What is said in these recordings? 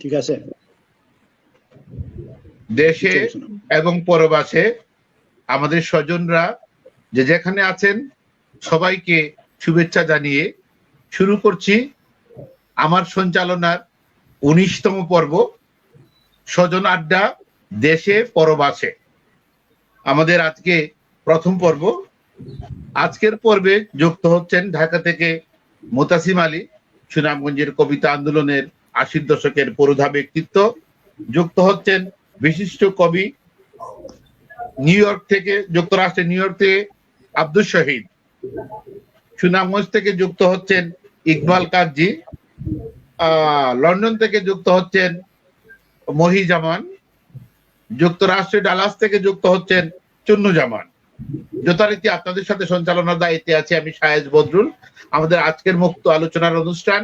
ঠিক আছে। দেশে এবং পরবাসে আমাদের স্বজনরা যে যেখানে আছেন সবাইকে শুভেচ্ছা জানিয়ে শুরু করছি আমার সঞ্চালনার 19তম পর্ব স্বজন আড্ডা দেশে পরবাসে। আমাদের আজকে প্রথম পর্ব। আজকের পর্বে যুক্ত হচ্ছেন ঢাকা থেকে মুতাসিম আলী, সুনামগঞ্জের কবিতা আন্দোলনের 80 দশকের পুরোধা ব্যক্তিত্ব। যুক্ত হচ্ছেন বিশিষ্ট কবি যুক্তরাষ্ট্রের নিউ ইয়র্ক থেকে আব্দুল শহীদ। সুনামগঞ্জ থেকে যুক্ত হচ্ছেন ইকবাল কাজী। লন্ডন থেকে যুক্ত হচ্ছেন মহিজামান। যুক্তরাষ্ট্রের ডালাস থেকে যুক্ত হচ্ছেন চুন্নুজামান। যথারীতি আপনাদের সাথে সঞ্চালনার দায়িত্বে আছে আমি শায়েজ বদরুল। আমাদের আজকের মুক্ত আলোচনার অনুষ্ঠান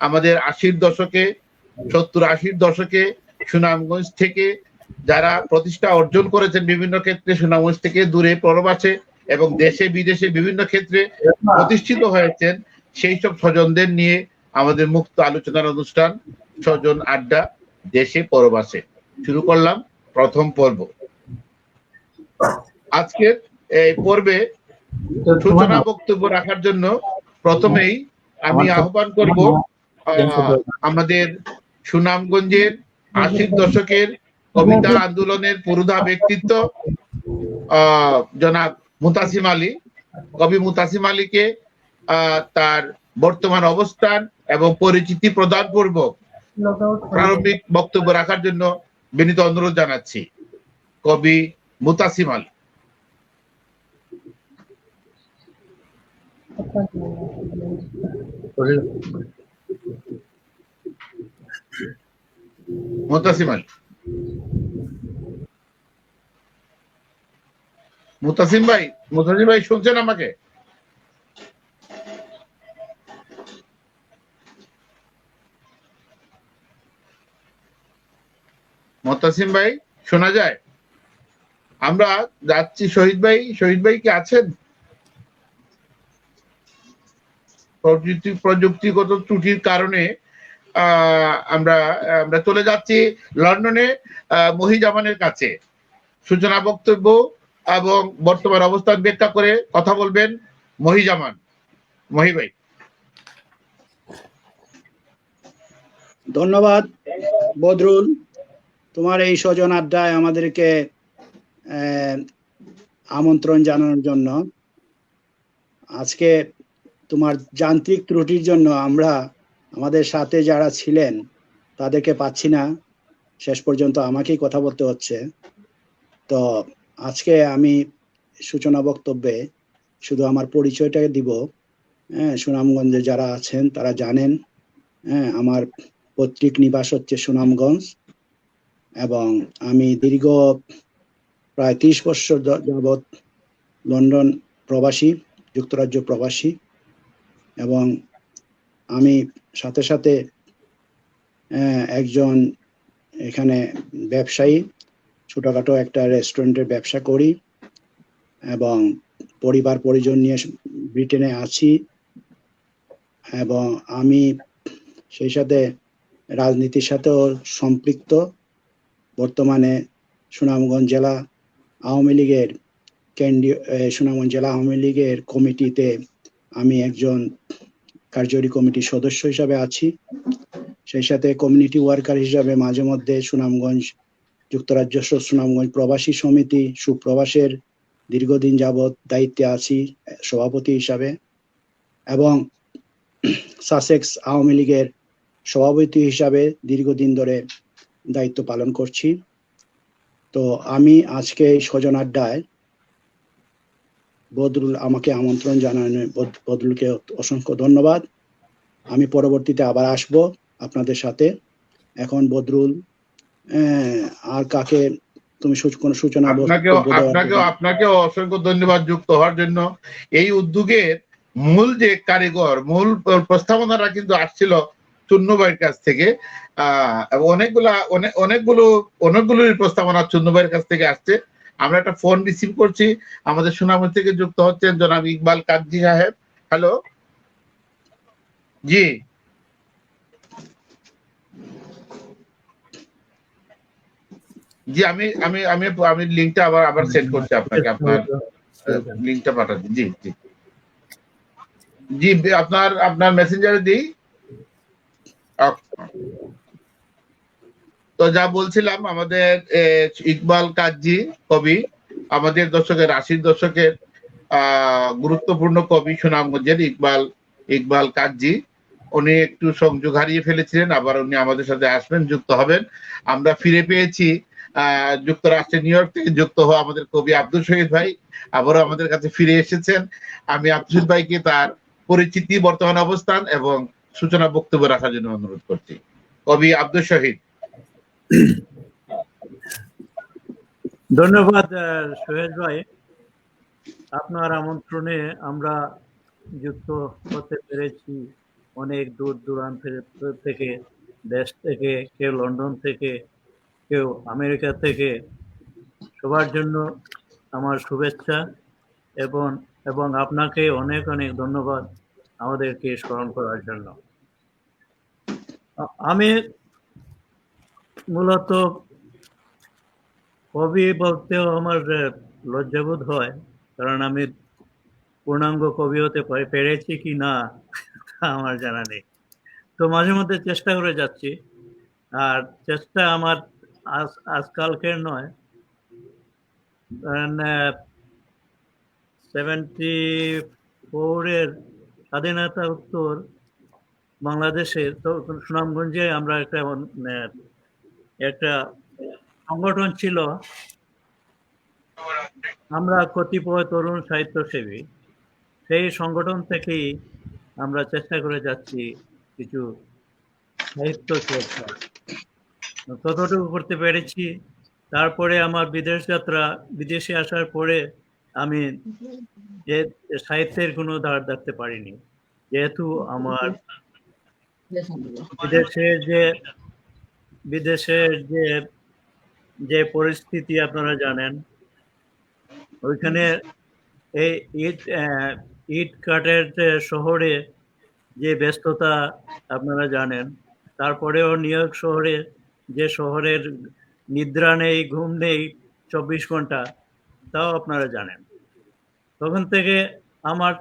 আমাদের 80 দশকে 70-80 দশকে সুনামগঞ্জ থেকে যারা প্রতিষ্ঠা অর্জন করেছেন বিভিন্ন ক্ষেত্রে, সুনামগঞ্জ থেকে দূরে প্রবাসে এবং দেশে বিদেশে বিভিন্ন ক্ষেত্রে প্রতিষ্ঠিত হয়েছেন, সেই সব স্বজনদের নিয়ে আমাদের মুক্ত আলোচনার অনুষ্ঠান স্বজন আড্ডা দেশে পরবাসে। শুরু করলাম প্রথম পর্ব। আজকের এই পর্বে সূচনা বক্তব্য রাখার জন্য প্রথমেই আমি আহ্বান করব আমাদের সুনামগঞ্জের 80 দশকের কবিতা আন্দোলনের পুরোধা ব্যক্তিত্ব জনাব মুতাসিম আলী। কবি মুতাসিম আলীকে তার বর্তমান অবস্থান এবং পরিচিতি প্রদান পূর্বক প্রারম্ভিক বক্তব্য রাখার জন্য বিনীত অনুরোধ জানাচ্ছি। কবি মুতাসিম আলী। মুতাসিম আলী। মুতাসিম ভাই শুনছেন আমাকে? মুতাসিম ভাই শোনা যায়? আমরা যাচ্ছি। শহীদ ভাই কি আছেন? প্রযুক্তিগত ত্রুটির কারণে আমরা চলে যাচ্ছি লন্ডনে মহিজামানের কাছে। সূচনা বক্তব্য এবং বর্তমান অবস্থান ব্যাখ্যা করে কথা বলবেন মহিজামান। মহি ভাই। ধন্যবাদ বদরুল, তোমার এই স্বজন আড্ডায় আমাদেরকে আমন্ত্রণ জানানোর জন্য। আজকে তোমার যান্ত্রিক ত্রুটির জন্য আমরা আমাদের সাথে যারা ছিলেন তাদেরকে পাচ্ছি না, শেষ পর্যন্ত আমাকেই কথা বলতে হচ্ছে। তো আজকে আমি সূচনা বক্তব্যে শুধু আমার পরিচয়টাকে দিব। সুনামগঞ্জে যারা আছেন তারা জানেন আমার পৈতৃক নিবাস হচ্ছে সুনামগঞ্জ এবং আমি দীর্ঘ প্রায় 30 বছর যাবৎ লন্ডন প্রবাসী, যুক্তরাজ্য প্রবাসী এবং আমি সাথে সাথে একজন এখানে ব্যবসায়ী, ছোটখাটো একটা রেস্টুরেন্টের ব্যবসা করি এবং পরিবার পরিজন নিয়ে ব্রিটেনে আছি এবং আমি সেই সাথে রাজনীতির সাথেও সম্পৃক্ত। বর্তমানে সুনামগঞ্জ জেলা আওয়ামী লীগের সুনামগঞ্জ জেলা আওয়ামী লীগের কমিটিতে আমি একজন কার্যকরী কমিটির সদস্য হিসাবে আছি। সেই সাথে কমিউনিটি ওয়ার্কার হিসাবে মাঝে মধ্যে সুনামগঞ্জ যুক্তরাজ্য সুনামগঞ্জ প্রবাসী সমিতি সুপ্রবাসের দীর্ঘদিন যাবৎ দায়িত্বে আছি সভাপতি হিসাবে এবং সাসেক্স আওয়ামী লীগের সভাপতি হিসাবে দীর্ঘদিন ধরে দায়িত্ব পালন করছি। তো আমি আজকে স্বজন আড্ডায় বদরুল আমাকে আমন্ত্রণ জানানো, বদরুলকে অসংখ্য ধন্যবাদ। আমি পরবর্তীতে আবার আসব আপনাদের সাথে। এখন বদরুল আর কাকে তুমি কোনো সূচনা? আপনাকেও অসংখ্য ধন্যবাদ যুক্ত হওয়ার জন্য। এই উদ্যোগের মূল যে কারিগর, মূল প্রস্তাবনাটা কিন্তু আসছিল চুন্নু ভাইয়ের কাছ থেকে। অনেকগুলো প্রস্তাবনা চুন্নু ভাইয়ের কাছ থেকে আসছে। আমরা একটা ফোন রিসিভ করছি। আমাদের সুনামগঞ্জ থেকে যুক্ত হচ্ছেন জনাব ইকবাল কাজী সাহেব। হ্যালো, জি জি, আমি আমি আমি আমি লিঙ্কটা আবার সেন্ড করছি আপনাকে, আপনার লিঙ্কটা পাঠাচ্ছি। জি জি জি, আপনার আপনার মেসেঞ্জারে দিই। তো যা বলছিলাম, আমাদের ইকবাল কাজী কবি, আমাদের দশকের ৮০ দশকের গুরুত্বপূর্ণ কবি সুনামগঞ্জের ইকবাল ইকবাল কাজী, উনি একটু সংযোগ হারিয়ে ফেলেছিলেন, আবার উনি আমাদের সাথে আসবেন, যুক্ত হবেন। আমরা ফিরে পেয়েছি যুক্তরাষ্ট্রের নিউ ইয়র্ক থেকে যুক্ত হওয়া আমাদের কবি আব্দুল শহীদ ভাই আবারও আমাদের কাছে ফিরে এসেছেন। আমি আব্দুল শহীদ ভাইকে তার পরিচিতি, বর্তমান অবস্থান এবং সূচনা বক্তব্য রাখার জন্য অনুরোধ করছি। কবি আব্দুল শহীদ। ধন্যবাদ সোহেল ভাই, আপনার আমন্ত্রণে আমরা যুক্ত হতে পেরেছি অনেক দূর দূরান্ত থেকে, দেশ থেকে, কেউ লন্ডন থেকে, কেউ আমেরিকা থেকে। সবার জন্য আমার শুভেচ্ছা এবং এবং আপনাকে অনেক অনেক ধন্যবাদ আমাদেরকে স্মরণ করার জন্য। আমি মূলত কবি বলতেও আমার লজ্জাবোধ হয়, কারণ আমি পূর্ণাঙ্গ কবি হতে পেরেছি কি না আমার জানা নেই। তো মাঝে মধ্যে চেষ্টা করে যাচ্ছি, আর চেষ্টা আমার আজকালকের নয়। 74-এর স্বাধীনতা উত্তর বাংলাদেশে তো সুনামগঞ্জে আমরা একটা সংগঠন ছিল, আমরা কতিপয় তরুণ সাহিত্যসেবী। সেই সংগঠন থেকেই আমরা চেষ্টা করে যাচ্ছি কিছু সাহিত্য চর্চা, ততটুকু করতে পেরেছি। তারপরে আমার বিদেশ যাত্রা, বিদেশে আসার পরে আমি সাহিত্যের কোনো ধার ধারতে পারিনি, যেহেতু আমার বিদেশের যে পরিস্থিতি আপনারা জানেন। ওইখানে এই ইট কাঠের শহরে যে ব্যস্ততা আপনারা জানেন, তারপরেও নিউ ইয়র্ক শহরে, যে শহরের নিদ্রা নেই, ঘুম নেই 24 ঘন্টা, তাও আপনারা জানেন। তখন থেকে আমার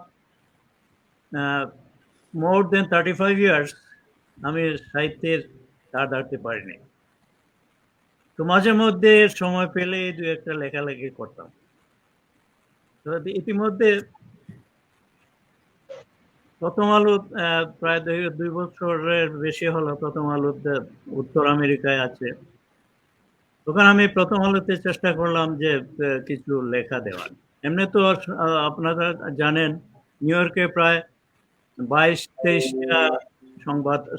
মোর দেন 35 ইয়ার্স আমি সাহিত্যের ধার ধারতে পারিনি। তো মাঝে মধ্যে সময় পেলে দু একটা লেখালেখি করতাম। তো ইতিমধ্যে প্রথম আলো প্রায় 2 বছরের বেশি হলো প্রথম আলো উত্তর আমেরিকায় আছে। তখন আমি প্রথম আলোতে চেষ্টা করলাম যে কিছু লেখা দেওয়ার। এমনি তো আপনারা জানেন, নিউ ইয়র্কে প্রায় 22-23টা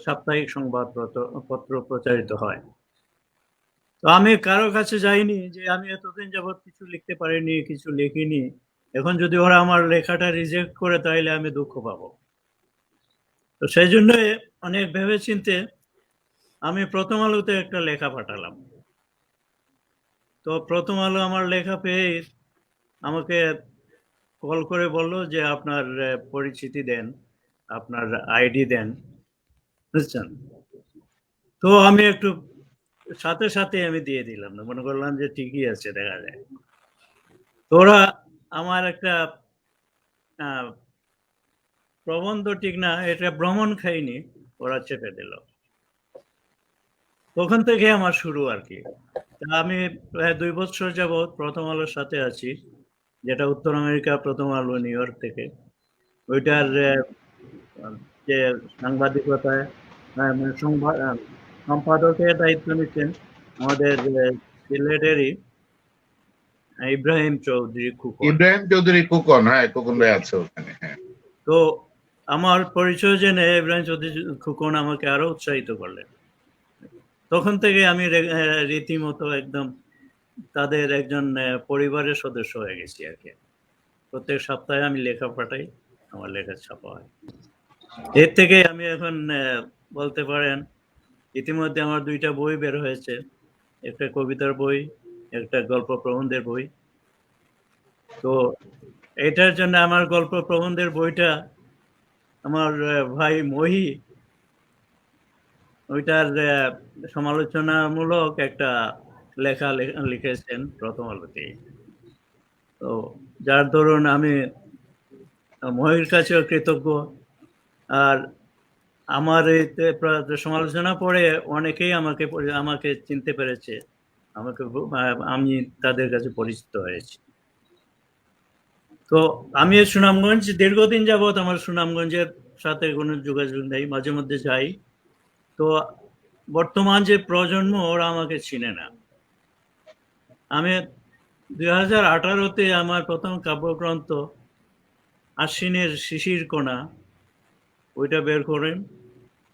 সাপ্তাহিক সংবাদপত্র প্রচারিত হয়। তো আমি কারো কাছে যাইনি যে আমি এতদিন যাবৎ কিছু লিখতে পারিনি, কিছু লিখিনি, এখন যদি ওরা আমার লেখাটা রিজেক্ট করে তাহলে আমি দুঃখ পাবো। তো সেই জন্য অনেক ভেবেচিন্তে আমি প্রথম আলোতে একটা লেখা পাঠালাম। তো প্রথম আলো আমার লেখা পেয়ে আমাকে কল করে বললো যে আপনার পরিচিতি দেন, আপনার আইডি দেন, বুঝছেন। তো আমি একটু সাথে সাথে আমি দিয়ে দিলাম, না মনে করলাম যে ঠিকই আছে, দেখা যায়। তো ওরা আমার একটা প্রবন্ধ, ঠিক না, এটা ভ্রমণ খাইনি, ওরা চেপে দিল। তখন থেকে আমার শুরু আর কি। আমি প্রায় 2 বছর যাবৎ প্রথম আলোর সাথে আছি, যেটা উত্তর আমেরিকা প্রথম আলো, নিউ ইয়র্ক থেকে। ওইটার যে সাংবাদিকতায় সম্পাদকের দায়িত্ব নিচ্ছেন আমাদের সিলেটেরই ইব্রাহিম চৌধুরী খোকন। হ্যাঁ, খোকন ভাই আছে ওখানে। হ্যাঁ। তো আমার পরিচয় জেনে ইব্রাহিম চৌধুরী খোকন আমাকে আরো উৎসাহিত করলেন। তখন থেকে আমি রীতিমতো একদম তাদের একজন পরিবারের সদস্য হয়ে গেছি আর কি। প্রত্যেক সপ্তাহে আমি লেখা পাঠাই, আমার লেখা ছাপা হয়। এর থেকে আমি এখন বলতে পারেন ইতিমধ্যে আমার 2টা বই বের হয়েছে, একটা কবিতার বই, একটা গল্প প্রবন্ধের বই। তো এটার জন্য আমার গল্প প্রবন্ধের বইটা আমার ভাই মহি ওইটার সমালোচনামূলক একটা লেখা লিখেছেন প্রথম আলোতে। তো যার দরুন আমি মহির কাছেও কৃতজ্ঞ। আর আমার এই সমালোচনা পড়ে অনেকেই আমাকে চিনতে পেরেছে, আমি তাদের কাছে পরিচিত হয়েছি। তো আমি সুনামগঞ্জ দীর্ঘদিন যাবৎ আমার সুনামগঞ্জের সাথে কোনো যোগাযোগ নেই, মাঝে মধ্যে যাই। তো বর্তমান যে প্রজন্ম ওরা আমাকে চিনে না। আমি 2018-তে আমার প্রথম কাব্যগ্রন্থ আশ্বিনের শিশির কোণা ওইটা বের করেন।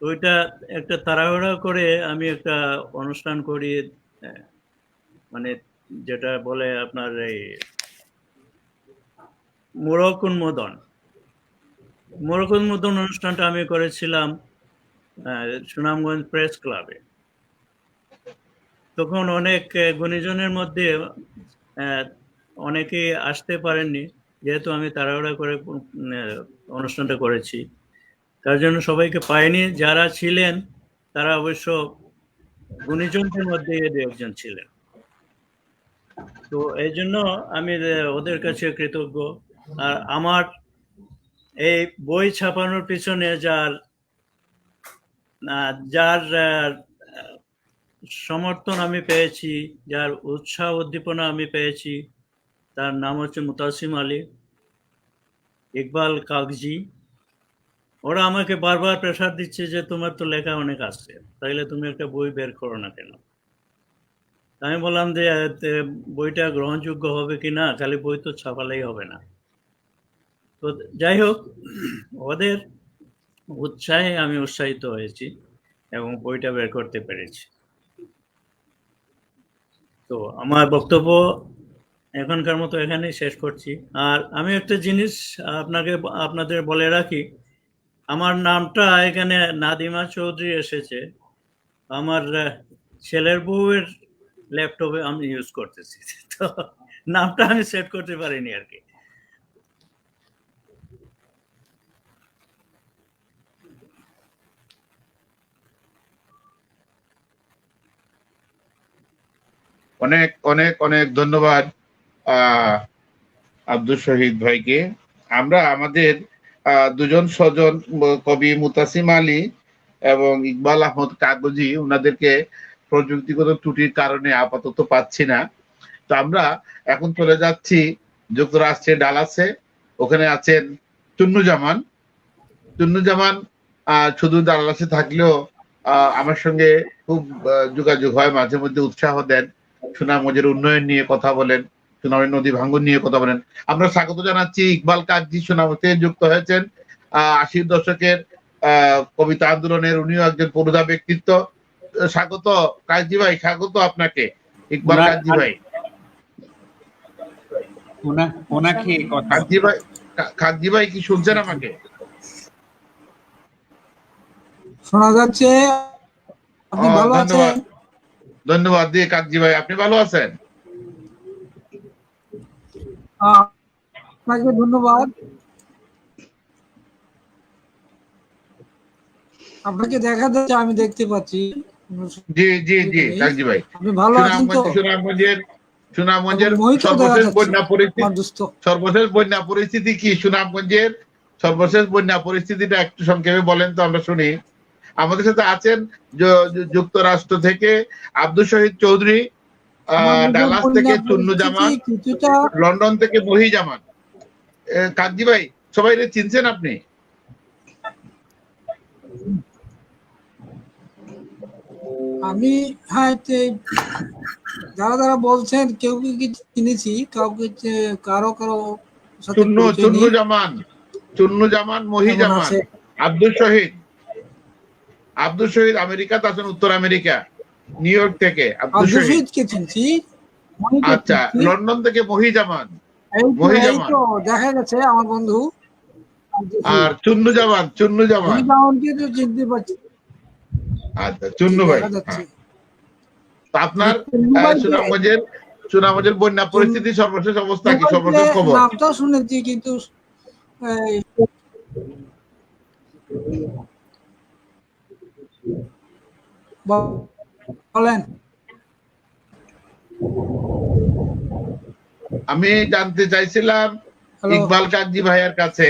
ওইটা একটা তাড়াহুড়া করে আমি একটা অনুষ্ঠান করি, মানে যেটা বলে আপনার এই মোড়ক উন্মোদন অনুষ্ঠানটা আমি করেছিলাম সুনামগঞ্জ প্রেস ক্লাবে। তখন অনেক গুণীজনের মধ্যে অনেকে আসতে পারেননি, যেহেতু আমি তাড়াহুড়া করে অনুষ্ঠানটা করেছি, তার জন্য সবাইকে পাইনি। যারা ছিলেন তারা অবশ্য গুণীজনদের মধ্যে একজন ছিলেন। তো এই জন্য আমি ওদের কাছে কৃতজ্ঞ। আর আমার এই বই ছাপানোর পিছনে যার সমর্থন আমি পেয়েছি, যার উৎসাহ উদ্দীপনা আমি পেয়েছি, তার নাম হচ্ছে মুতাসিম আলী, ইকবাল কাগজি। ওরা আমাকে বারবার প্রেসার দিচ্ছে যে তোমার তো লেখা অনেক আছে, তাইলে তুমি একটা বই বের করো না কেন? আমি বললাম যে বইটা গ্রহণযোগ্য হবে কি না, খালি বই তো ছাপালেই হবে না। তো যাই হোক, ওদের উৎসাহে আমি উৎসাহিত হয়েছি এবং বইটা বের করতে পেরেছি। তো আমার বক্তব্য এখনকার মতো এখানেই শেষ করছি। আর আমি একটা জিনিস আপনাদের বলে রাখি, আমার নামটা এখানে নাদিমা চৌধুরী এসেছে, আমার ছেলের বউয়ের ল্যাপটপে আমি ইউজ করতেছি, তো নামটা আমি সেট করতে পারিনি আর কি। অনেক অনেক অনেক ধন্যবাদ আব্দুল শহীদ ভাইকে। আমরা আমাদের দুজন স্বজন কবি মুতাসিম আলী এবং ইকবাল আহমদ কাগজি, ওনাদেরকে প্রযুক্তিগত ত্রুটির কারণে আপাতত পাচ্ছি না। তো আমরা এখন চলে যাচ্ছি যুক্তরাষ্ট্রের ডালাসে। ওখানে আছেন চুন্নুজামান। শুধু ডালাসে থাকলেও আমার সঙ্গে খুব যোগাযোগ হয়, মাঝে মধ্যে উৎসাহ দেন, সুনামগঞ্জের উন্নয়ন নিয়ে কথা বলেন, সুনামের নদী ভাঙ্গন নিয়ে কথা বলেন। আমরা স্বাগত জানাচ্ছি ইকবাল কাগজি, সুনামতে যুক্ত হয়েছেন 80-র দশকের কবিতা আন্দোলনের, উনিও একজন পুরোধা ব্যক্তিত্ব। স্বাগত কাগজি ভাই, স্বাগত আপনাকে। ইকবাল কাগজি ভাই, কাগজি ভাই কি শুনছেন আমাকে? শোনা যাচ্ছে? আপনি ভালো আছেন? ধন্যবাদ দিয়ে কাগজি ভাই, আপনি ভালো আছেন? আপনাকে ধন্যবাদ। আপনাকে দেখা যাচ্ছে, আমি দেখতে পাচ্ছি। জি জি জি কাগজি ভাই, আপনি ভালো আছেন তো? সুনামগঞ্জের সর্বশেষ বন্যা পরিস্থিতি কি? সুনামগঞ্জের সর্বশেষ বন্যা পরিস্থিতিটা একটু সংক্ষেপে বলেন তো, আমরা শুনি। আমাদের সাথে আছেন যুক্তরাষ্ট্র থেকে আব্দুল শহীদ চৌধুরী, ডালাস থেকে চুন্নুজামান, লন্ডন থেকে মহিজামান। কাগজি ভাই, সবাই চিনছেন আপনি? আমি হ্যাঁ, যারা যারা বলছেন কেউ কি চিনেছি, কাউকে কারো চুন্নুজামান, মহিজামান, আব্দুল শহীদ আমেরিকাতে আছেন, উত্তর আমেরিকা, নিউ ইয়র্ক থেকে আব্দুল শহীদ কে চিনছি। আচ্ছা, লন্ডন থেকে মহিজামান দেখা গেছে আমার বন্ধু। আর চুন্নুজামান কে তো চিনতে পারছি। আচ্ছা, চুন্নু ভাই, আপনার সুনামগঞ্জের বন্যা পরিস্থিতি সর্বশেষ অবস্থা কি, সর্বশেষ খবর? নামটা শুনেছি কিন্তু বলেন। আমি জানতে চাইছিলাম হ্যালো। ইকবাল কাজী ভাইয়ের কাছে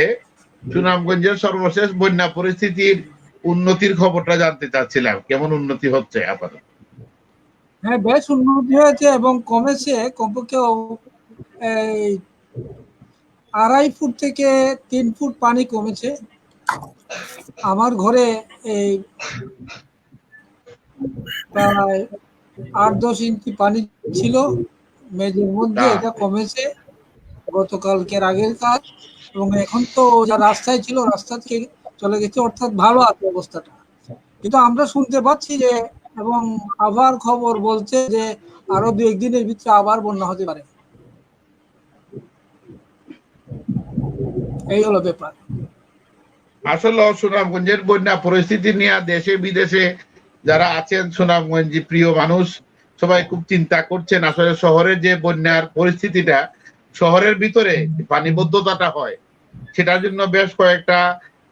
সুনামগঞ্জের সর্বশেষ বন্যা পরিস্থিতির উন্নতির খবরটা জানতে চাচ্ছিলাম, কেমন উন্নতি হচ্ছে আপাতত। হ্যাঁ, বেশ উন্নতি হয়েছে এবং কমেছে, কমপক্ষে এই 2.5 ফুট থেকে 3 ফুট পানি কমেছে। আমার ঘরে এই প্রায় 8-10 ইঞ্চি পানি ছিল মেঝের মধ্যে, এটা কমেছে গতকালকের আগের কাজ। এবং এখন তো যা রাস্তায় ছিল রাস্তা থেকে চলে গেছে, অর্থাৎ ভালো আছে অবস্থাটা। কিন্তু আমরা শুনতে পাচ্ছি যে, এবং আবার খবর বলছে যে আরো 2-1 দিনের ভিতরে আবার বন্যা হতে পারে। এই হলো ব্যাপার। আসলে সুনামগঞ্জের বন্যা পরিস্থিতি নিয়ে দেশে বিদেশে যারা আছেন সুনামগঞ্জী প্রিয় মানুষ সবাই খুব চিন্তা করছেন। আসলে শহরের যে বন্যার পরিস্থিতিটা, শহরের ভিতরে পানিবদ্ধতাটা হয়, সেটার জন্য বেশ কয়েকটা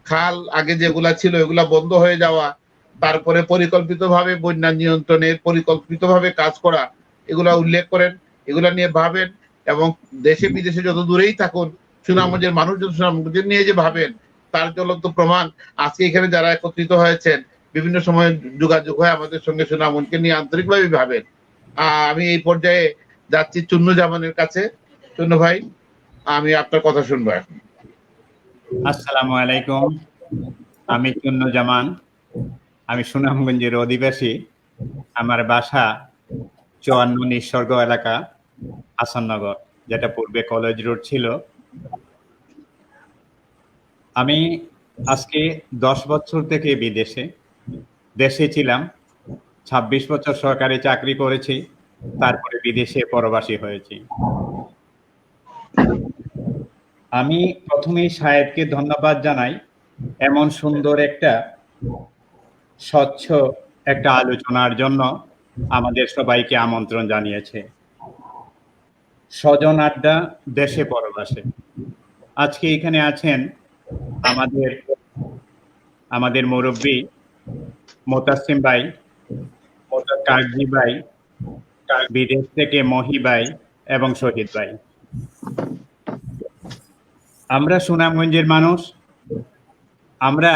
খাল আগে যেগুলা ছিল এগুলা বন্ধ হয়ে যাওয়া, তারপরে পরিকল্পিতভাবে বন্যা নিয়ন্ত্রণের পরিকল্পিতভাবে কাজ করা, এগুলা উল্লেখ করেন, এগুলা নিয়ে ভাবেন। এবং দেশে বিদেশে যত দূরেই থাকুন, সুনামগঞ্জের মানুষ যত সুনামগঞ্জের নিয়ে যে ভাবেন, তার জ্বলন্ত প্রমাণ আজকে এখানে যারা একত্রিত হয়েছেন, বিভিন্ন সময় যোগাযোগ হয় আমাদের সঙ্গে, সুনামগঞ্জকে নিয়ে আন্তরিকভাবে ভাবেন। আমি এই পর্যায়ে যাচ্ছি চুন্নু জামানের কাছে। চুন্নু ভাই, আমি আপনার কথা শুনবো এখন। আসসালামু আলাইকুম, আমি চুন্নু জামান। আমি সুনামগঞ্জের অধিবাসী। আমার বাসা 54 নিঃসর্গ এলাকা, হাসাননগর, যেটা পূর্বে কলেজ রোড ছিল। আমি আজকে 10 বছর থেকে বিদেশে, দেশে ছিলাম 26 বছর সরকারি চাকরি করেছি, তারপরে বিদেশে পরবাসী হয়েছি। আমি প্রথমেই সাহেবকে ধন্যবাদ জানাই, এমন সুন্দর একটা স্বচ্ছ একটা আলোচনার জন্য আমাদের সবাইকে আমন্ত্রণ জানিয়েছে। স্বজন আড্ডা দেশে পরবাসে। আজকে এখানে আছেন আমাদের মুরব্বী মোতাসিম ভাই, কাকজি ভাই, বিদেশ থেকে মহি ভাই এবং শহীদ ভাই। আমরা সুনামগঞ্জের মানুষ, আমরা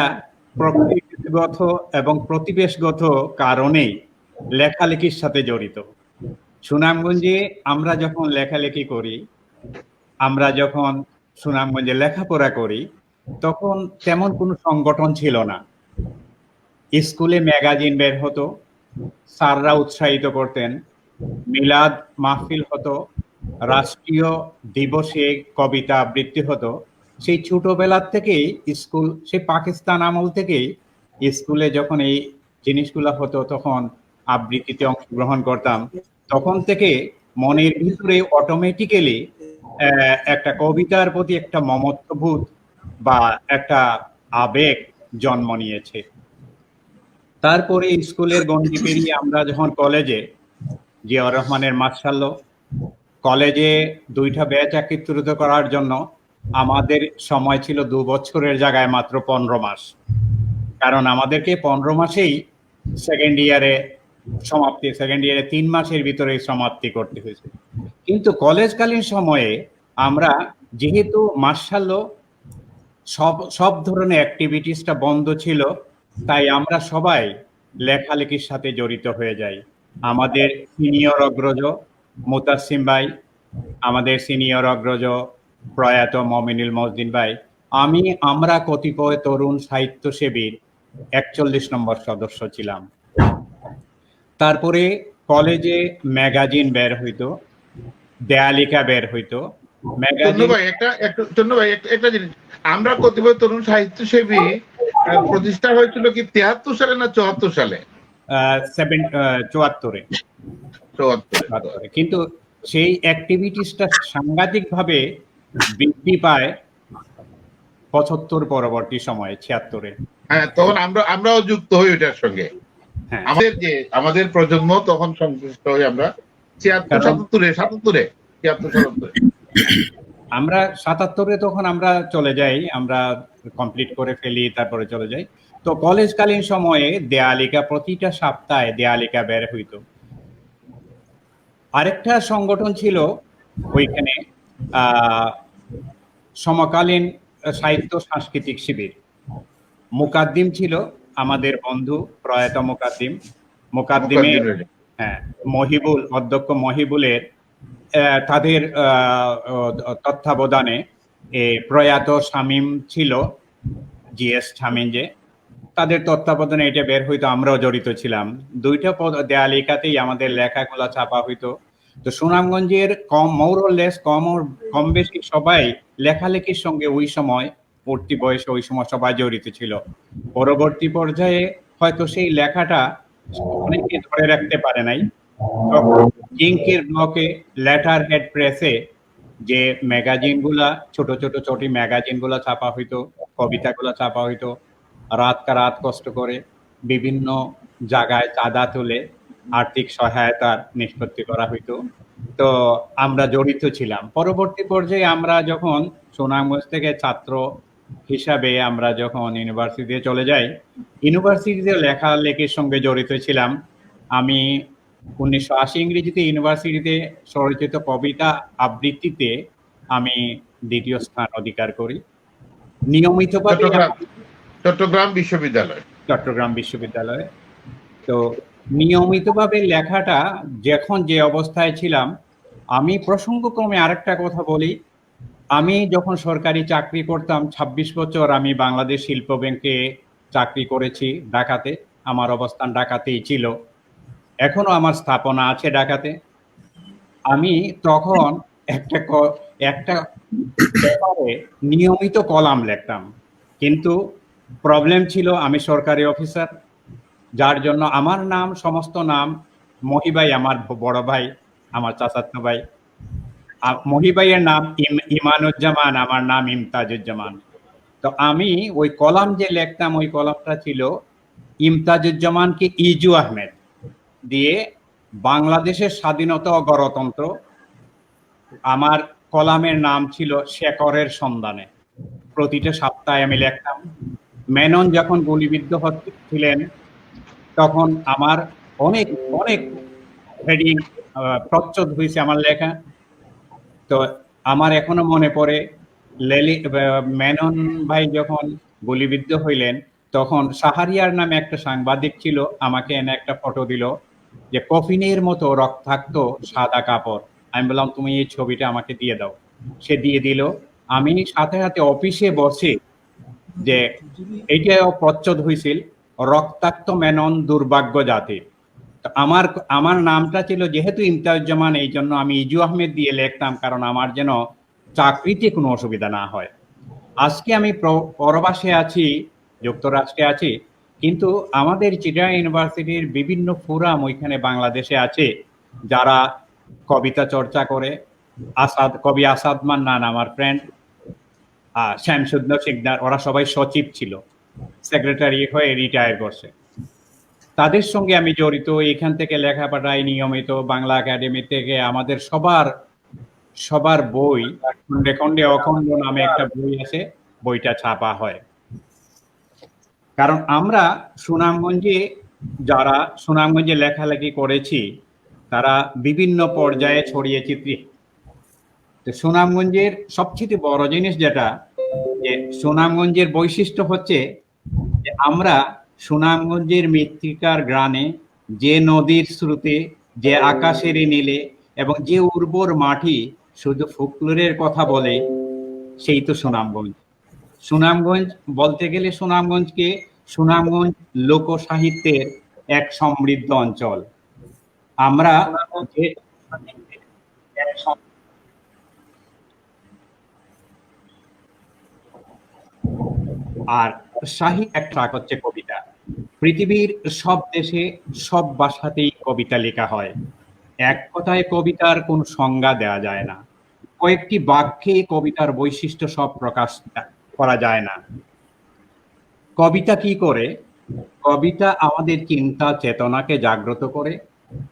প্রকৃতিগত এবং প্রতিবেশগত কারণেই লেখালেখির সাথে জড়িত। সুনামগঞ্জে আমরা যখন লেখালেখি করি, আমরা যখন সুনামগঞ্জে লেখাপড়া করি, তখন তেমন কোনো সংগঠন ছিল না। স্কুলে ম্যাগাজিন বের হতো, স্যাররা উৎসাহিত করতেন, মিলাদ মাহফিল হতো, রাষ্ট্রীয় দিবসে কবিতা আবৃত্তি হতো। সেই ছোটবেলার থেকেই স্কুল, সেই পাকিস্তান আমল থেকেই স্কুলে যখন এই জিনিসগুলো হতো তখন আবৃত্তিতে অংশগ্রহণ করতাম। তখন থেকে মনের ভিতরে অটোমেটিক্যালি একটা কবিতার প্রতি একটা মমত্ববোধ বা একটা আবেগ জন্ম নিয়েছে। তারপরে স্কুলের গণ্ডি পেরিয়ে আমরা যখন কলেজে, জিয়াউর রহমানের মাশাআল্লাহ কলেজে 2টা ব্যাচ একত্রিত করার জন্য আমাদের সময় ছিল 2 বছরের জায়গায় মাত্র 15 মাস। কারণ আমাদেরকে 15 মাসেই সেকেন্ড ইয়ারে 3 মাসের ভিতরে সমাপ্তি করতে হয়েছে। কিন্তু কলেজকালীন সময়ে আমরা যেহেতু মাশাআল্লাহ সব ধরনের অ্যাক্টিভিটিসটা বন্ধ ছিল, তাই আমরা সবাই লেখালেখির সাথে জড়িত হয়ে যাই। আমাদের সিনিয়র অগ্রজ মোতাসিম ভাই, আমাদের সিনিয়র অগ্রজ প্রয়াত মমিনুল মহসিন ভাই, আমরা কতিপয় তরুণ সাহিত্যসেবীর 41 নম্বর সদস্য ছিলাম। তারপরে কলেজে ম্যাগাজিন বের হইতো, দেয়ালিকা বের হইতো। চন্দ্র ভাই একটা জিনিস, আমরা কতিপয় তরুণ সাহিত্যসেবী প্রতিষ্ঠা হয়েছিল কি 73 সালে না 74 সালে? 74-এ। কিন্তু সেই অ্যাক্টিভিটিসটা সাংঘাতিকভাবে বৃদ্ধি পায় 75 পরবর্তী সময়ে, 76-এ। হ্যাঁ, তখন আমরাও যুক্ত হই ওটার সঙ্গে। আমাদের প্রজন্ম তখন সংশ্লিষ্ট হই আমরা 77-এ। আমরা 77-এ তখন আমরা চলে যাই, আমরা কমপ্লিট করে ফেলি, তারপরে চলে যাই। তো কলেজকালীন সময়ে দেয়ালিকা, প্রতিটা সপ্তাহে দেয়ালিকা বের হইতো। আরেকটা সংগঠন ছিল ওইখানে, সমকালীন সাহিত্য সাংস্কৃতিক শিবির। মুকাদ্দিম ছিল আমাদের বন্ধু প্রয়াত মুকাদ্দিমের, হ্যাঁ, মহিবুল, অধ্যক্ষ মহিবুলের তাদের তত্ত্বাবধানে প্রয়াত শামীম ছিল, জিএস শামীম, যে তাদের তত্ত্বাবধানে এটা বের হইতো, আমরাও জড়িত ছিলাম। দুইটা দেয়ালিকাতেই আমাদের লেখাগুলো ছাপা হইতো। তো সুনামগঞ্জের কম বেশি সবাই লেখালেখির সঙ্গে ওই সময় ভর্তি বয়সে ওই সময় সবাই জড়িত ছিল। পরবর্তী পর্যায়ে হয়তো সেই লেখাটা অনেকে ধরে রাখতে পারে নাই। জিঙ্কের ব্লকে লেটার হেড প্রেসে যে ম্যাগাজিনগুলা, ছোট ম্যাগাজিনগুলা ছাপা হইতো, কবিতাগুলা ছাপা হইতো, রাত কষ্ট করে বিভিন্ন জায়গায় চাঁদা তুলে আর্থিক সহায়তার নিষ্পত্তি করা হইতো। তো আমরা জড়িত ছিলাম। পরবর্তী পর্যায়ে আমরা যখন সুনামগঞ্জ থেকে ছাত্র হিসাবে আমরা যখন ইউনিভার্সিটিতে চলে যাই, ইউনিভার্সিটিতে লেখালেখির সঙ্গে জড়িত ছিলাম। আমি 1980 ইংরেজিতে ইউনিভার্সিটিতে স্বরচিত কবিতা আবৃত্তিতে আমি দ্বিতীয় স্থান অধিকার করি। নিয়মিতভাবে চট্টগ্রাম বিশ্ববিদ্যালয়। তো নিয়মিতভাবে লেখাটা যখন যে অবস্থায় ছিলাম, আমি প্রসঙ্গক্রমে আরেকটা কথা বলি, আমি যখন সরকারি চাকরি করতাম 26 বছর আমি বাংলাদেশ শিল্প ব্যাংকে চাকরি করেছি ঢাকাতে। আমার অবস্থান ঢাকাতেই ছিল, এখনো আমার স্থাপনা আছে ঢাকাতে। আমি তখন একটা ব্যাপারে নিয়মিত কলাম লিখতাম, কিন্তু প্রবলেম ছিল আমি সরকারি অফিসার, যার জন্য আমার নাম, সমস্ত নাম, মহিবাই আমার বড় ভাই, আমার চাচাতো ভাই, মহিবাইয়ের নাম ইমানুজ্জামান, আমার নাম ইমতাজুজ্জামান। তো আমি ওই কলাম যে লিখতাম, ওই কলামটা ছিল ইমতাজুজ্জামানকে ইজু আহমেদ দিয়ে বাংলাদেশের স্বাধীনতা ও গণতন্ত্র। আমার কলামের নাম ছিল শেকরের সন্ধানে। প্রতিটা সপ্তাহে আমি লিখতাম। মেনন যখন গুলিবিদ্ধ ছিলেন তখন আমার অনেক হেডিং প্রচ্ছদ হয়েছে আমার লেখা। তো আমার এখনো মনে পড়ে, মেনন ভাই যখন গুলিবিদ্ধ হইলেন তখন শাহরিয়ার নামে একটা সাংবাদিক ছিল, আমাকে এনে একটা ফটো দিল যে কফিনের মতো রক্তাক্ত সাদা কাপড়। আমি বললাম তুমি এই ছবিটা আমাকে দিয়ে দাও। সে দিয়ে দিল। আমি সাথে সাথে অফিসে বসে যে এইটাও প্রচ্ছদ হয়েছিল, রক্তাক্ত মেনন দুর্ভাগ্য জাতির। আমার নামটা ছিল যেহেতু ইমতাজুজ্জামান, এই জন্য আমি ইজু আহমেদ দিয়ে লিখতাম, কারণ আমার যেন চাকরিতে কোনো অসুবিধা না হয়। আজকে আমি পরবাসে আছি, যুক্তরাষ্ট্রে আছি, কিন্তু আমাদের চিটাগাং ইউনিভার্সিটির বিভিন্ন ফোরাম ওইখানে বাংলাদেশে আছে যারা কবিতা চর্চা করে। কবি আসাদ মান্নান আমার ফ্রেন্ড, শামসুদ্দিন শিকদার, ওরা সবাই সচিব ছিল, সেক্রেটারি হয়ে রিটায়ার করছে। তাদের সঙ্গে আমি জড়িত। এখান থেকে লেখা পাঠাই নিয়মিত। বাংলা একাডেমি থেকে আমাদের সবার বই, খণ্ডে খণ্ডে অখণ্ড নামে একটা বই আছে, বইটা ছাপা হয়। কারণ আমরা সুনামগঞ্জে লেখালেখি করেছি, তারা বিভিন্ন পর্যায়ে ছড়িয়ে ছিটিয়ে। তো সুনামগঞ্জের সবচেয়ে বড় জিনিস যেটা, যে সুনামগঞ্জের বৈশিষ্ট্য হচ্ছে যে আমরা সুনামগঞ্জের মৃত্তিকার গ্রানে, যে নদীর স্রোতে, যে আকাশের নীলে এবং যে উর্বর মাটি শুধু ফোকলোরের কথা বলে, সেই তো সুনামগঞ্জ। সুনামগঞ্জ বলতে গেলে সুনামগঞ্জ লোক সাহিত্যের এক সমৃদ্ধ অঞ্চল। আমরা আর সাহিত্য একটা হচ্ছে কবিতা। পৃথিবীর সব দেশে সব ভাষাতেই কবিতা লেখা হয়। এক কথায় কবিতার কোন সংজ্ঞা দেওয়া যায় না। কয়েকটি বাক্যে কবিতার বৈশিষ্ট্য সব প্রকাশ করা যায় না। কবিতা কি করে? কবিতা আমাদের চিন্তা চেতনাকে জাগ্রত করে,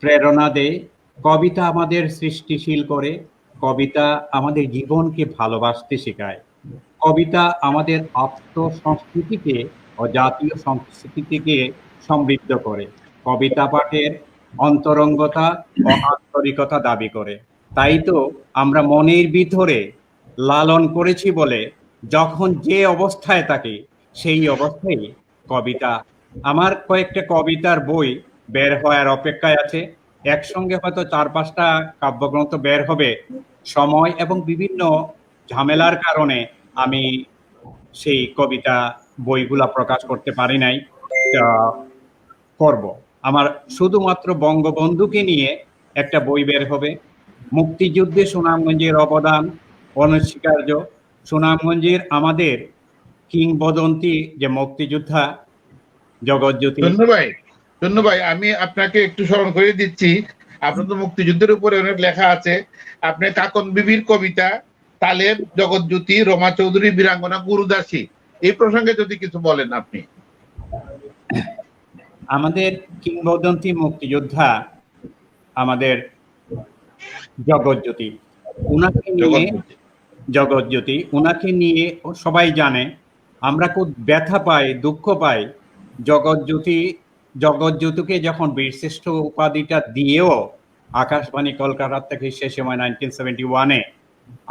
প্রেরণা দেয়। কবিতা আমাদের সৃষ্টিশীল করে। কবিতা আমাদের জীবনকে ভালোবাসতে শেখায়। কবিতা আমাদের আত্মসংস্কৃতিকে ও জাতীয় সংস্কৃতিকে সমৃদ্ধ করে। কবিতা পাঠের অন্তরঙ্গতা ও আন্তরিকতা দাবি করে। তাই তো আমরা মনের ভিতরে লালন করেছি বলে যখন যে অবস্থায় থাকি সেই অবস্থায় কবিতা, আমার কয়েকটা কবিতার বই বের হওয়ার অপেক্ষায় আছে। একসঙ্গে হয়তো 4-5টা কাব্যগ্রন্থ বের হবে, সময় এবং বিভিন্ন ঝামেলার কারণে আমি সেই কবিতা বইগুলা প্রকাশ করতে পারি নাই। করব, আমার শুধুমাত্র বঙ্গবন্ধুকে নিয়ে একটা বই বের হবে। মুক্তিযুদ্ধে সুনামগঞ্জের অবদান অনস্বীকার্য। সুনামগঞ্জের আমাদের কিংবদন্তি যে মুক্তিযোদ্ধা জগৎজ্যোতি। ধন্যবাদ। আমি আপনাকে একটু স্মরণ করে দিচ্ছি, আপনার তো মুক্তিযুদ্ধের উপরে অনেক লেখা আছে। আপনি কাকন বিবির কবিতা, তালেব, জগৎজ্যোতি, রমা চৌধুরী, বীরাঙ্গনা, গুরুদাসী, এই প্রসঙ্গে যদি কিছু বলেন আপনি। আমাদের কিংবদন্তি মুক্তিযোদ্ধা আমাদের জগৎজ্যোতি, উনাকে নিয়ে সবাই জানে। আমরা খুব ব্যথা পাই, দুঃখ পাই। জগৎজ্যোতিকে যখন বীরশ্রেষ্ঠ উপাধিটা দিয়েও আকাশবাণী কলকাতা থেকে সে সময় 1971-এ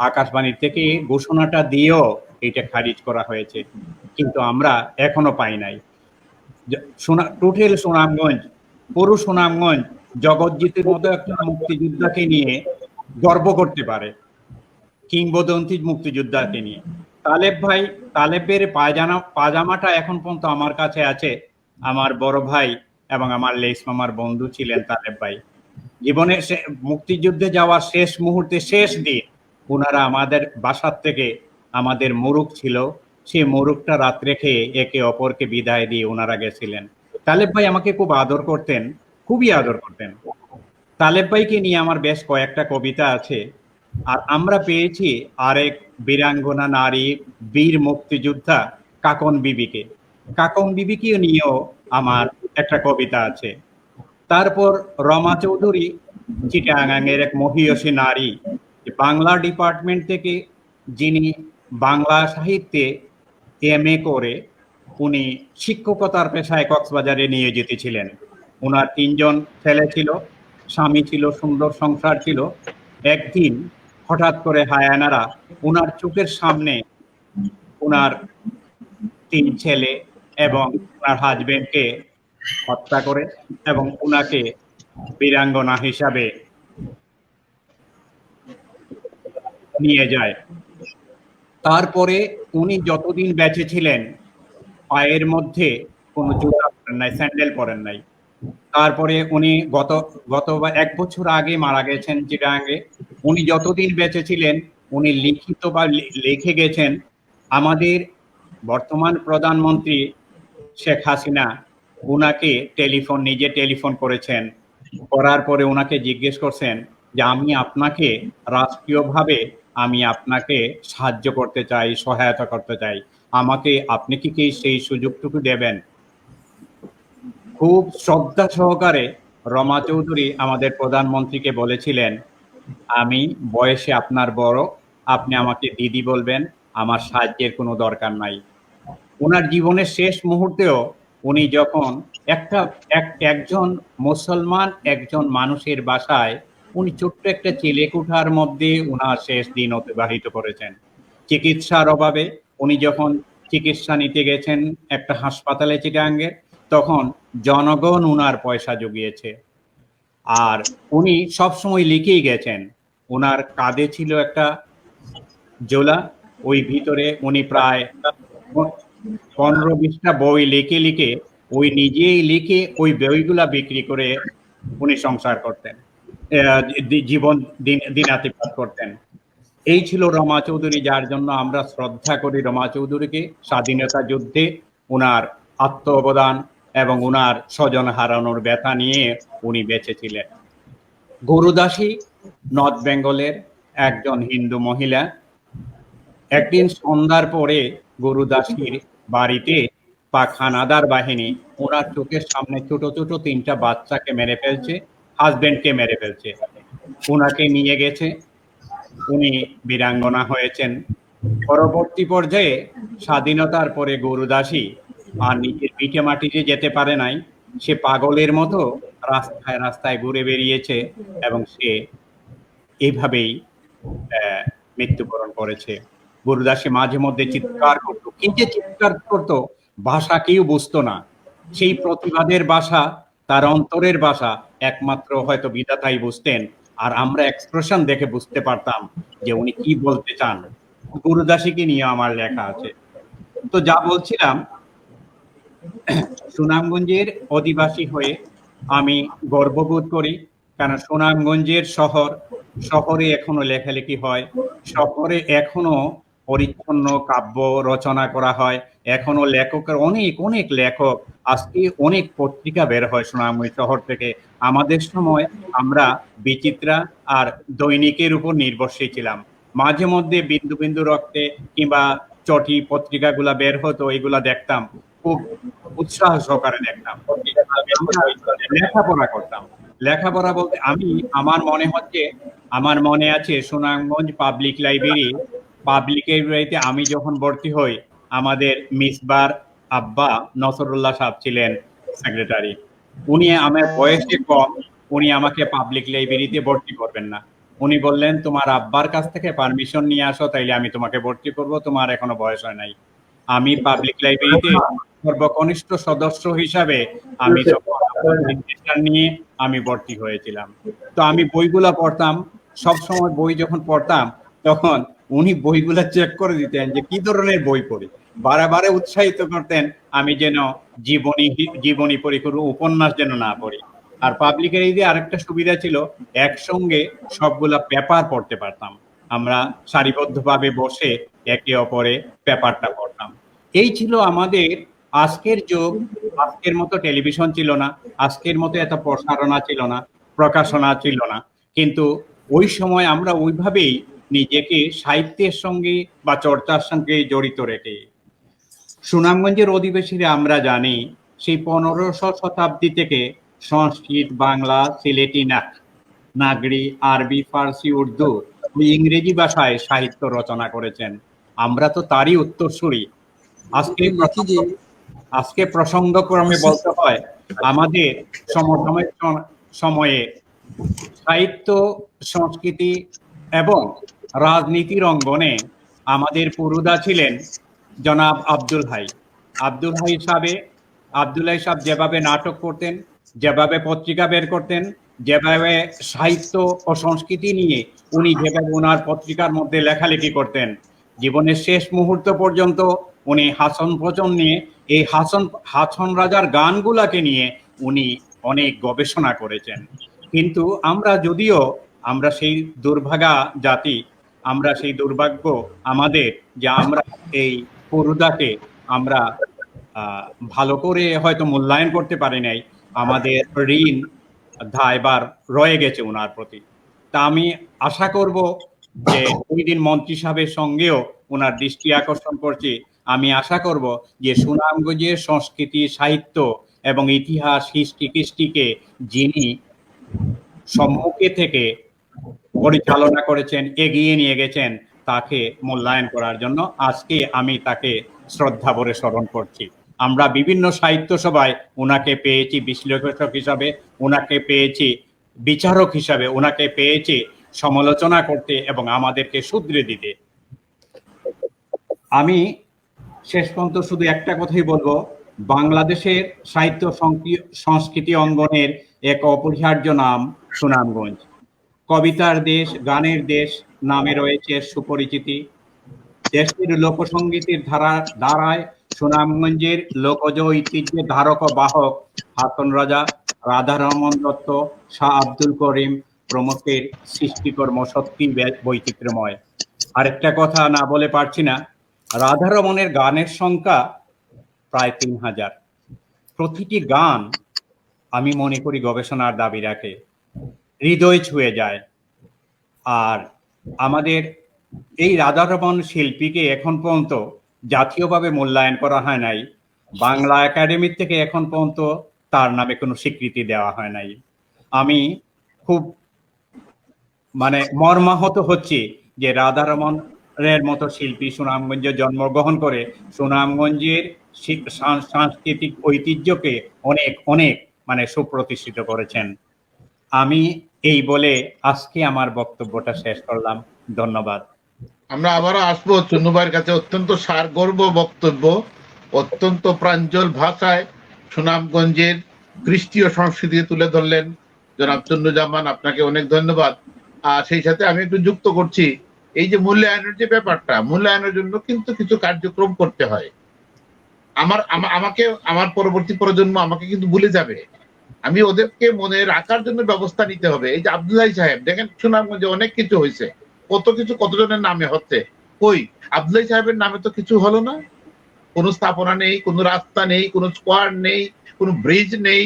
আকাশবাণী থেকে ঘোষণাটা দিয়েও এটা খারিজ করা হয়েছে, কিন্তু আমরা এখনো পাই নাই। টোটাল সুনামগঞ্জ, পুরো সুনামগঞ্জ জগৎজ্যোতির মতো একটা মুক্তিযোদ্ধাকে নিয়ে গর্ব করতে পারে, কিংবদন্তি মুক্তিযোদ্ধাকে নিয়ে। তালেবের পাজামাটা এখন পর্যন্ত আমার কাছে আছে। আমার বড় ভাই এবং আমার লেস মামার বন্ধু ছিলেন তালেব ভাই। জীবনের মুক্তিযুদ্ধে যাওয়ার শেষ মুহূর্তে, শেষ দিন, ওনারা আমাদের বাসার থেকে, আমাদের মোরগ ছিল, সেই মোরগটা রাত্রে খেয়ে একে অপরকে বিদায় দিয়ে ওনারা গেছিলেন। তালেব ভাই আমাকে খুব আদর করতেন, খুবই আদর করতেন। তালেব ভাইকে নিয়ে আমার বেশ কয়েকটা কবিতা আছে। আর আমরা পেয়েছি আরেক বীরাঙ্গনা নারী, বীর মুক্তিযোদ্ধা কাকন বিবিকে নিয়েও আমার একটা কবিতা আছে। তারপর রমা চৌধুরী, চিটাগাঙের এক মহিয়সী নারী, বাংলা ডিপার্টমেন্ট থেকে যিনি বাংলা সাহিত্যে MA করে উনি শিক্ষকতার পেশায় কক্সবাজারে নিয়োজিত ছিলেন। ওনার 3 জন ছেলে ছিল, স্বামী ছিল, সুন্দর সংসার ছিল। একদিন হঠাৎ করে হায়ানারা ওনার চোখের সামনে ওনার 3 ছেলে এবং ওনার হাজবেন্ডকে হত্যা করে এবং ওনাকে বীরাঙ্গনা হিসাবে নিয়ে যায়। তারপরে উনি যতদিন বেঁচে ছিলেন পায়ের মধ্যে কোনো জুতা পরেন নাই, স্যান্ডেল পরেন নাই। তারপরে উনি গত 1 বছর আগে মারা গেছেন চিটাগাঙে। উনি যতদিন বেঁচে ছিলেন উনি লিখিত বা লিখে গেছেন, আমাদের বর্তমান প্রধানমন্ত্রী শেখ হাসিনা উনাকে নিজে টেলিফোন করেছেন, করার পরে ওনাকে জিজ্ঞেস করছেন যে আমি আপনাকে রাষ্ট্রীয়ভাবে আমি আপনাকে সাহায্য করতে চাই, সহায়তা করতে চাই, আপনি কি সেই সুযোগটুকু দেবেন? খুব শ্রদ্ধা সহকারে রমা চৌধুরী আমাদের প্রধানমন্ত্রীকে বলেছিলেন, আমি বয়সে আপনার বড়, আপনি আমাকে দিদি বলবেন, আমার সাহায্যের কোনো দরকার নাই। ওনার জীবনের শেষ মুহূর্তেও উনি যখন একজন মুসলমান একজন মানুষের বাসায় উনি ছোট্ট একটা চিলেকোঠার মধ্যে ওনার শেষ দিন অতিবাহিত করেছেন। চিকিৎসার অভাবে উনি যখন চিকিৎসা নিতে গেছেন একটা হাসপাতালে চিটাগাঙ্গে, তখন জনগণ ওনার পয়সা জুগিয়েছে। আর উনি সবসময় লিখেই গেছেন, ওনার কাঁধে ছিল একটা জোলা, ওই ভিতরে উনি প্রায় 15-20টা বই লিখে ওই নিজেই লিখে ওই বইগুলা বিক্রি করে উনি সংসার করতেন, জীবন দিনাতিপাত করতেন। এই ছিল রমা চৌধুরী, যার জন্য আমরা শ্রদ্ধা করি রমা চৌধুরীকে। স্বাধীনতা যুদ্ধে উনার আত্ম অবদান এবং উনার স্বজন হারানোর ব্যথা নিয়ে উনি বেঁচে ছিলেন। গুরুদাসী নর্থ বেঙ্গলের একজন হিন্দু মহিলা। একদিন সন্ধ্যার পরে গুরুদাসীর বাড়িতে হানাদার বাহিনী ওনার চোখের সামনে ছোট ছোট 3টা বাচ্চাকে মেরে ফেলছে, হাজবেন্ডকে মেরে ফেলছে। ওনাকে নিয়ে গেছে, উনি বীরাঙ্গনা হয়েছেন। পরবর্তী পর্যায়ে স্বাধীনতার পরে গুরুদাসী আর নিজের পিঠে মাটিতে যেতে পারে নাই, সে পাগলের মতো রাস্তায় রাস্তায় ঘুরে বেরিয়েছে এবং সে এইভাবেই মৃত্যুবরণ করেছে। গুরুদাসী মাঝে মধ্যে চিৎকার করতো, কি যে চিৎকার করতো, ভাষা কেউ বুঝতো না। সেই প্রতিবাদের ভাষা, তার অন্তরের ভাষা একমাত্র হয়তো বিধাতাই বুঝতেন, আর আমরা এক্সপ্রেশন দেখে বুঝতে পারতাম যে উনি কি বলতে চান। গুরুদাসীকে নিয়ে আমার লেখা আছে। তো যা বলছিলাম, সুনামগঞ্জের অধিবাসী হয়ে আমি গর্ববোধ করি, কারণ সুনামগঞ্জের শহরে এখনো লেখালেখি হয়, শহরে এখনো পরিচ্ছন্ন কাব্য রচনা করা হয়, এখনো লেখকের অনেক অনেক লেখক, আজকে অনেক পত্রিকা বের হয় সুনামগঞ্জ শহর থেকে। আমাদের সময় আমরা বিচিত্রা আর দৈনিকের উপর নির্ভরশীল ছিলাম। মাঝে মধ্যে বিন্দু বিন্দু রক্তে কিংবা চটি পত্রিকাগুলা বের হতো, এগুলা দেখতাম, খুব উৎসাহ সহকারে দেখতাম। লেখাপড়া করতাম। লেখাপড়া বলতে আমি আমার মনে আছে সুনামগঞ্জ পাবলিক লাইব্রেরিতে আমি যখন ভর্তি হই, আমাদের মিসবার আব্বা নসরুল্লাহ সাহেব ছিলেন সেক্রেটারি। উনি আমার বয়সে কম, উনি আমাকে পাবলিক লাইব্রেরিতে ভর্তি করবেন না। উনি বললেন, তোমার আব্বার কাছ থেকে পারমিশন নিয়ে আসো, তাইলে আমি তোমাকে ভর্তি করব, তোমার এখনো বয়স হয় নাই। আমি পাবলিক লাইব্রেরিতে সর্বকনিষ্ঠ সদস্য হিসাবে আমি নিয়ে আমি ভর্তি হয়েছিলাম। তো আমি বইগুলা পড়তাম, সবসময় বই যখন পড়তাম তখন উনি বইগুলা চেক করে দিতেন যে কি ধরনের বই পড়ি, বারে উৎসাহিত করতেন আমি যেন জীবনী পড়ি, কোনো উপন্যাস যেন না পড়ি। আর পাবলিকের এই যে আরেকটা সুবিধা ছিল, একসঙ্গে সবগুলা পেপার পড়তে পারতাম। আমরা সারিবদ্ধভাবে বসে একে অপরে পেপারটা পড়তাম। এই ছিল আমাদের আজকের যুগ। আজকের মতো টেলিভিশন ছিল না, আজকের মতো এত প্রসারণা ছিল না, প্রকাশনা ছিল না, কিন্তু ওই সময় আমরা ওইভাবেই নিজেকে সাহিত্যের সঙ্গে বা চর্চার সঙ্গে জড়িত রেখে। সুনামগঞ্জের অধিবাসীরা আমরা জানি সেই 1500 শতাব্দী থেকে সংস্কৃত, বাংলা, সিলেটি, নাগরি, আরবি, ফার্সি, উর্দু, ইংরেজি ভাষায় সাহিত্য রচনা করেছেন। আমরা তো তারই উত্তরসূরি। আজকে প্রসঙ্গক্রমে বলতে হয়, আমাদের সমসাময়িক সময়ে সাহিত্য, সংস্কৃতি এবং রাজনীতির অঙ্গনে আমাদের পুরুদা ছিলেন জনাব আব্দুল হাই সাহেব যেভাবে নাটক করতেন, যেভাবে পত্রিকা বের করতেন, যেভাবে সাহিত্য ও সংস্কৃতি নিয়ে উনি যেভাবে ওনার পত্রিকার মধ্যে লেখালেখি করতেন, জীবনের শেষ মুহূর্ত পর্যন্ত উনি হাসন ভজন নিয়ে, এই হাসন রাজার গানগুলাকে নিয়ে উনি অনেক গবেষণা করেছেন। কিন্তু আমরা সেই দুর্ভাগা জাতি, আমরা সেই দুর্ভাগ্য আমাদের যে আমরা এই পুরুদাকে আমরা ভালো করে হয়তো মূল্যায়ন করতে পারি নাই। আমাদের ঋণ দায়ভার রয়ে গেছে ওনার প্রতি। তা আমি আশা করব যে ওই দিন মন্ত্রী সাহেবের সঙ্গেও ওনার দৃষ্টি আকর্ষণ করছি। আমি আশা করব যে সুনামগঞ্জের সংস্কৃতি, সাহিত্য এবং ইতিহাস, কৃষ্টিকে যিনি সম্মুখে থেকে পরিচালনা করেছেন, এগিয়ে নিয়ে গেছেন, তাকে মূল্যায়ন করার জন্য আজকে আমি তাকে শ্রদ্ধা ভরে স্মরণ করছি। আমরা বিভিন্ন সাহিত্য সভায় ওনাকে পেয়েছি বিশ্লেষক হিসাবে, ওনাকে পেয়েছি বিচারক হিসাবে, ওনাকে পেয়েছি সমালোচনা করতে এবং আমাদেরকে শুধরে দিতে। আমি শেষ পর্যন্ত শুধু একটা কথাই বলবো, বাংলাদেশের সাহিত্য সংস্কৃতি অঙ্গনের এক অপরিহার্য নাম সুনামগঞ্জ। কবিতার দেশ, গানের দেশ নামে রয়েছে সুপরিচিতি। দেশের লোকসঙ্গীতের ধারায় সুনামগঞ্জের লোকজ ঐতিহ্যের ধারক ও বাহক হাতন রাজা, রাধারমন দত্ত, শাহ আব্দুল করিম প্রমুখের সৃষ্টিকর্ম সত্যি বৈচিত্র্যময়। আরেকটা কথা না বলে পারছি না, রাধারমনের গানের সংখ্যা প্রায় 3000। প্রতিটি গান আমি মনে করি গবেষণার দাবি রাখে, হৃদয় ছুঁয়ে যায়। আর আমাদের এই রাধারমন শিল্পীকে এখন পর্যন্ত জাতীয়ভাবে মূল্যায়ন করা হয় নাই। বাংলা একাডেমি থেকে এখন পর্যন্ত তার নামে কোনো স্বীকৃতি দেওয়া হয় নাই। আমি খুব মর্মাহত হচ্ছি যে রাধারমনের মতো শিল্পী সুনামগঞ্জে জন্মগ্রহণ করে সুনামগঞ্জের সাংস্কৃতিক ঐতিহ্যকে অনেক অনেক মানে সুপ্রতিষ্ঠিত করেছেন। আমি এই বলে আজকে আমার বক্তব্যটা শেষ করলাম। ধন্যবাদ। আমরা আবারও আসবো চুন্নু ভাইয়ের কাছে। অত্যন্ত সারগর্ভ বক্তব্য, অত্যন্ত প্রাঞ্জল ভাষায় সুনামগঞ্জের খ্রিস্টীয় সংস্কৃতি তুলে ধরলেন জনাব চুন্নুজামান, আপনাকে অনেক ধন্যবাদ। আর সেই সাথে আমি একটু যুক্ত করছি, এই যে মূল্যায়নের যে ব্যাপারটা, মূল্যায়নের জন্য কিন্তু কিছু কার্যক্রম করতে হয়। আমাকে আমার পরবর্তী প্রজন্ম আমাকে কিন্তু ভুলে যাবে, আমি ওদেরকে মনে রাখার জন্য ব্যবস্থা নিতে হবে। এই যে আব্দুল্লাহ সাহেব, দেখেন সুনামগঞ্জে অনেক কিছু হয়েছে, কত কিছু কতজনের নামে হচ্ছে, কই আব্দুল্লাহ সাহেবের নামে তো কিছু হলো না। কোনো স্থাপনা নেই, কোনো রাস্তা নেই, কোনো স্কোয়ার নেই, কোনো ব্রিজ নেই,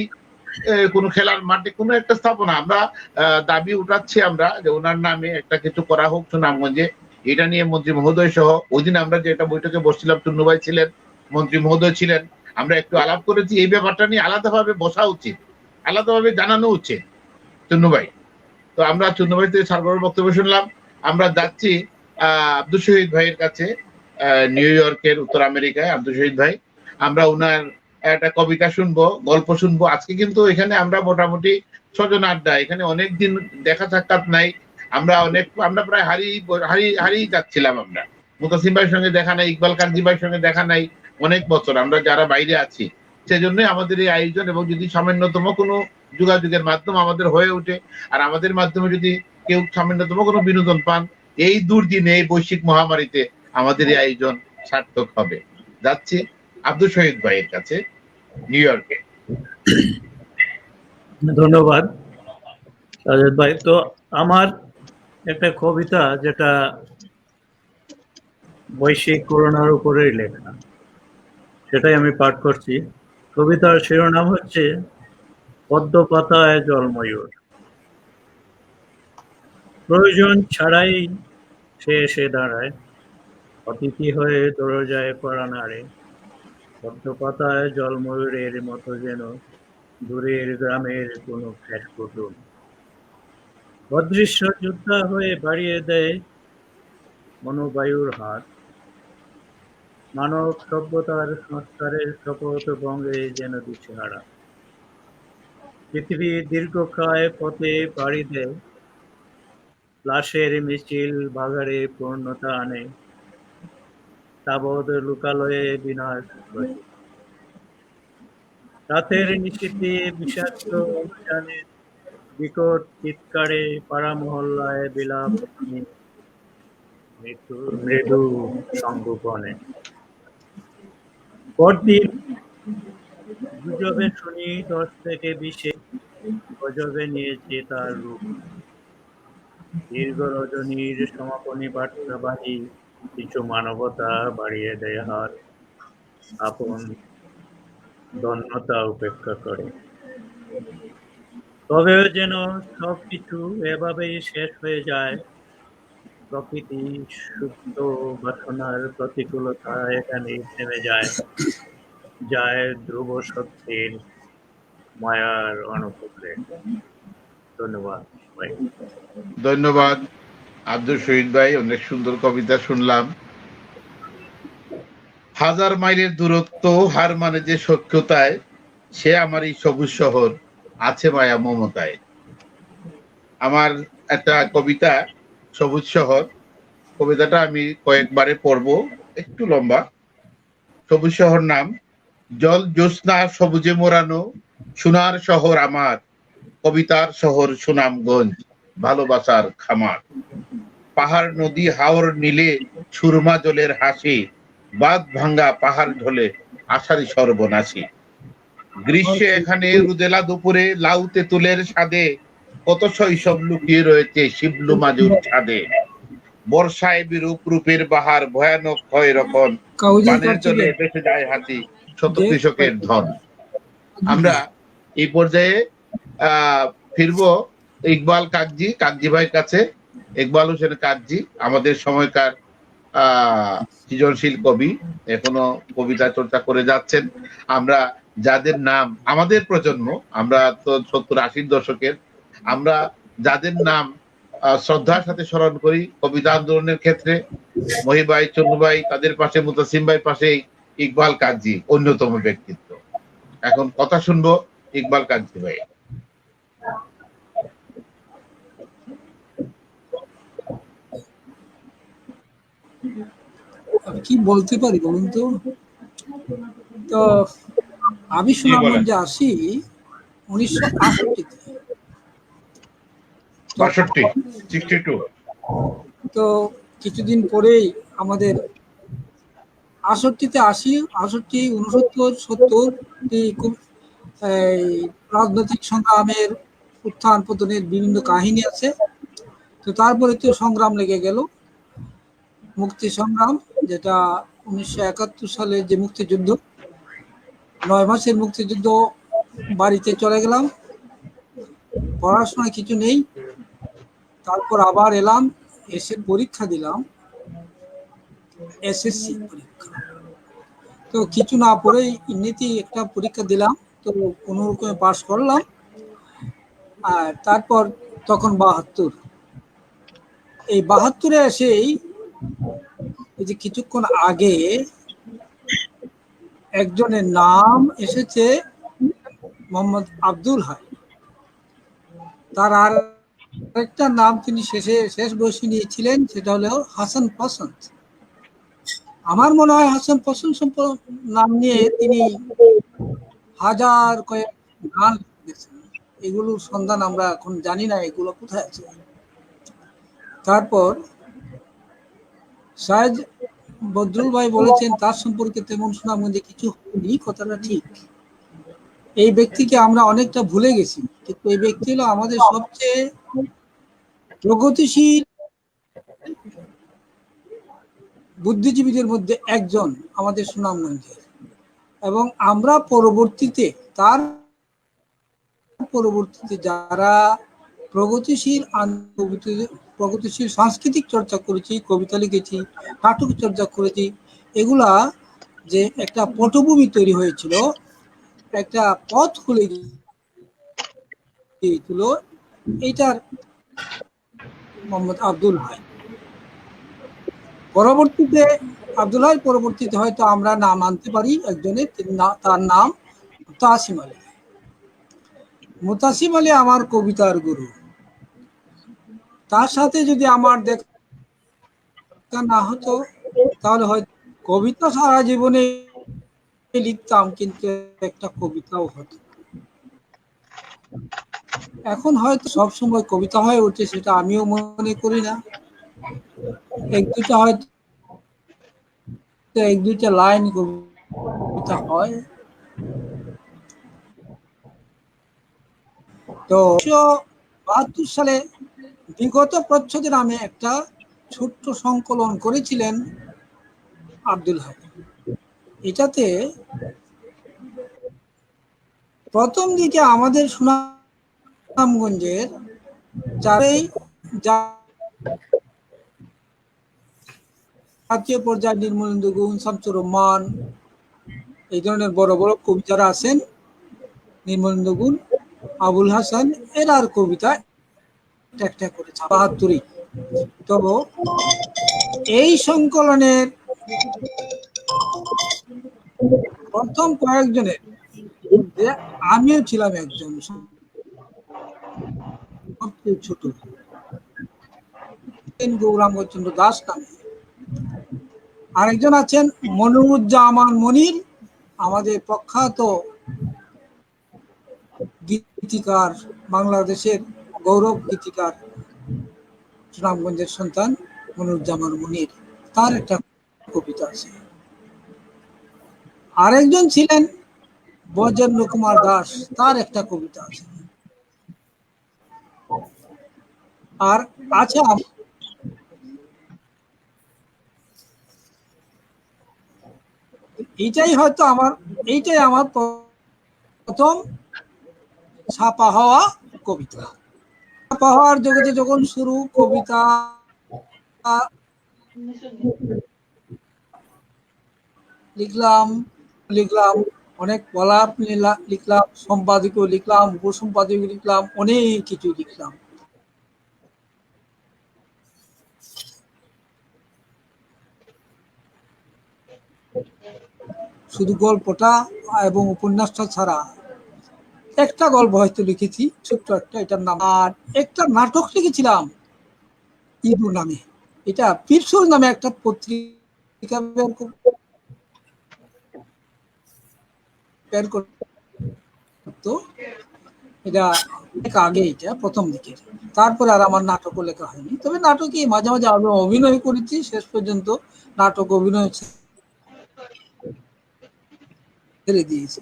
কোনো খেলার মাঠে কোনো একটা স্থাপনা। আমরা দাবি উঠাচ্ছি আমরা যে ওনার নামে একটা কিছু করা হোক সুনামগঞ্জে। এটা নিয়ে মন্ত্রী মহোদয় সহ ওই দিন আমরা যেটা বৈঠকে বসছিলাম, টুন্নু ভাই ছিলেন, মন্ত্রী মহোদয় ছিলেন, আমরা একটু আলাপ করেছি। এই ব্যাপারটা নিয়ে আলাদাভাবে বসা উচিত, আলাদাভাবে জানানো উচিত চুন্নু ভাই। তো আমরা চুন্নু ভাই থেকে সার্বর বক্তব্য শুনলাম। আমরা যাচ্ছি আব্দুল শহীদ ভাইয়ের কাছে, নিউ ইয়র্কের, উত্তর আমেরিকায় আব্দুল শহীদ ভাই। আমরা ওনার একটা কবিতা শুনবো, গল্প শুনবো। আজকে কিন্তু এখানে আমরা মোটামুটি স্বজন আড্ডা, এখানে অনেকদিন দেখা সাক্ষাৎ নাই, আমরা প্রায় হারিয়ে যাচ্ছিলাম। আমরা মুতাসিম ভাইয়ের সঙ্গে দেখা নাই, ইকবাল কাজী ভাইয়ের সঙ্গে দেখা নাই অনেক বছর, আমরা যারা বাইরে আছি। সেজন্যই আমাদের এই আয়োজন, এবং যদি সামান্যতম কোনো যোগাযোগের মাধ্যম আমাদের হয়ে ওঠে, আর আমাদের মাধ্যমে যদি কেউ সামান্যতম কোনো বিনোদন পান, এই দুর্দিনে, এই বৈশ্বিক মহামারীতে আমাদের এই আয়োজন সার্থক হবে। যাচ্ছি আব্দুল শহীদ ভাইয়ের কাছে, নিউ ইয়র্কে। ধন্যবাদ সাজেদ ভাই। তো আমার একটা কবিতা, যেটা বৈশ্বিক করোনার উপরেই লেখা, সেটাই আমি পাঠ করছি। কবিতার শিরোনাম হচ্ছে পদ্ম পাতায় জলময়ূর। প্রয়োজন ছাড়াই সে এসে দাঁড়ায়, অতিথি হয়ে দরজায় পড়া নাড়ে। পদ্ম পাতায় জলময়ূরের মতো যেন দূরের গ্রামের কোনো খ্যাত কুটুম। অদৃশ্য যোদ্ধা হয়ে বাড়িয়ে দেয় মনোবায়ুর হাত। মানব সভ্যতার সংস্কারের শপথ বঙ্গে যেন দিশেহারা। পৃথিবী দীর্ঘকায় পথে পাড়ি দেয়, লাশের মিছিল বাগারে পূর্ণতা আনে। তাবৎ লোকালয়ে বিনাশ ঘটে। রাতের নিশীথে বিষাক্ত অভিযানে বিকট চিৎকারে পাড়া মহল্লায় বিলাপ মৃদু সংগোপনে। পরদিন গুজবে শুনি 10 থেকে 20 গজবে নিয়েছে তার রূপ। দীর্ঘ রজনীর সমাপনী বার্তাবাহী কিছু মানবতা বাড়িয়ে দেয় হাত, আপন ধন্যতা উপেক্ষা করে। তবেও যেন সবকিছু এভাবেই শেষ হয়ে যায়। প্রকৃতি সুপ্ত বাসনার প্রতিকূলতা এখানে থেমে যায়, যায় ধ্রুব সত্যের মায়ার অনুপুত্রে। ধন্যবাদ ভাই। ধন্যবাদ আব্দুল শহীদ ভাই, অনেক সুন্দর কবিতা শুনলাম। হাজার মাইলের দূরত্ব হার মানে যে সখ্যতায়, সে আমার এই সবুজ শহর আছে মায়া মমতায়। আমার একটা কবিতা সবুজ শহর, কবিতাটা আমি কয়েকবারে পড়বো, একটু লম্বা। সবুজ শহর নাম। জল জ্যোৎস্না সবুজে মোড়ানো সোনার শহর আমার, কবিতার শহর সুনামগঞ্জ, ভালোবাসার খামার। পাহাড় নদী হাওর নীলে সুরমা জলের হাসি, বাঁধ ভাঙ্গা পাহাড় ঢলে আষাঢ়ি সর্বনাশী। গ্রীষ্মে এখানে রুদেলা দুপুরে লাউ তেঁতুলের স্বাদে, কত শৈশব লুকিয়ে রয়েছে শিবলু মাজুর ছাদে। বর্ষায় বিরূপ রূপের বাহার, ভয়ানক হয় রকম, পানের জলে বেঁচে যায় হাতি, শত কৃষকের ধন। আমরা এই পর্যায়ে ফিরবো ইকবাল কাকজি ভাইয়ের কাছে। ইকবাল হোসেন কাকজি আমাদের সময়কার সৃজনশীল কবি, এখনো কবিতা চর্চা করে যাচ্ছেন। আমরা যাদের নাম, আমাদের প্রজন্ম, আমরা তো 70-80 দশকের, আমরা যাদের নাম শ্রদ্ধার সাথে স্মরণ করি কবিতা আন্দোলনের ক্ষেত্রে, মহিভাই, চন্নুভাই, তাদের পাশে মুতাসিম ভাইয়ের পাশে ইকবাল কাকজি অন্যতম ব্যক্তিত্ব। এখন কথা শুনবো ইকবাল কাঞ্চি ভাই। আমি কি বলতে পারি বলুন তো? তো আমি জি বলেন। সুনামগঞ্জে আসি 1968-তে। 62, 62। তো কিছুদিন পরেই আমাদের 68-তে আসি, 68, 69, 70 খুব এই রাজনৈতিক সংগ্রামের উত্থান পতনের বিভিন্ন কাহিনী আছে। তো তারপরে তো সংগ্রাম লেগে গেল, মুক্তি সংগ্রাম, যেটা 1971 সালে যে মুক্তিযুদ্ধ, 9 মাসের মুক্তিযুদ্ধ। বাড়িতে চলে গেলাম, পড়াশোনা কিছু নেই। তারপর আবার এলাম, এসে পরীক্ষা দিলাম, এসএসসি পরীক্ষা। তো কিছু না পড়েই এমনিতে একটা পরীক্ষা দিলাম, তো কোনো রকমে পাস করলাম। আর তারপর তখন 72, এই 72-এ এসেই এই যে কিছুক্ষণ আগে একজনের নাম এসেছে, মোহাম্মদ আব্দুল হাই। তার আর একটা নাম তিনি শেষ বয়সে নিয়েছিলেন, সেটা হলো হাসান পসন্ত। আমার মনে হয় হাসান পসন্ত নাম নিয়ে তিনি হাজার কয়েক গান লিখেছেন। এগুলোর সন্ধান আমরা এখন জানি না, এগুলো কোথায় আছে। তারপর শাহেদ বদরুল ভাই বলেছেন তার সম্পর্কে তেমন সুনামগঞ্জে কিছু হয়নি, কথাটা ঠিক। এই ব্যক্তিকে আমরা অনেকটা ভুলে গেছি, কিন্তু এই ব্যক্তি হলো আমাদের সবচেয়ে প্রগতিশীল বুদ্ধিজীবীদের মধ্যে একজন আমাদের সুনামগঞ্জের। এবং আমরা পরবর্তীতে যারা প্রগতিশীল সাংস্কৃতিক চর্চা করেছি, কবিতা লিখেছি, নাটক চর্চা করেছি, এগুলা যে একটা পটভূমি তৈরি হয়েছিল, একটা পথ খুলে দিয়েছিল, এইটার মোহাম্মদ আব্দুল হাই। পরবর্তীতে হয়তো আমরা নাম আনতে পারি একজনের, তার নাম মুতাসিম আলী। মুতাসিম আলী আমার কবিতার গুরু। তার সাথে যদি আমার দেখা না হতো, তাহলে হয়তো কবিতা সারা জীবনে লিখতাম, কিন্তু একটা কবিতাও হতো। এখন হয়তো সবসময় কবিতা হয়ে ওঠে, সেটা আমিও মনে করি না। এক দুইটা লাইন কবিতা হয়। তো 1972 সালে বিগত প্রচ্ছদে নামে একটা ছোট্ট সংকলন করেছিলেন আব্দুল হাই। এটাতে প্রথম দিকে আমাদের সুনামগঞ্জের জাতীয় পর্যায়ে নির্মলেন্দু গুণ, শামসুর রহমান, এই ধরনের বড় বড় কবি যারা আছেন, নির্মলেন্দু গুণ, আবুল হাসান, এরার কবিতা একটা করেছে 72। তো এই সংকলনের প্রথম কয়েকজনের মধ্যে আমিও ছিলাম একজন, সবচেয়ে ছোট, গৌরাঙ্গচন্দ্র দাস নামে। আরেকজন আছেন মনিরুজ্জামান মনির, আমাদের প্রখ্যাত গীতিকার, বাংলাদেশের গৌরব গীতিকার, সুনামগঞ্জের সন্তান মনিরুজ্জামান মনির, তার একটা কবিতা আছে। আরেকজন ছিলেন বজেন্দ্র কুমার দাস, তার একটা কবিতা আছে। আর আছে এইটাই আমার প্রথম ছাপা হওয়া কবিতা। ছাপা হওয়ার জগতে যখন শুরু, কবিতা লিখলাম, অনেক প্রলাপ লিখলাম, সম্পাদকীয় লিখলাম, উপসম্পাদকীয় লিখলাম, অনেক কিছু লিখলাম। শুধু গল্পটা এবং উপন্যাসটা ছাড়া একটা গল্প হয়তো লিখেছি, ছোট্ট একটা, এটার নাম। আর একটা নাটক লিখেছিলাম ইঁদুর নামে। এটা পিরসুর নামে একটা পত্রিকা বের করতো। এটা অনেক আগে, এটা প্রথম দিকে। তারপরে আর আমার নাটকও লেখা হয়নি, তবে নাটকে মাঝে মাঝে আমি অভিনয় করেছি। শেষ পর্যন্ত নাটক অভিনয় ছেড়ে দিয়েছি।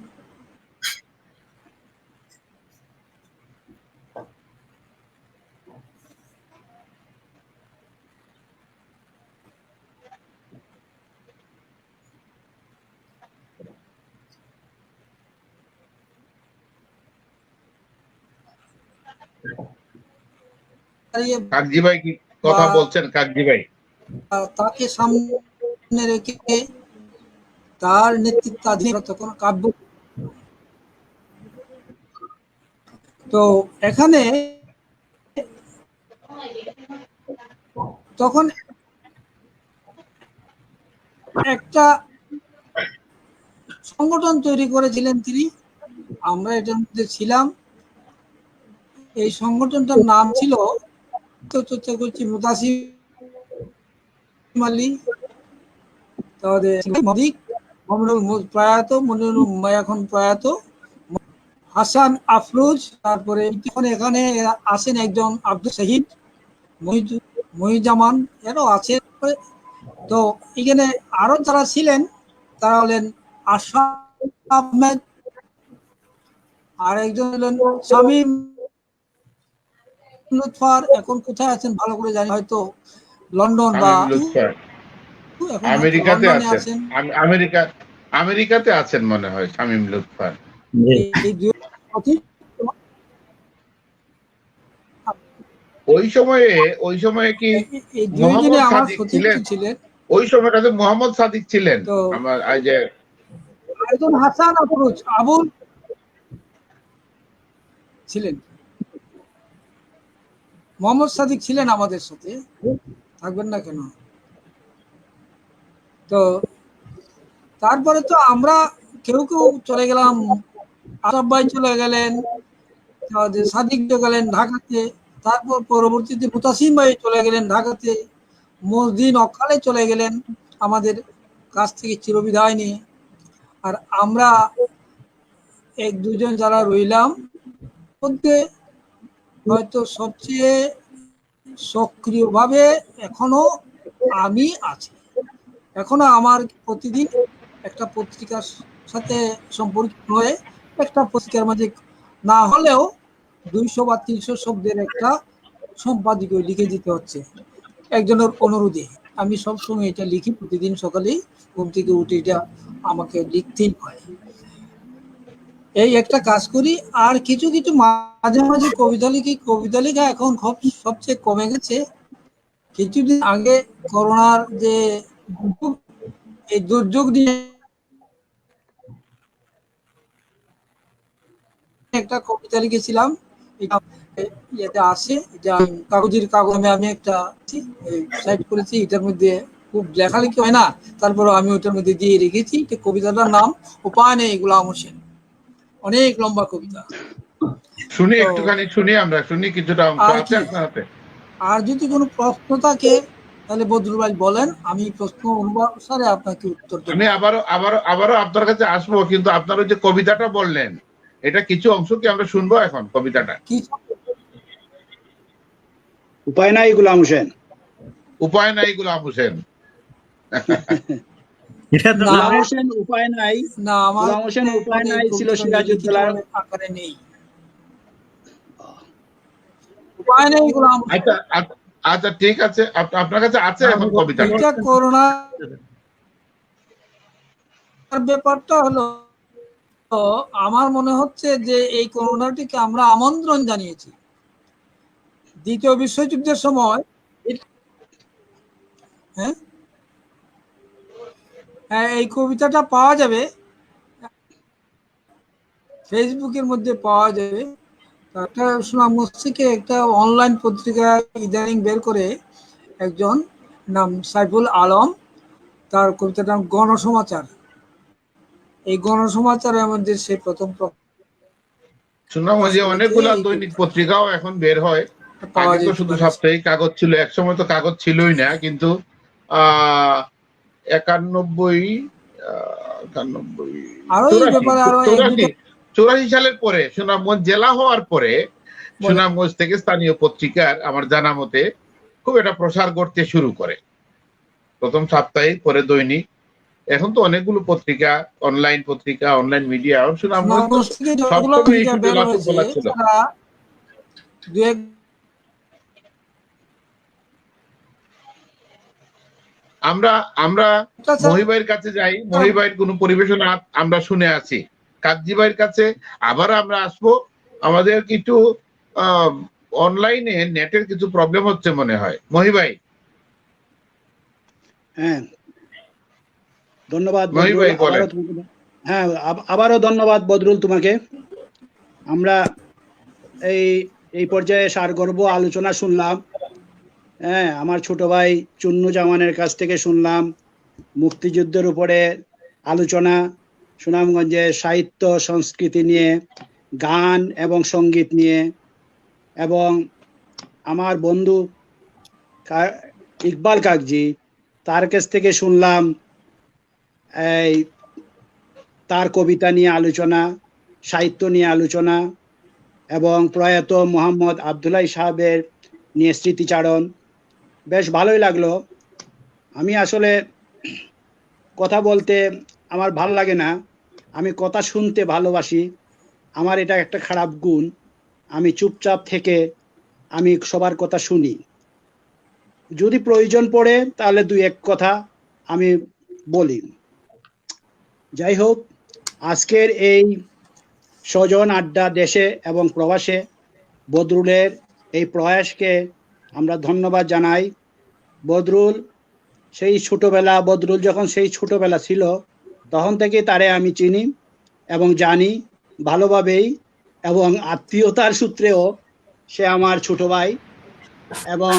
কাকজি ভাই কি কথা বলছেন? কাকজি ভাই, তাকে সামনে রেখে তার নেতৃত্বাধীন তখন কাব্য। তো এখানে তখন একটা সংগঠন তৈরি করেছিলেন তিনি, আমরা এটার মধ্যে ছিলাম। এই সংগঠনটার নাম ছিল মুতাসিম আলী, প্রয়াত এখন প্রয়াত হাসান আফরোজ, তারপরে এখানে আছেন একজন আব্দুল শহীদ, মহিজামান, এরাও আছে। তো এখানে আরো যারা ছিলেন তারা হলেন আশরাফ আহমেদ, আর একজন হলেন শামীম লুৎফর। এখন কোথায় আছেন ভালো করে জানি, হয়তো লন্ডন বা আমেরিকাতে আছেন। আমেরিকাতে আছেন মনে হয় শামীম লুৎফর। ওই সময়ে কি মোহাম্মদ সাদিক ছিলেন? ওই সময়টাতে মোহাম্মদ সাদিক ছিলেন। আমার এই যে একজন হাসান আফরোজ আবুল ছিলেন, মোহাম্মদ সাদিক ছিলেন আমাদের সাথে, থাকবেন না কেন? তো তারপরে তো আমরা কেউ কেউ চলে গেলাম, আশরাফ ভাই চলে গেলেন, সাদিক গেলেন ঢাকাতে, তারপর পরবর্তীতে মুতাসিম ভাই চলে গেলেন ঢাকাতে, মসজিদ অকালে চলে গেলেন আমাদের কাছ থেকে চিরবিদায় নিয়ে। আর আমরা এক দুজন যারা রইলাম, মধ্যে হয়তো সবচেয়ে সক্রিয়ভাবে এখনো আমি আছি। এখনো আমার প্রতিদিন একটা পত্রিকার সাথে সম্পর্কিত হয়ে একটা পত্রিকার মাঝে না হলেও 200 বা 300 শব্দের একটা সম্পাদকীয় লিখে দিতে হচ্ছে একজনের অনুরোধে। আমি সবসময় এটা লিখি, প্রতিদিন সকালেই ঘুম থেকে উঠে এটা আমাকে লিখতেই হয়। এই একটা কাজ করি। আর কিছু কিছু মাঝে মাঝে কবিতা লিখি। কবিতা লেখা এখন সবচেয়ে কমে গেছে। কিছুদিন আগে করোনার যে এই দুর্যোগ নিয়ে একটা কবিতা লিখেছিলাম, এটা আছে, এটা কাগজের কাগজে আমি একটা সাইড করেছি। এটার মধ্যে খুব লেখালেখি হয় না, তারপরে আমি ওটার মধ্যে দিয়ে রেখেছি। কবিতাটার নাম উপায় নেই গোলাম হোসেন, অনেক লম্বা কবিতা। শুনি, একটুখানি শুনি, আমরা শুনি কিছুটা অংশ আছে আপনার হাতে। আর যদি কোনো প্রশ্ন থাকে তাহলে বদরুল ভাই বলেন, আমি প্রশ্ন অনুসারে আপনাকে উত্তর দেব। আমি আবারও আপনার কাছে আসবো, কিন্তু আপনার ওই যে কবিতাটা বললেন, এটা কিছু অংশ কি আমরা শুনবো এখন? কবিতাটা উপায় নাই গোলাম হোসেন, উপায় নাই গোলাম হোসেন। গোলাম হোসেন উপায় নাই না, আমার গোলাম হোসেন উপায় নাই ছিল সিরাজউদ্দৌলার আকারে নেই। উপায় নেই গোলাম। আচ্ছা আচ্ছা, ঠিক আছে, আপনার কাছে আছে এখন কবিতাটা? এটা করোনা ব্যাপারটা হলো, আমার মনে হচ্ছে যে এই করোনাটিকে আমরা আমন্ত্রণ জানিয়েছি। দ্বিতীয় বিশ্বযুদ্ধের সময় এই কবিতাটা পাওয়া যাবে, ফেসবুকের মধ্যে পাওয়া যাবে। একটা সুনামগঞ্জে একটা অনলাইন পত্রিকা ইদানিং বের করে একজন নাম সাইফুল আলম, তার কবিতার নাম গণসমাচার। এই গণসমাচারের মধ্যে সে প্রথম সুনামগঞ্জে অনেকগুলা দৈনিক পত্রিকাও এখন বের হয়। পাওয়া আগে তো যেতে শুধু পারে। সাপ্তাহিক কাগজ ছিল, একসময় তো কাগজ ছিলই না, কিন্তু 91 আরো এই ব্যাপারে আরো এক দুটো 84 সালের পরে সুনামগঞ্জ জেলা হওয়ার পরে বলে। সুনামগঞ্জ থেকে স্থানীয় পত্রিকার আমার জানা মতে খুব একটা প্রসার করতে শুরু করে। প্রথম সাপ্তাহিক, পরে দৈনিক, এখন তো অনেকগুলো পত্রিকা, অনলাইন পত্রিকা, অনলাইন মিডিয়া। সুনামগঞ্জ সুনামগঞ্জ থেকে যতগুলো সবসময় পত্রিকা একটু বের জেলাসুর হয়েছে বলা ছিল। তারা দু এক আমরা আমরা আচ্ছা, মহিবাইয়ের কাছে যাই, মহিবাইয়ের কোনো পরিবেশনা আমরা শুনে আছি। কাজী ভাইয়ের কাছে আবার আমরা আসবো। আমাদের কিছু অনলাইনে নেটের কিছু প্রবলেম হচ্ছে মনে হয়। মহিবাই, হ্যাঁ, ধন্যবাদ মহিবাই বদরুল। বলেন। হ্যাঁ, আবারও ধন্যবাদ বদরুল তোমাকে। আমরা এই এই পর্যায়ে সারগর্ভ আলোচনা শুনলাম। হ্যাঁ, আমার ছোট ভাই চুন্নু জামানের কাছ থেকে শুনলাম মুক্তিযুদ্ধের উপরে আলোচনা, সুনামগঞ্জের সাহিত্য সংস্কৃতি নিয়ে, গান এবং সঙ্গীত নিয়ে, এবং আমার বন্ধু ইকবাল কাকজি, তার কাছ থেকে শুনলাম এই তার কবিতা নিয়ে আলোচনা, সাহিত্য নিয়ে আলোচনা, এবং প্রয়াত মোহাম্মদ আবদুল্লাহ সাহেবের নিয়ে স্মৃতিচারণ। বেশ ভালোই লাগলো। আমি আসলে কথা বলতে আমার ভালো লাগে না, আমি কথা শুনতে ভালোবাসি। আমার এটা একটা খারাপ গুণ, আমি চুপচাপ থেকে আমি সবার কথা শুনি। যদি প্রয়োজন পড়ে তাহলে দুই এক কথা আমি বলি। যাই হোক, আজকের এই স্বজন আড্ডা দেশে এবং প্রবাসে বদরুলের এই প্রয়াসকে আমরা ধন্যবাদ জানাই। বদরুল সেই ছোটবেলা, বদরুল যখন সেই ছোটবেলা ছিল তখন থেকে তারে আমি চিনি এবং জানি ভালোভাবেই, এবং আত্মীয়তার সূত্রেও সে আমার ছোট ভাই। এবং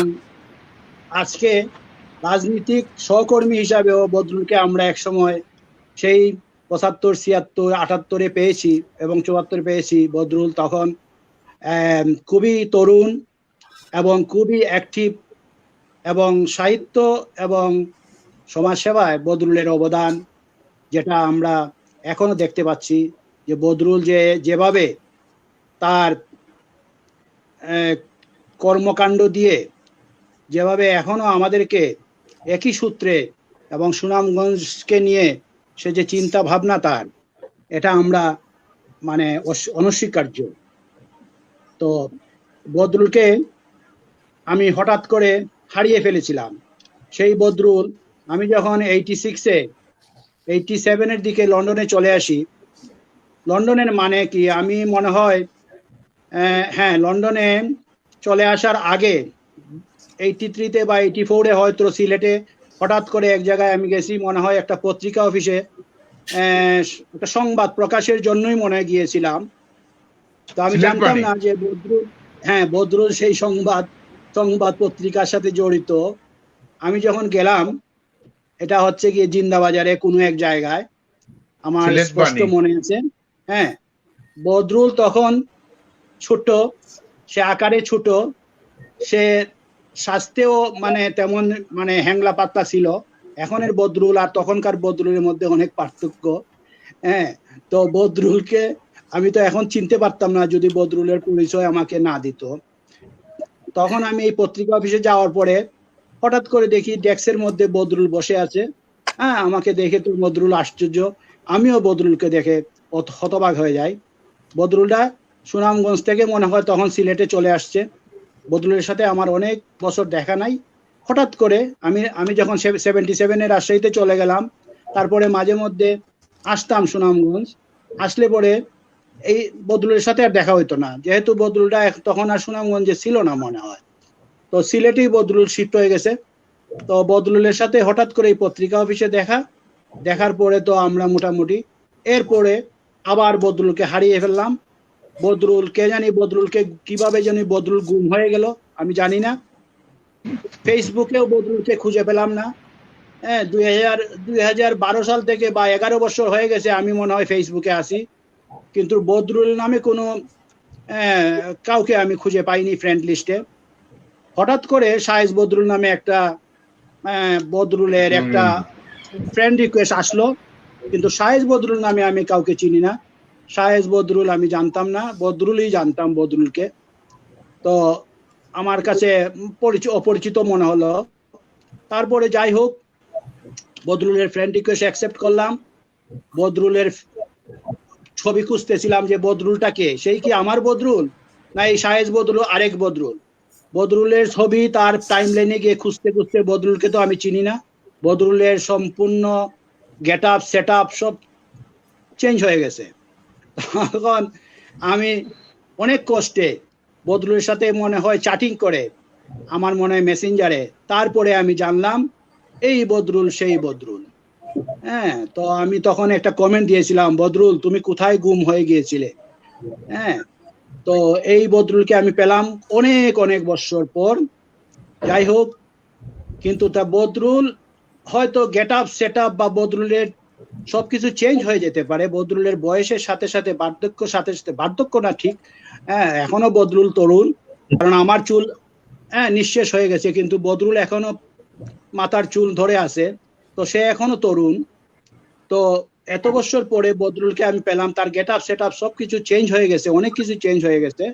আজকে রাজনৈতিক সহকর্মী হিসাবেও বদরুলকে আমরা একসময় সেই 75, 76, 78 পেয়েছি এবং 74 পেয়েছি। বদরুল তখন খুবই তরুণ এবং খুবই অ্যাক্টিভ, এবং সাহিত্য এবং সমাজসেবায় বদরুলের অবদান যেটা আমরা এখনো দেখতে পাচ্ছি, যে বদরুল যেভাবে তার কর্মকাণ্ড দিয়ে যেভাবে এখনো আমাদেরকে একই সূত্রে এবং সুনামগঞ্জকে নিয়ে সে যে চিন্তা ভাবনা তার, এটা আমরা মানে অনস্বীকার্য। তো বদরুলকে আমি হঠাৎ করে হারিয়ে ফেলেছিলাম। সেই বদরুল আমি যখন 86-এ 87-এর দিকে লন্ডনে চলে আসি। লন্ডনের মানে কি, আমি মনে হয় হ্যাঁ, লন্ডনে চলে আসার আগে 83-তে বা 84-এ হয়তো সিলেটে হঠাৎ করে এক জায়গায় আমি গেছি, মনে হয় একটা পত্রিকা অফিসে একটা সংবাদ প্রকাশের জন্যই মনে হয় গিয়েছিলাম। তো আমি জানতাম না যে বদরুল, হ্যাঁ, বদরুল সেই সংবাদ পত্রিকার সাথে জড়িত। আমি যখন গেলাম, এটা হচ্ছে গিয়ে জিন্দাবাজারে কোনো এক জায়গায়, আমার স্পষ্ট মনে আছে। হ্যাঁ, বদরুল তখন ছোট, সে আকারে ছোট, সে স্বাস্থ্যেও মানে তেমন মানে হ্যাংলা পাতলা ছিল। এখনের বদরুল আর তখনকার বদরুলের মধ্যে অনেক পার্থক্য। হ্যাঁ, তো বদরুলকে আমি তো এখন চিনতে পারতাম না যদি বদরুলের পরিচয় আমাকে না দিত। তখন আমি এই পত্রিকা অফিসে যাওয়ার পরে হঠাৎ করে দেখি ডেস্কের মধ্যে বদরুল বসে আছে। হ্যাঁ, আমাকে দেখে তো বদরুল আশ্চর্য, আমিও বদরুলকে দেখে হতবাক হয়ে যাই। বদরুলটা সুনামগঞ্জ থেকে মনে হয় তখন সিলেটে চলে আসছে। বদরুলের সাথে আমার অনেক বছর দেখা নাই। হঠাৎ করে আমি যখন 77-এ রাজশাহীতে চলে গেলাম, তারপরে মাঝে মধ্যে আসতাম সুনামগঞ্জ। আসলে পরে এই বদরুলের সাথে আর দেখা হইতো না, যেহেতু বদরুলটা তখন আর সুনামগঞ্জে ছিল না মনে হয়। তো সিলেটেই বদরুল শিফট হয়ে গেছে। তো বদরুলের সাথে হঠাৎ করে এই পত্রিকা অফিসে দেখার পরে তো আমরা মোটামুটি এরপরে আবার বদরুলকে হারিয়ে ফেললাম। বদরুল কে জানি, বদরুলকে কিভাবে জানি বদরুল গুম হয়ে গেল আমি জানি না। ফেসবুকেও বদরুলকে খুঁজে পেলাম না। হ্যাঁ, 2012 সাল থেকে বা 11 বছর হয়ে গেছে আমি মনে হয় ফেসবুকে আসি, কিন্তু বদরুল নামে কোনো কাউকে আমি খুঁজে পাইনি ফ্রেন্ড লিস্টে। হঠাৎ করে শাহেজ বদরুল নামে একটা বদরুলের একটা ফ্রেন্ড রিকোয়েস্ট আসলো, কিন্তু শাহেজ বদরুল নামে আমি কাউকে চিনি না। শাহেজ বদরুল আমি জানতাম না, বদরুলই জানতাম বদরুলকে। তো আমার কাছে অপরিচিত মনে হলো। তারপরে যাই হোক, বদরুলের ফ্রেন্ড রিকোয়েস্ট অ্যাকসেপ্ট করলাম। বদরুলের ছবি খুঁজতেছিলাম যে বদরুলটা কে, সেই কি আমার বদরুল না এই শাহেজ বদরুল আরেক বদরুল। বদরুলের ছবি তার টাইম লাইনে গিয়ে খুঁজতে খুঁজতে বদরুলকে তো আমি চিনি না। বদরুলের সম্পূর্ণ গেট আপ সেট আপ সব চেঞ্জ হয়ে গেছে। তখন আমি অনেক কষ্টে বদরুলের সাথে মনে হয় চ্যাটিং করে, আমার মনে হয় মেসেঞ্জারে, তারপরে আমি জানলাম এই বদরুল সেই বদরুল। হ্যাঁ, তো আমি তখন একটা কমেন্ট দিয়েছিলাম, বদরুল তুমি কোথায় গুম হয়ে গিয়েছিলে। হ্যাঁ, তো এই বদরুলকে আমি পেলাম অনেক অনেক বছর পর। যাই হোক, কিন্তু তা বদরুল হয়তো গেট আপ সেট আপ বা বদরুলের সবকিছু চেঞ্জ হয়ে যেতে পারে। বদরুলের বয়সের সাথে সাথে বার্ধক্য না ঠিক, হ্যাঁ এখনো বদরুল তরুণ, কারণ আমার চুল নিঃশেষ হয়ে গেছে, কিন্তু বদরুল এখনো মাথার চুল ধরে আছে, তো সে এখনো তরুণ। তো এত বছর পরে বদরুলকে আমি পেলাম, তার গেট আপ সেট আপ সবকিছু চেঞ্জ হয়ে গেছে, অনেক কিছু চেঞ্জ হয়ে গেছে।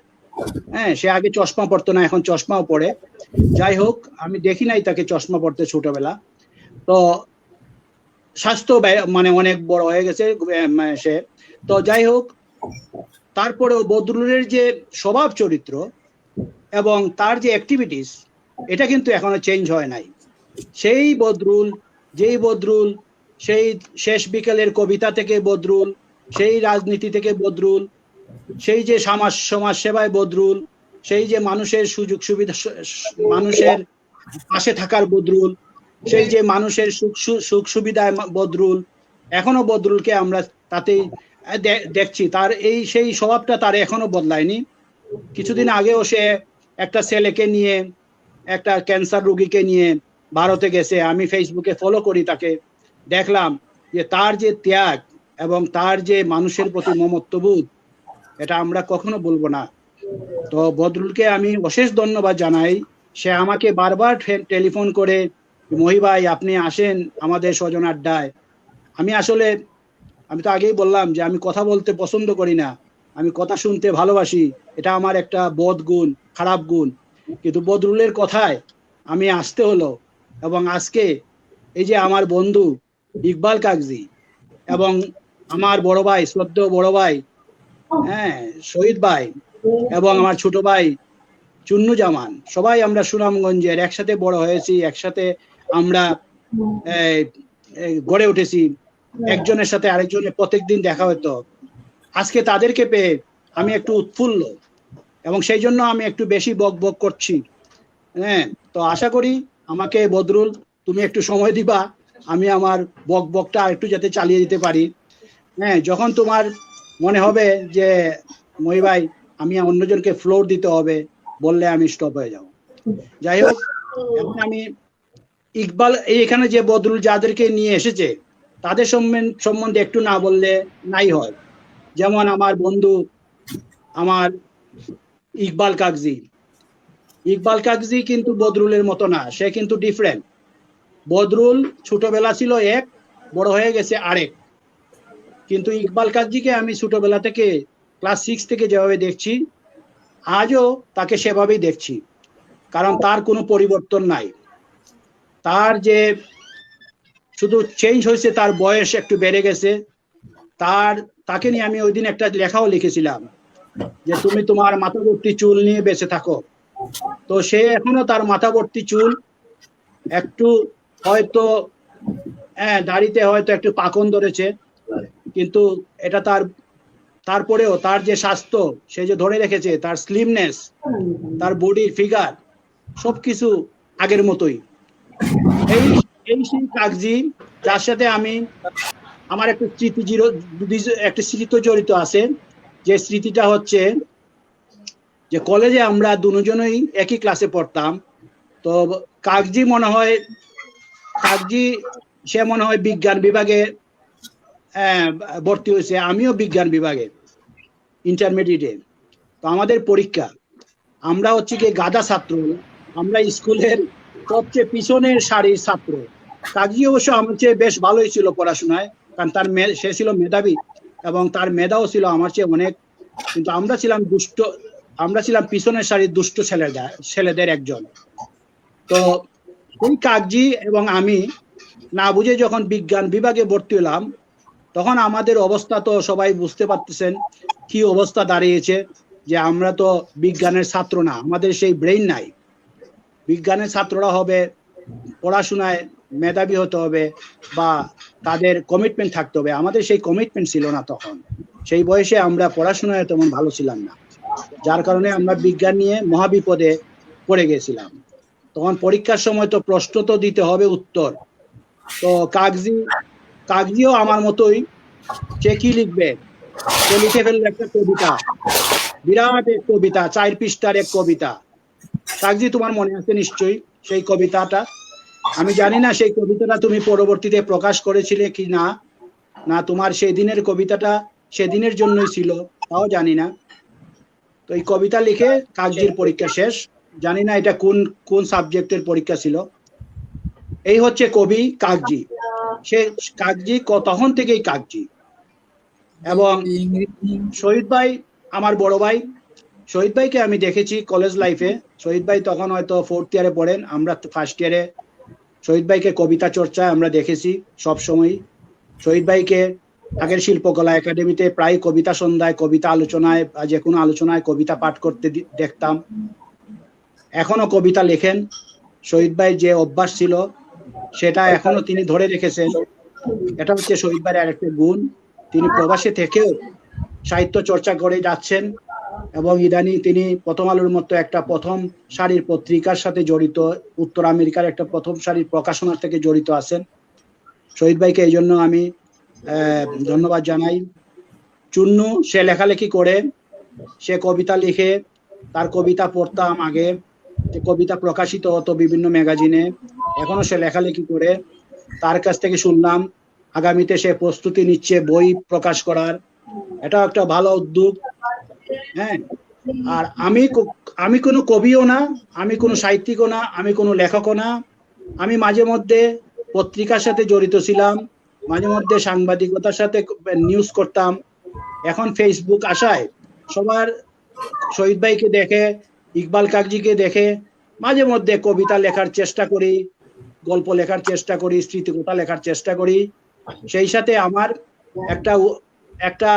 হ্যাঁ, সে আগে চশমা পড়তো না, এখন চশমাও পড়ে। যাই হোক, আমি দেখি নাই তাকে চশমা পড়তে ছোটবেলা। তো স্বাস্থ্য মানে অনেক বড় হয়ে গেছে সে। তো যাই হোক, তারপরেও বদরুলের যে স্বভাব চরিত্র এবং তার যে অ্যাক্টিভিটিস, এটা কিন্তু এখনো চেঞ্জ হয় নাই। সেই বদরুল, যেই বদরুল সেই শেষ বিকেলের কবিতা থেকে বদরুল, সেই রাজনীতি থেকে বদরুল, সেই যে সমাজ সেবায় বদরুল, সেই যে মানুষের সুযোগ সুবিধা, মানুষের পাশে থাকার বদরুল, সেই যে মানুষের সুখ সুবিধায় বদরুল, এখনো বদরুলকে আমরা তাতেই দেখছি। তার সেই স্বভাবটা তার এখনো বদলায়নি। কিছুদিন আগেও সে একটা ছেলেকে নিয়ে, একটা ক্যান্সার রোগীকে নিয়ে ভারতে গেছে। আমি ফেসবুকে ফলো করি তাকে, দেখলাম যে তার যে ত্যাগ এবং তার যে মানুষের প্রতি মমত্ববোধ, এটা আমরা কখনো বলবো না। তো বদরুলকে আমি অশেষ ধন্যবাদ জানাই। সে আমাকে বারবার টেলিফোন করে, মহি ভাই আপনি আসেন আমাদের স্বজন আড্ডায়। আমি তো আগেই বললাম যে আমি কথা বলতে পছন্দ করি না, আমি কথা শুনতে ভালোবাসি, এটা আমার একটা বদ গুণ, খারাপ গুণ। কিন্তু বদরুলের কথায় আমি আসতে হলো, এবং আজকে এই যে আমার বন্ধু ইকবাল কাগজি এবং আমার বড় ভাই, শ্রদ্ধেয় বড় ভাই শহীদ ভাই, এবং আমার ছোট ভাই চুন্নু জামান, সবাই আমরা সুনামগঞ্জের, একসাথে বড় হয়েছি, একসাথে আমরা গড়ে উঠেছি, একজনের সাথে আরেকজনের প্রত্যেকদিন দেখা হতো। আজকে তাদেরকে পেয়ে আমি একটু উৎফুল্ল, এবং সেই জন্য আমি একটু বেশি বক বক করছি। হ্যাঁ, তো আশা করি আমাকে বদরুল তুমি একটু সময় দিবা, আমি আমার বক বকটা একটু যাতে চালিয়ে দিতে পারি। হ্যাঁ, যখন তোমার মনে হবে যে মহি ভাই আমি অন্যজনকে ফ্লোর দিতে হবে, বললে আমি স্টপ হয়ে যাব। যাই হোক, এখন আমি ইকবাল এখানে যে বদরুল যাদেরকে নিয়ে এসেছে তাদের সম্বন্ধে একটু না বললে নাই হয়। যেমন আমার বন্ধু আমার ইকবাল কাগজি কিন্তু বদরুলের মতো না, সে কিন্তু ডিফারেন্ট। বদরুল ছোটবেলা ছিল এক, বড় হয়ে গেছে আরেক। কিন্তু ইকবাল কাগজিকে আমি ছোটবেলা থেকে ক্লাস 6 থেকে যেভাবে দেখছি, আজও তাকে সেভাবেই দেখছি, কারণ তার কোনো পরিবর্তন নাই। তার যে শুধু চেঞ্জ হয়েছে, তার বয়স একটু বেড়ে গেছে। তাকে নিয়ে আমি ওই দিন একটা লেখাও লিখেছিলাম যে তুমি তোমার মাথা ভর্তি চুল নিয়ে বেঁচে থাকো। তো সে এখনো তার মাথা ভর্তি চুল, একটু হয়তো দাড়িতে হয়তো একটু পাকন ধরেছে, কিন্তু এটা তারপরেও তার যে স্বাস্থ্য সে যে ধরে রেখেছে, তার স্লিমনেস, তার বডির ফিগার সবকিছু আগের মতোই। এই সেই কাগজি যার সাথে আমার একটা স্মৃতি জড়িত আছে। যে স্মৃতিটা হচ্ছে যে কলেজে আমরা দুজনেই একই ক্লাসে পড়তাম। তো সে মনে হয় বিজ্ঞান বিভাগে ভর্তি হয়েছে, আমিও বিজ্ঞান বিভাগে ইন্টারমিডিয়েটে। তো আমাদের পরীক্ষা, আমরা হচ্ছে কি গাধা ছাত্র, আমরা স্কুলের সবচেয়ে পিছনের সারির ছাত্র। কাজী অবশ্য আমার চেয়ে বেশ ভালোই ছিল পড়াশোনায়, কারণ সে ছিল মেধাবী এবং তার মেধাও ছিল আমার চেয়ে অনেক, কিন্তু আমরা ছিলাম পিছনের সারির দুষ্ট ছেলেদের একজন। তো ওই কাকজি এবং আমি না বুঝে যখন বিজ্ঞান বিভাগে ভর্তি হলাম, তখন আমাদের অবস্থা তো সবাই বুঝতে পারতেছেন কি অবস্থা দাঁড়িয়েছে, যে আমরা তো বিজ্ঞানের ছাত্র না, আমাদের সেই ব্রেইন নাই। বিজ্ঞানের ছাত্ররা হবে পড়াশোনায় মেধাবী হতে হবে বা তাদের কমিটমেন্ট থাকতে হবে, আমাদের সেই কমিটমেন্ট ছিল না তখন। সেই বয়সে আমরা পড়াশোনায় তেমন ভালো ছিলাম না, যার কারণে আমরা বিজ্ঞান নিয়ে মহাবিপদে পড়ে গেছিলাম। তখন পরীক্ষার সময় তো প্রশ্ন তো দিতে হবে উত্তর। তো কাগজিও আমার মতোই, সে কি লিখবে, সে লিখে ফেললো একটা কবিতা, বিরাট এক কবিতা, 4 পৃষ্ঠার এক কবিতা। কাগজি, তোমার মনে আছে নিশ্চয়ই সেই কবিতাটা? আমি জানি না সেই কবিতাটা তুমি পরবর্তীতে প্রকাশ করেছিলে কি না, না তোমার সেই দিনের কবিতাটা সেদিনের জন্যই ছিল তাও জানি না। তো এই কবিতা লিখে কাগজির পরীক্ষা শেষ। জানি না এটা কোন সাবজেক্টের পরীক্ষা ছিল। এই হচ্ছে কবি কাগজি। সে কাগজি তখন থেকেই কাগজি। এবং শহীদ ভাই আমার বড় ভাই, শহীদ ভাইকে আমি দেখেছি কলেজ লাইফে। শহীদ ভাই তখন হয়তো 4th ইয়ারে পড়েন, আমরা 1st ইয়ারে। শহীদ ভাইকে কবিতা চর্চায় আমরা দেখেছি সব সময়। শহীদ ভাইকে আগের শিল্পকলা একাডেমিতে প্রায় কবিতা সন্ধ্যায়, কবিতা আলোচনায় বা যে কোনো আলোচনায় কবিতা পাঠ করতে দেখতাম। এখনো কবিতা লেখেন। শহীদ ভাই যে অভ্যাস ছিল সেটা এখনো তিনি ধরে রেখেছেন। এটা হচ্ছে শহীদ ভাইয়ের আরেকটা গুণ। তিনি প্রবাসে থেকেও সাহিত্য চর্চা করে যাচ্ছেন এবং ইদানি তিনি প্রথম আলোর মতো একটা প্রথম সারির পত্রিকার সাথে জড়িত, উত্তর আমেরিকার একটা প্রথম সারির প্রকাশনার থেকে জড়িত আছেন। শহীদ ভাইকে এই জন্য আমি ধন্যবাদ জানাই। চুন্নু, সে লেখালেখি করে, সে কবিতা লিখে, তার কবিতা পড়তাম আগে, যে কবিতা প্রকাশিত হতো বিভিন্ন ম্যাগাজিনে, এখনো সে লেখালেখি করে। তার কাছ থেকে শুনলাম আগামীতে সে প্রস্তুতি নিচ্ছে বই প্রকাশ করার। এটা একটা ভালো উদ্যোগ। হ্যাঁ, আর আমি কোনো কবিও না, আমি কোনো সাহিত্যিকও না, আমি কোনো লেখকও না। আমি মাঝে মধ্যে পত্রিকার সাথে জড়িত ছিলাম, মাঝে মধ্যে সাংবাদিকতার সাথে নিউজ করতাম। এখন ফেসবুক আসায় সবার শহীদ ভাইকে দেখে, ইকবাল কাগজিকে দেখে মাঝে মধ্যে কবিতা লেখার চেষ্টা করি, গল্প লেখার চেষ্টা করি, স্মৃতিকথা লেখার চেষ্টা করি। সেই সাথে আমার একটা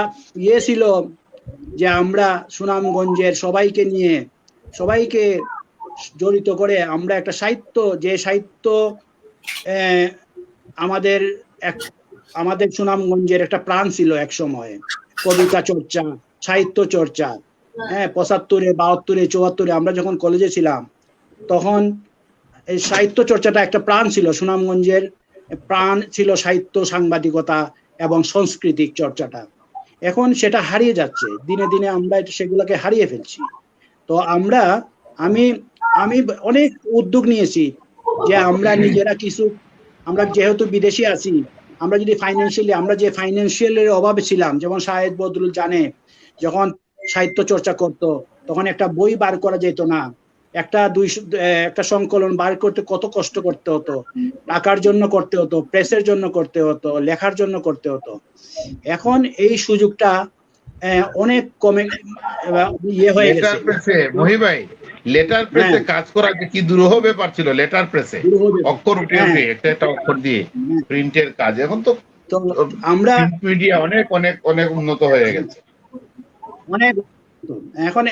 ইয়ে ছিল যে আমরা সুনামগঞ্জের সবাইকে জড়িত করে আমরা একটা সাহিত্য আমাদের সুনামগঞ্জের একটা প্রাণ ছিল এক সময়, কবিতা চর্চা, সাহিত্য চর্চা। হ্যাঁ, 75-এ, 72-এ, 74-এ আমরা যখন কলেজে ছিলাম তখন এই সাহিত্য চর্চাটা একটা প্রাণ ছিল। সুনামগঞ্জের প্রাণ ছিল সাহিত্য, সাংবাদিকতা এবং সাংস্কৃতিক চর্চাটা। এখন সেটা হারিয়ে যাচ্ছে, দিনে দিনে আমরা সেগুলোকে হারিয়ে ফেলছি। তো আমি অনেক উদ্যোগ নিয়েছি যে আমরা নিজেরা আমরা যেহেতু বিদেশি আছি, আমরা যদি ফাইন্যান্সিয়ালের অভাবে ছিলাম, যেমন শাহেদ বদরুল জানে, যখন সাহিত্য চর্চা করত তখন একটা বই বার করা যেত না, একটা সংকলন বার করতে কত কষ্ট করতে হতো, টাকার জন্য করতে হতো, প্রেসের জন্য করতে হতো, লেখার জন্য করতে হতো। এখন এই সুযোগটা অনেক কমে হয়ে গেছে। মহিভাই, লেটার প্রেসে কাজ করা কি দুরূহ ব্যাপার ছিল। লেটার প্রেসে অক্ষর উঠে একটা অক্ষর দিয়ে প্রিন্টের কাজ। এখন তো আমরা মিডিয়া অনেক অনেক অনেক উন্নত হয়ে গেছে। অনেক এখন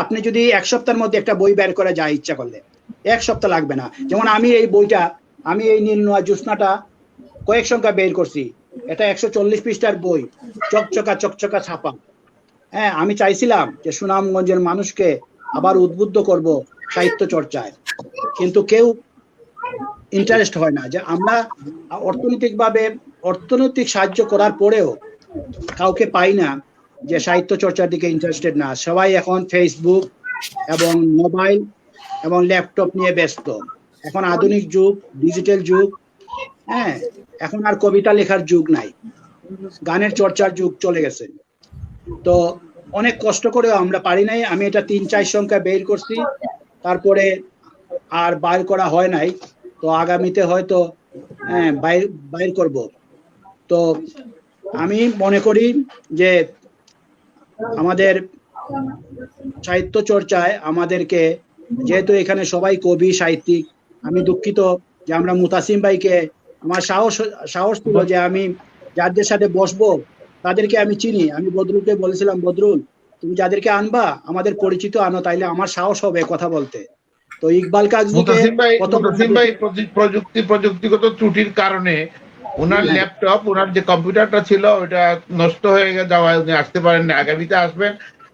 আপনি যদি 1 সপ্তাহের মধ্যে একটা বই বের করা যায়, ইচ্ছা করলে 1 সপ্তাহ লাগবে না। যেমন আমি এই নীল নোয়া জ্যোৎস্নাটা কয়েক সংখ্যা বের করছি। এটা 140 পৃষ্ঠার বই, চকচকা ছাপা। হ্যাঁ, আমি চাইছিলাম যে সুনামগঞ্জের মানুষকে আবার উদ্বুদ্ধ করব সাহিত্য চর্চায়, কিন্তু কেউ ইন্টারেস্ট হয় না। যে আমরা অর্থনৈতিক সাহায্য করার পরেও কাউকে পাই না যে সাহিত্য চর্চার দিকে ইন্টারেস্টেড না। সবাই এখন ফেসবুক এবং মোবাইল এবং ল্যাপটপ নিয়ে ব্যস্ত। এখন আধুনিক যুগ, ডিজিটাল যুগ। হ্যাঁ, এখন আর কবিতা লেখার যুগ নাই, গানের চর্চার যুগ চলে গেছে। তো অনেক কষ্ট করেও আমরা পারি নাই। আমি এটা 3-4 সংখ্যা বের করছি, তারপরে আর বাইর করা হয় নাই। তো আগামীতে হয়তো বাইর করব। তো আমি মনে করি যে আমাদের সাহিত্য চর্চায় আমাদেরকে, যেহেতু এখানে সবাই কবি সাহিত্যিক, আমি দুঃখিত যে আমরা মুতাসিম ভাইকে, আমার সাহস ছিল যে আমি যাদের সাথে বসবো তাদেরকে আমি চিনি। আমি বদরুলকে বলেছিলাম, বদরুল তুমি যাদেরকে আনবা আমাদের পরিচিত আনো, তাইলে আমার সাহস হবে কথা বলতে। তো ইকবাল কাজীকে মুতাসিম ভাই প্রথম প্রযুক্তিগত ত্রুটির কারণে ওনার হ্যাঁ, ল্যাপটপ, ওনার যে কম্পিউটারটা ছিল ওটা নষ্ট হয়ে যাওয়ায় উনি আসতে পারেন না। আগামীতে আসবেন।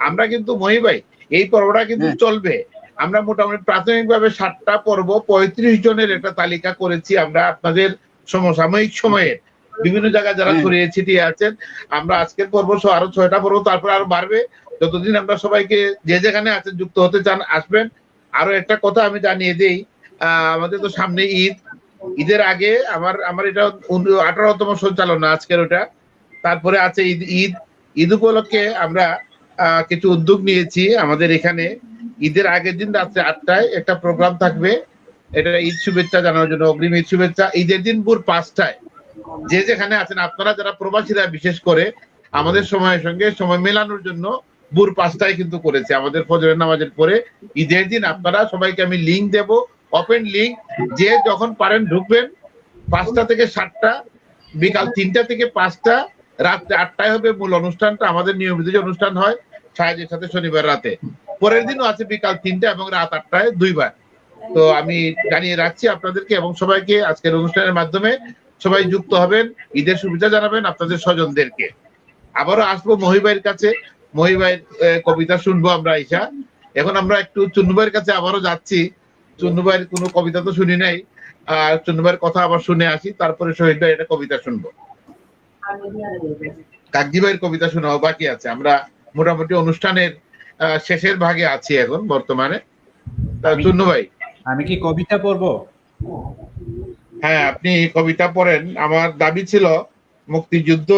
আমরা কিন্তু মহি ভাই এই পর্বটা কিন্তু হ্যাঁ, চলবে। আমরা মোটামুটি প্রাথমিকভাবে 7টা পর্ব 35 জনের একটা তালিকা করেছি আমরা আপনাদের সমসাময়িক সময়ের বিভিন্ন জায়গায় যারা হ্যাঁ, ছড়িয়ে ছিটিয়ে আছেন। আমরা আজকের পর্ব আরো 6টা পর্ব, তারপর আরো বাড়বে। যতদিন আমরা সবাইকে যে যেখানে আছেন যুক্ত হতে চান আসবেন। আরো একটা কথা আমি জানিয়ে দিই, আমাদের তো সামনে ঈদ। ঈদের আগে আমার এটা 18তম সঞ্চালনা আজকের ওটা। তারপরে আছে ঈদ উপলক্ষে আমরা কিছু উদ্যোগ নিয়েছি। আমাদের এখানে ঈদের আগের দিন রাত্রে 8টায় একটা প্রোগ্রাম থাকবে। এটা ঈদ শুভেচ্ছা জানানোর জন্য, অগ্রিম ঈদ শুভেচ্ছা। ঈদের দিন ভোর 5টায় যে যেখানে আছেন আপনারা, যারা প্রবাসীরা বিশেষ করে আমাদের সময়ের সঙ্গে সময় মেলানোর জন্য ভোর 5টায় কিন্তু করেছে আমাদের ফজরের নামাজের পরে। ঈদের দিন আপনারা সবাইকে আমি লিঙ্ক দেব, ওপেন লিঙ্ক, যে যখন পারেন ঢুকবেন। 5টা থেকে 7টা, বিকাল 3টা থেকে 5টা, রাত্রে 8টায় হবে মূল অনুষ্ঠানটা। আমাদের নিয়মিত যে অনুষ্ঠান হয় সাহেবের সাথে শনিবার রাতে, পরের দিনও আছে বিকাল 3টা এবং রাত 8টায় 2বার। তো আমি জানিয়ে রাখছি আপনাদেরকে এবং সবাইকে, আজকের অনুষ্ঠানের মাধ্যমে সবাই যুক্ত হবেন, ঈদের শুভেচ্ছা জানাবেন আপনাদের স্বজনদেরকে। আবারও আসবো মহিবাইয়ের কাছে, মহিবাইয়ের কবিতা শুনবো আমরা ঈশা। এখন আমরা একটু চুন্নুবাইয়ের কাছে আবারও যাচ্ছি। চুন্নুবাইয়ের কোনো কবিতা তো শুনি নাই, আর চুন্নুবাইয়ের কথা আবার শুনে আসি, তারপরে শহীদ ভাই এটা কবিতা শুনবো। কাকজি ভাইয়ের কবিতা শোনাও বাকি আছে। আমরা মোটামুটি অনুষ্ঠানের শেষের ভাগে আছি এখন বর্তমানে। চুন্নু ভাই, আমি কি কবিতা পড়বো? হ্যাঁ আপনি কবিতা পড়েন। আমার দাবি ছিল মুক্তিযুদ্ধ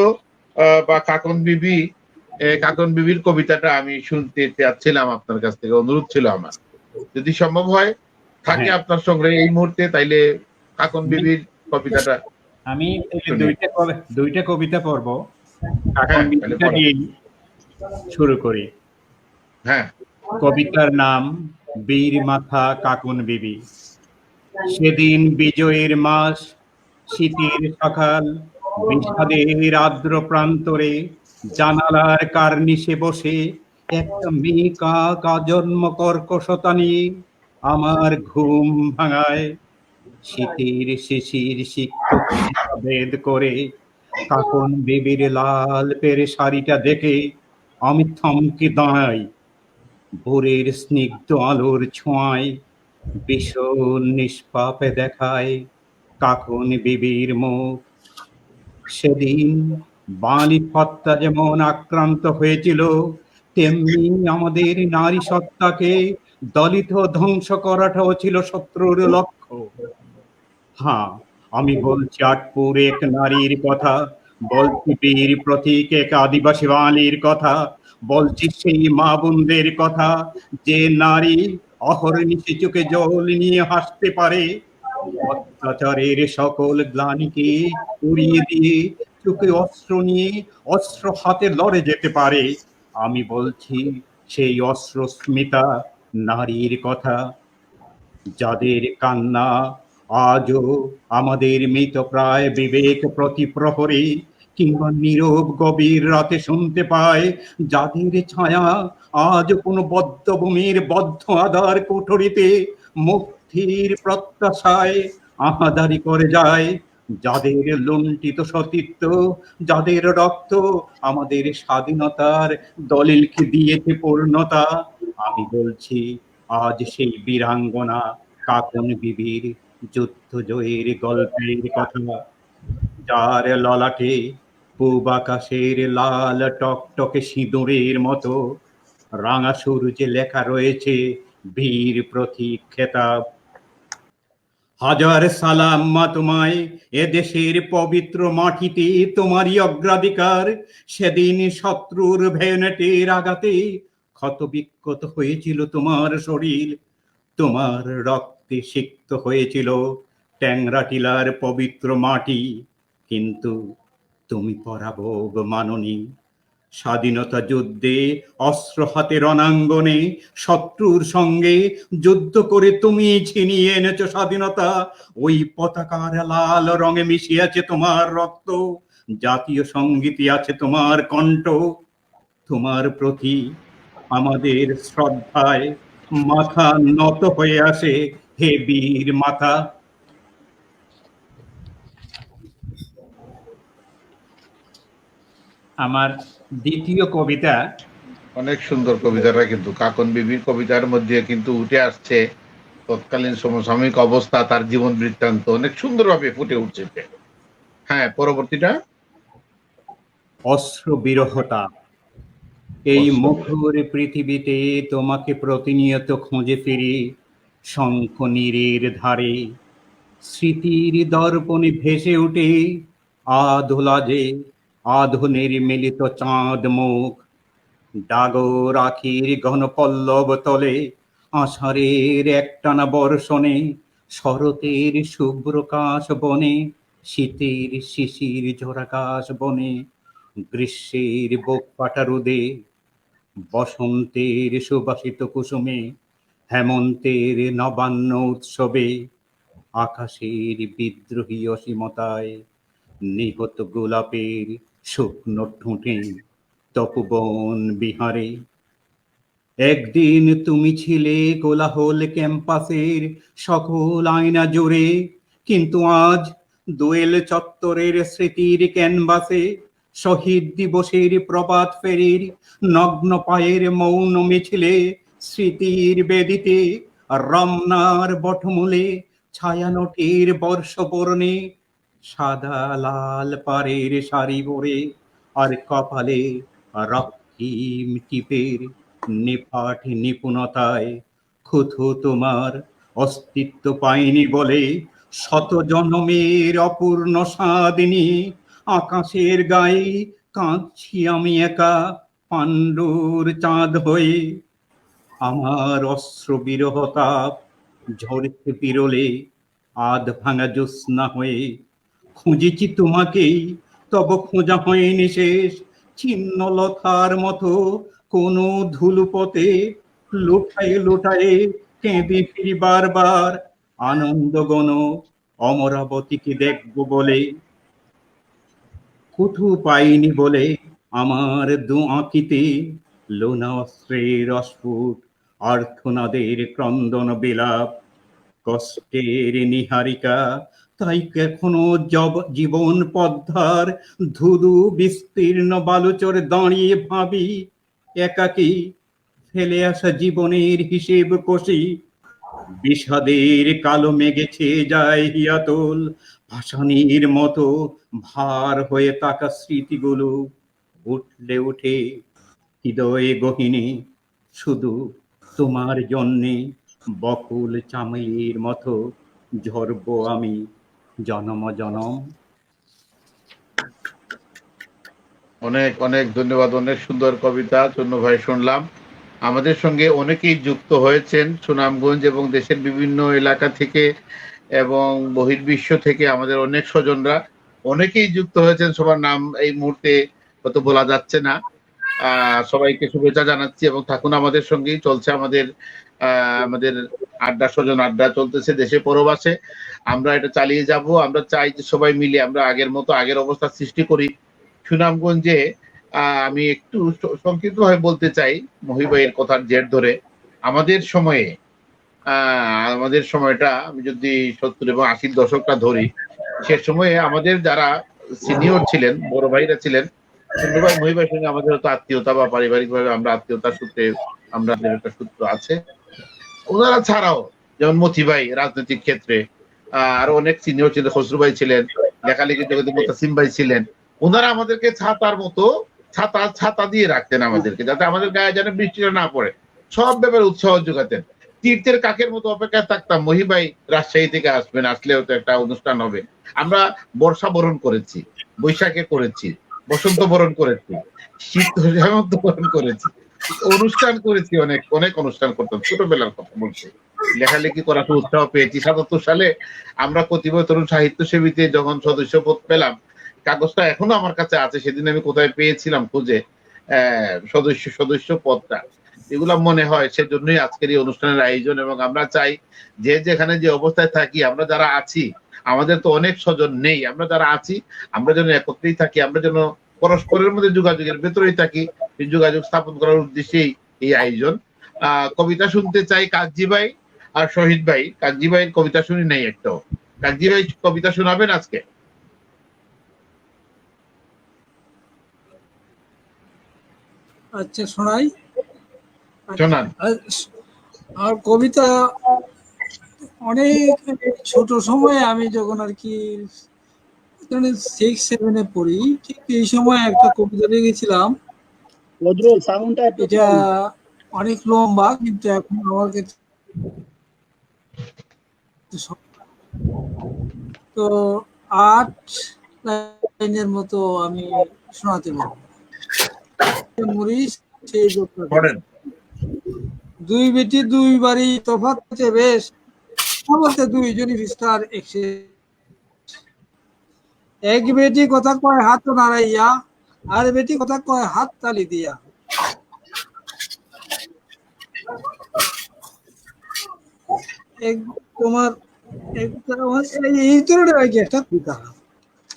বা কাকন বিবির কবিতাটা আমি শুনতে চাচ্ছিলাম আপনার কাছ থেকে, অনুরোধ ছিল আমার, যদি সম্ভব হয় থাকে হ্যাঁ। আপনার সঙ্গে এই মুহূর্তে, তাইলে কাকন বিবির কবিতাটা আমি শুনি। দুইটা কবিতা পড়বো। কাকন হ্যাঁ তাহলে বিবিটা পড়ো। দিয়ে শুরু করি। হ্যাঁ কবিতার নাম বীর মাথা কাকন বিবি। সেদিন বিজয়ের মাস, শীতের সকাল, বিষাদের আর্দ্র প্রান্তরে জানালার কার্নিশে বসে একটা মেয়ে কাকা জন্ম কর্কশতা নিয়ে আমার ঘুম ভাঙায়। শীতের শিশির সিক্ত ভেদ করে কাকন বেবির লাল পেরে শাড়িটা দেখে আমি থমকে দাঁড়াই। ভোরের স্নিগ্ধ আলোর ছোঁয়ায় ভীষণ নিষ্পাপে দেখায় কাকন বিবির মুখ। সেদিন বাঙালি সত্তা যেমন আক্রান্ত হয়েছিল, তেমনি আমাদের নারী সত্তাকে দলিত ধ্বংস করাটাও ছিল শত্রুর লক্ষ্য। হ্যাঁ, আমি বলছি আটপুর এক নারীর কথা, বলছি বীর প্রতীক এক আদিবাসী বাঙালির কথা, বলছি সেই মা বোনদের কথা যে নারী অহর্নিশি চোখে জল নিয়ে হাসতে পারে, অত্যাচারের সকল গ্লানিকে উড়িয়ে দিয়ে চোখে অস্ত্র নিয়ে অস্ত্র হাতে লড়ে যেতে পারে। আমি বলছি সেই অস্ত্রস্মিতা নারীর কথা, যাদের কান্না আজও আমাদের মৃতপ্রায় বিবেক প্রতি প্রহরে কিংবা নীরব গভীর রাতে শুনতে পায়, যাদের ছায়া আজ কোনো বদ্ধভূমির বদ্ধ আধার কোঠরিতে মুক্তির প্রত্যাশায় আহাদারি করে যায়, যাদের লুণ্ঠিত সতীত্ব, যাদের রক্ত আমাদের স্বাধীনতার দলিলকে দিয়েছে পূর্ণতা। আমি বলছি আজ সেই বীরাঙ্গনা কাকন বিবির যুদ্ধ জয়ের গল্পের কথা, যার ললাটে পূব আকাশের লাল টকটকে সিঁদুরের মতো রাঙা সূর্যে লেখা রয়েছে বীর প্রতীক খেতাব। হাজার সালাম মা তোমায়, এ দেশের পবিত্র মাটিতে তোমারই অগ্রাধিকার। সেদিন শত্রুর ভেনেটের আঘাতে ক্ষত বিক্ষত হয়েছিল তোমার শরীর, তোমার রক্তে সিক্ত হয়েছিল ট্যাংরা টিলার পবিত্র মাটি, কিন্তু তুমি পরাভব মাননি। স্বাধীনতা যুদ্ধে অস্ত্র হাতে রণাঙ্গনে শত্রুর সঙ্গে যুদ্ধ করে তুমি ছিনিয়ে এনেছো স্বাধীনতা। ওই পতাকার লাল রঙে মিশিয়েছে তোমার রক্ত, জাতীয় সঙ্গীতে আছে তোমার কণ্ঠ। তোমার প্রতি আমাদের শ্রদ্ধায় মাথা নত হয়ে আসে, হে বীর মাতা। আমার দ্বিতীয় কবিতা। অনেক সুন্দর কবিতাটা, কিন্তু কাকন বিবির কবিতার মধ্যে কিন্তু উঠে আসছে তৎকালীন সমসাময়িক অবস্থা, তার জীবন বৃত্তান্ত অনেক সুন্দরভাবে ফুটে উঠছে। হ্যাঁ, পরবর্তীটা। অস্ত্র বিরহতা। এই মুখর পৃথিবীতে তোমাকে প্রতিনিয়ত খুঁজে ফিরি শঙ্খ নীরের ধারে। স্মৃতির দর্পণে ভেসে উঠে আধোলাজে আধনের মিলিত চাঁদ মুখ। ডাগর আখির ঘন পল্লব তলে আষাঢ়ের একটানা বর্ষণে, শরতের শুভ্রকাশ বনে, শীতের শিশির ঝরাকাশ বনে, গ্রীষ্মের বুক ফাটা রোদে, বসন্তের সুবাসিত কুসুমে, হেমন্তের নবান্ন উৎসবে, আকাশের বিদ্রোহী অসীমতায়, নিহত গোলাপের শুকনো ঠোঁটে, তপবন বিহারে। একদিন তুমি ছিলে কোলাহল ক্যাম্পাসের সকল আয়না জুড়ে, কিন্তু আজ দোয়েল চত্বরের স্মৃতির ক্যানভাসে, শহীদ দিবসের প্রভাত ফেরির নগ্ন পায়ের মৌন মিছিলে, স্মৃতির বেদিতে রমনার বটমূলে ছায়ানটের বর্ষবর্ণে, সাদা লাল পাড়ের শাড়ি পরে আর কপালে রক্তিম টিপের নিপাট নিপুণতায়, খুথু তোমার অস্তিত্ব পাইনি বলে শত জন্মের অপূর্ণ স্বাদ নিয়ে আকাশের গায়ে কাঁদছি আমি একা পাণ্ডুর চাঁদ হয়ে। আমার অস্ত্র বিরহতাপ ঝরতে বিরলে আধ ভাঙা জ্যোৎস্না হয়ে, খুঁজেছি তোমাকেই তব খোঁজা হয়নি শেষ। ছিন্ন লতার মতো কোন ধুলুপথে লুটায়ে লুটায়ে কেঁদে ফিরি বারবার, আনন্দ গণ অমরাবতীকে দেখবো বলে, কোথাও পাইনি বলে আমার দু আঁকিতে লোনা অস্ত্রের অস্ফুট আর্থনাদের ক্রন্দন বিলাপ, কষ্টের নিহারিকা। তাই এখনো জীবন পদ্মার ধুধু বিস্তীর্ণ বালুচরে দাঁড়িয়ে ভাবি, একাকী ফেলে আসা জীবনের হিসেব কষি। বিষাদের কালো মেঘে ছেয়ে যায় হিয়াতল, ভাসানির মতো ভার হয়ে তাকা স্মৃতিগুলো উঠলে উঠে হৃদয়ে গহিনে, শুধু তোমার জন্যে বকুল চামেলির মতো ঝরবো আমি জনম জনম। অনেক অনেক ধন্যবাদ, অনেক সুন্দর কবিতা চন্ন ভাই শুনলাম। আমাদের সঙ্গে অনেকেই যুক্ত হয়েছেন সুনামগঞ্জ এবং দেশের বিভিন্ন এলাকা থেকে এবং বহির্বিশ্ব থেকে আমাদের অনেক স্বজনরা অনেকেই যুক্ত হয়েছেন। সবার নাম এই মুহূর্তে হয়তো বলা যাচ্ছে না। সবাইকে শুভেচ্ছা জানাচ্ছি এবং থাকুন আমাদের সঙ্গেই। চলছে আমাদের আমাদের আড্ডা, স্বজন আড্ডা চলতেছে দেশে পরবাসে। আমরা এটা চালিয়ে যাব। আমরা চাই যে সবাই মিলে আমরা আগের মতো আগের অবস্থা সৃষ্টি করি। সুনামগঞ্জে আমি একটু সংক্ষিপ্তভাবে বলতে চাই মহিবাইয়ের কথার জের ধরে। আমাদের সময়ে আমাদের সময়টা আমি যদি 70 এবং 80 দশকটা ধরি, সে সময়ে আমাদের যারা সিনিয়র ছিলেন, বড় ভাইরা ছিলেন, সুন্দর ভাই মহিবাইয়ের সঙ্গে আমাদের হয়তো আত্মীয়তা বা পারিবারিক ভাবে আমরা আত্মীয়তার সূত্রে আমরা একটা সূত্র আছে। ওনারা ছাড়াও যেমন মতি ভাই রাজনৈতিক ক্ষেত্রে, আরো অনেক সিনিয়র ছিলেন, খসরু ভাই ছিলেন, লেখালেখির জগতে মোতাসিম ভাই ছিলেন। ওনারা আমাদেরকে ছাতার মতো ছাতা দিয়ে রাখতেন আমাদেরকে, যাতে আমাদের গায়ে যেন বৃষ্টিটা না পড়ে। সব ব্যাপারে উৎসাহ যোগাতেন। তীর্থের কাকের মতো অপেক্ষায় থাকতাম, মহি ভাই রাজশাহী থেকে আসবেন, আসলে হয়তো একটা অনুষ্ঠান হবে। আমরা বর্ষা বরণ করেছি, বৈশাখে করেছি, বসন্ত বরণ করেছি, শীত হেমন্ত বরণ করেছি, অনুষ্ঠান করেছি, অনেক অনেক অনুষ্ঠান করতাম, ছোটবেলার কথা বলছি। লেখালেখি করার উৎসাহ পেয়েছি। ৭৭ সালে আমরা প্রতিভা তরুণ সাহিত্য সেবীতে যখন সদস্যপদ পেলাম, কাগজটা এখনো আমার কাছে আছে, সেদিন আমি কোথায় পেয়েছিলাম খুঁজে সদস্য পদটা। এগুলা মনে হয় সেজন্যই আজকের এই অনুষ্ঠানের আয়োজন। এবং আমরা চাই যে যেখানে যে অবস্থায় থাকি, আমরা যারা আছি, আমাদের তো অনেক স্বজন নেই, আমরা যারা আছি আমরা যেন একত্রেই থাকি, আমরা যেন পরস্পরের মধ্যে যোগাযোগের ভেতরেই থাকি। এই যোগাযোগ স্থাপন করার উদ্দেশ্যেই এই আয়োজন। কবিতা শুনতে চাই কাকজি ভাই আর শহীদ ভাই। কাকজি ভাইয়ের কবিতা শুনি নাই একটাও। কাকজি ভাই কবিতা শোনাবেন আজকে? আচ্ছা, শোনাই। শোনান। আর কবিতা অনেক ছোট সময়ে, আমি যখন আর কি 6-7 পড়ি, ঠিক এই সময় একটা কবিতা লিখেছিলাম। বদরুল সাউন্ডটা একটু এটা অনেক লম্বা, কিন্তু এখন আমার কাছে তো 8 লাইনের মতো আমি শোনাতে পারবো। মরিস সেই লোকটা। পড়েন। দুই বেটি দুই বাড়ি তফাৎ আছে বেশ, বলতে দুইজনই ফিস্টার এক বেটি কথা কয় হাত নাড়াইয়া, আর বেটি কথা কয় হাত তালি দিয়া। তোমার এই ধরনের আর কি একটা কবিতা।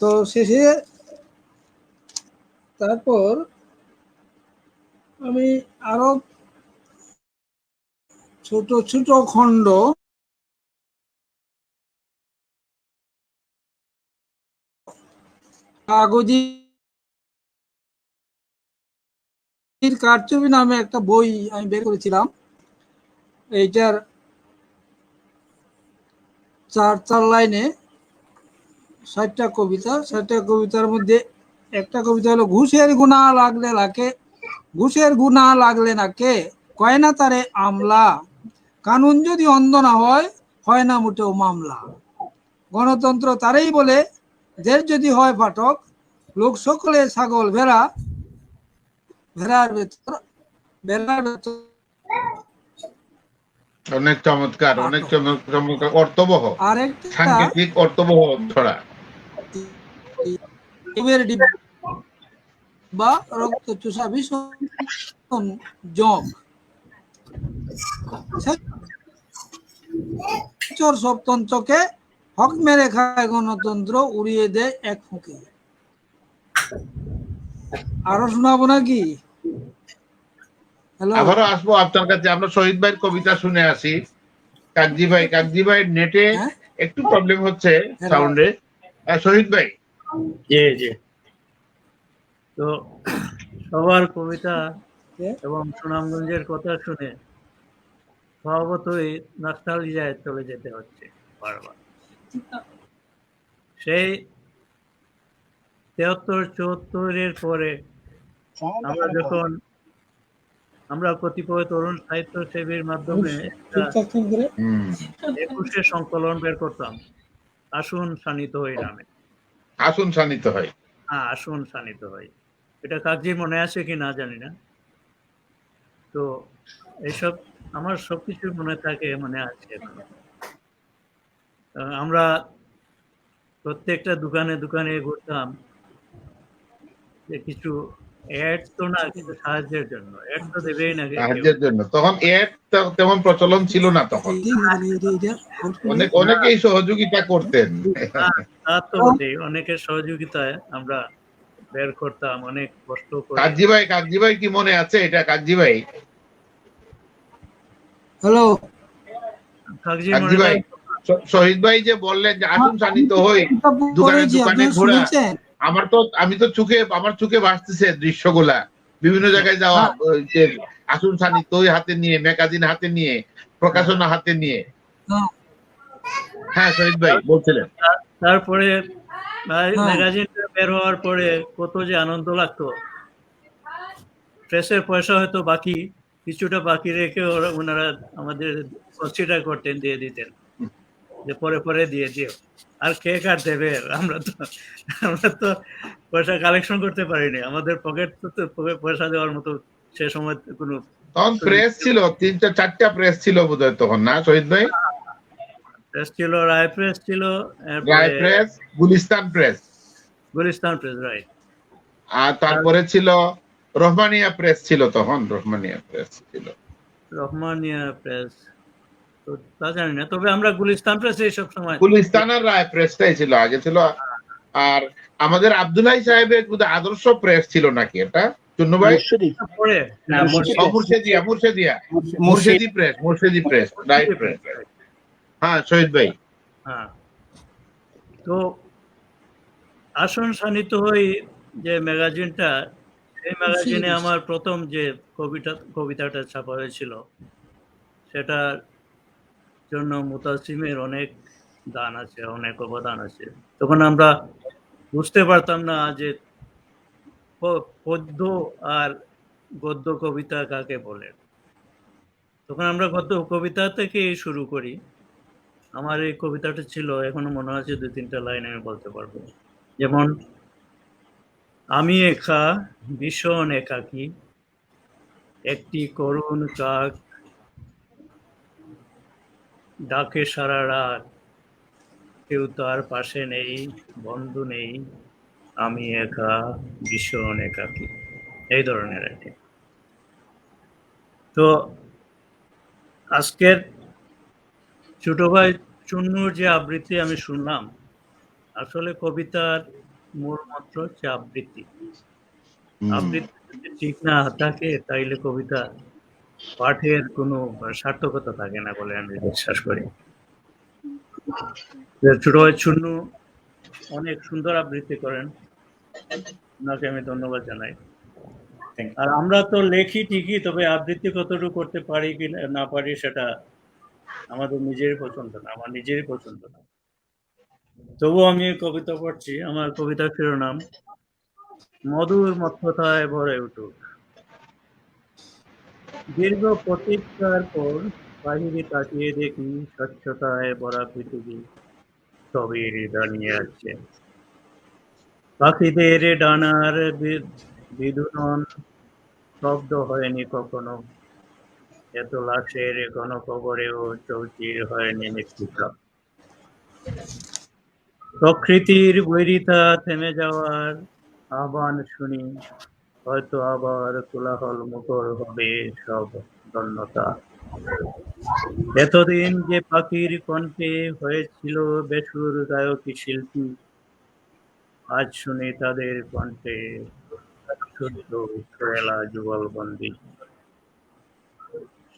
তো শেষে তারপর আমি আরো ছোট ছোট খণ্ড কাগজি কারচুপি নামে একটা বই আমি বের করেছিলাম। এইটার 4 লাইনে 60টা কবিতা। 60টা কবিতার মধ্যে একটা কবিতা হলো ঘুষের গুণা লাগলে নাকে, ঘুষের গুণা লাগলে নাকে কয় না তারে আমলা, কানুন যদি অন্ধ না হয়, হয় না মোটেও মামলা। গণতন্ত্র তারেই বলে দেশ যদি হয় ফাটক, লোক সকলে ছাগল ভেড়া, ভেড়ার ভেতর অনেক চমৎকার, অনেক চমৎকার, অর্থবহ, আরেকটা সাংকেতিক অর্থবহ ছড়া। বা রক্ত চোষা ভীষণ জম, সপ্তন্ত্রকে হক মেরে খায় গণতন্ত্র, উড়িয়ে দেয় এক ফুঁকে। আরো শোনাবো নাকি? হ্যালো, আবারও আসবো আপনার কাছে। আমরা শহীদ ভাইয়ের কবিতা শুনে আসি। কাকজি ভাই নেটে হ্যাঁ? একটু প্রবলেম হচ্ছে Hello. সাউন্ডে। শহীদ ভাই, জি জি। তো সবার কবিতা কে? এবং সুনামগঞ্জের কথা শুনে স্বভাবতই নস্টালজিয়ায় চলে যেতে হচ্ছে বারবার। সেই 73-74-এর পরে আমরা কতিপয় তরুণ সাহিত্য সেবীর মাধ্যমে একটা ঠিকঠাক ফোন করে 21 সংকলন বের করতাম, আসুন শানিত হই নামে। আসুন শানিত হয়। হ্যাঁ, আসুন শানিত হই। এটা কাকজির মনে আছে কি না জানি না। তো এইসব আমার সবকিছু মনে থাকে, মনে আছে এখনো। আমরা প্রত্যেকটা দোকানে দোকানে ঘুরতাম যে কিছু অ্যাড তো না, কিন্তু সাহায্যের জন্য। অ্যাড তো দেবেই না কেউ। সাহায্যের জন্য তখন এর তেমন প্রচলন ছিল না তখন। অনেকেই সহযোগিতা করতেন। তা তো বটেই, অনেকের সহযোগিতায় আমরা বের করতাম, অনেক কষ্ট করে। কাকজি ভাই কি মনে আছে এটা? কাকজি ভাই, হ্যালো, কাকজি কাকজি মনে ভাই, শহীদ ভাই যে বললেন যে আসুন শানিত হই, দোকানে দোকানে ঘোরা, আমি তো আমার চোখে ভাসতেছে দৃশ্যগুলা। বিভিন্ন জায়গায় যাওয়া, যে আসুন শানিত হই হাতে নিয়ে, ম্যাগাজিন হাতে নিয়ে, প্রকাশনা হাতে নিয়ে। হ্যাঁ শহীদ ভাই বলছিলেন। তারপরে ম্যাগাজিনটা বের হওয়ার পরে কত যে আনন্দ লাগতো। প্রেসের পয়সা হয়তো বাকি, কিছুটা বাকি রেখে ওনারা আমাদের কনসিডার করতেন, দিয়ে দিতেন, যে পরে পরে দিয়ে দিও। আর কে কার দেবে? আমরা তো পয়সা কালেকশন করতে পারিনি, আমাদের পকেট তো পয়সা দেওয়ার মতো সে সময় কোনো তখন প্রেস ছিল 3-4টা প্রেস ছিল বোধহয় তখন, না শহীদ ভাই? প্রেস ছিল, রায় প্রেস ছিল, Roy press, Gulistan press, Gulistan press, right. আর তারপরে ছিল রহমানিয়া প্রেস ছিল তখন, রহমানিয়া প্রেস ছিল। রহমানিয়া প্রেস তো তা জানি না, তবে আমরা গুলিস্তান প্রেসে সব সময়, গুলিস্তান আর রায় প্রেসটাই ছিল আগে ছিল। আর আমাদের আব্দুল্লাহ সাহেবের আদর্শ প্রেস ছিল নাকি এটা চুন্নু ভাই? পরে মুর্শিদি প্রেস, রাইট প্রেস। হ্যাঁ শহীদ ভাই। হ্যাঁ, তো আসন সান্নিধ্য হই যে ম্যাগাজিনটা, এই ম্যাগাজিনে আমার প্রথম যে কবিতাটা ছাপা হয়েছিল, সেটার জন্য মুতাসিমের অনেক দান আছে, অনেক অবদান আছে। তখন আমরা বুঝতে পারতাম না যে পদ্য আর গদ্য কবিতা কাকে বলে। তখন আমরা গদ্য কবিতা থেকে শুরু করি। আমার এই কবিতাটা ছিল, এখনো মনে আছে 2-3টা লাইন আমি বলতে পারবো। যেমন, আমি একা ভীষণ একাকী, একটি করুণ কাক ডাকে সারা রাত, কেউ তার পাশে নেই, বন্ধু নেই, আমি একা ভীষণ একাকী, এই ধরনের একটি। তো আজকের ছোট ভাই চুন্নুর যে আবৃত্তি আমি শুনলাম, আসলে কবিতার মূল মন্ত্র হচ্ছে আবৃত্তি। আবৃত্তি যদি ঠিক না থাকে তাইলে কবিতা পাঠের কোনো সার্থকতা থাকে না বলে আমি বিশ্বাস করি। ছোট ভাই চুন্নু অনেক সুন্দর আবৃত্তি করেন, ওনাকে আমি ধন্যবাদ জানাই। আর আমরা তো লেখি ঠিকই, তবে আবৃত্তি কতটুকু করতে পারি কি না পারি সেটা আমাদের নিজেরই পছন্দ না, আমার নিজেরই পছন্দ না। তবুও আমি কবিতা পড়ছি। আমার কবিতার শিরোনাম মধুর মত্ততায় ভরে উঠুক। দীর্ঘ প্রতীক্ষার পর বাহিরে তাকিয়ে দেখি, স্বচ্ছতায় ভরা পৃথিবী সবই দাঁড়িয়ে আছে। পাখিদের ডানার বিদুরন শব্দ হয়নি কখনো, এত লাশের গণকবরেও চৌচির হয়নি নিশ্চিত। প্রকৃতির বৈরিতা থেমে যাওয়ার আহ্বান শুনি, হয়তো আবার কোলাহল মুখর হবে সব ধন্যতা। এতদিন যে পাখির কণ্ঠে হয়েছিল বেসুর গায়কী শিল্পী, আজ শুনি তাদের কণ্ঠে শুদ্ধ খেলা যুগলবন্দি।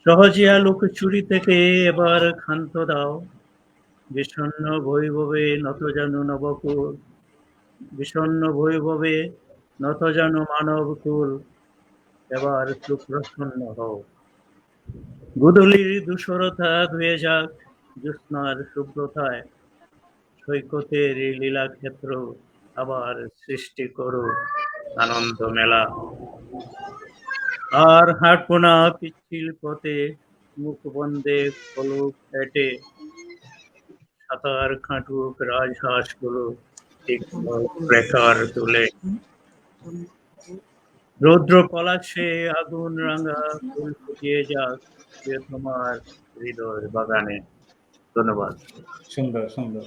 সহজিয়া লুকোচুরি থেকে এবার ক্ষান্ত দাও, বিষণ্ণ বৈভবে নত জানু নবকুল, বিষণ্ণ বৈভবে নত জানু মানব কুল, এবার সুপ্রসন্ন হও। গুদলির ধূসরতা ধুয়ে যাক জ্যোৎস্নার শুভ্রতায়, সৈকতের লীলাক্ষেত্র আবার সৃষ্টি করো আনন্দ মেলা। আর হাঁটবো না পিচ্ছিল পথে, মুখ বন্ধে ফলক হেঁটে, সাঁতার খাটুক রাজহাঁস গুলো তীক্ষ্ণ রেখার তুলে। রৌদ্র পলাশে আগুন রাঙা ফুল ফুটিয়ে যাক যে তোমার হৃদয় বাগানে। ধন্যবাদ। সুন্দর সুন্দর,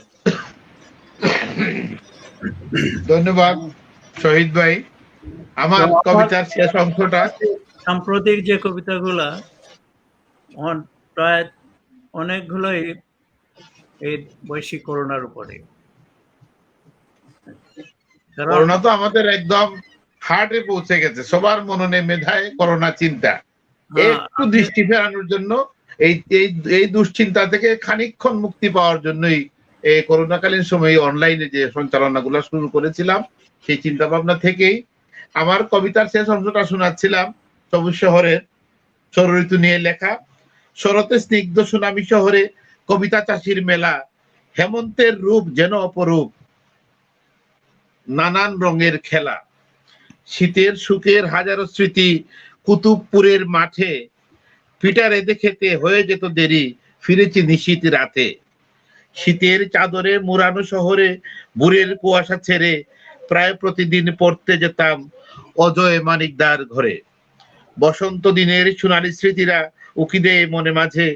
ধন্যবাদ শহীদ ভাই। আমার কবিতার শেষ অংশটা, সাম্প্রতিক যে কবিতাগুলা প্রায় অনেকগুলোই এই বৈশ্বিক করোনার উপরে। করোনা তো আমাদের একদম হার্টে পৌঁছে গেছে, সবার মননে মেধায় করোনা চিন্তা। একটু দৃষ্টি ফেরানোর জন্য, এই দুশ্চিন্তা থেকে খানিকক্ষণ মুক্তি পাওয়ার জন্যই এই করোনাকালীন সময়ে অনলাইনে যে সঞ্চালনাগুলো শুরু করেছিলাম, সেই চিন্তা ভাবনা থেকেই আমার কবিতার শেষ অংশটা শোনাচ্ছিলাম। সবুজ শহরের ষড়ঋতু নিয়ে লেখা। শরতে স্নিগ্ধ সুনামি শহরে কবিতা চাষির মেলা, হেমন্তের রূপ যেন অপরূপ, নানান রঙের খেলা। শীতের সুখের হাজারো স্মৃতি কুতুবপুরের মাঠে, পিটারে খেতে হয়ে যেত দেরি, ফিরেছি নিশীত রাতে, শীতের চাদরে মুড়ানো শহরে ভোরের কুয়াশা ছেড়ে প্রায় প্রতিদিন পড়তে যেতাম অজয় মানিকদার ঘরে। বসন্ত দিনের সোনালি স্মৃতিরা উকি দেয় মনে মাঝে,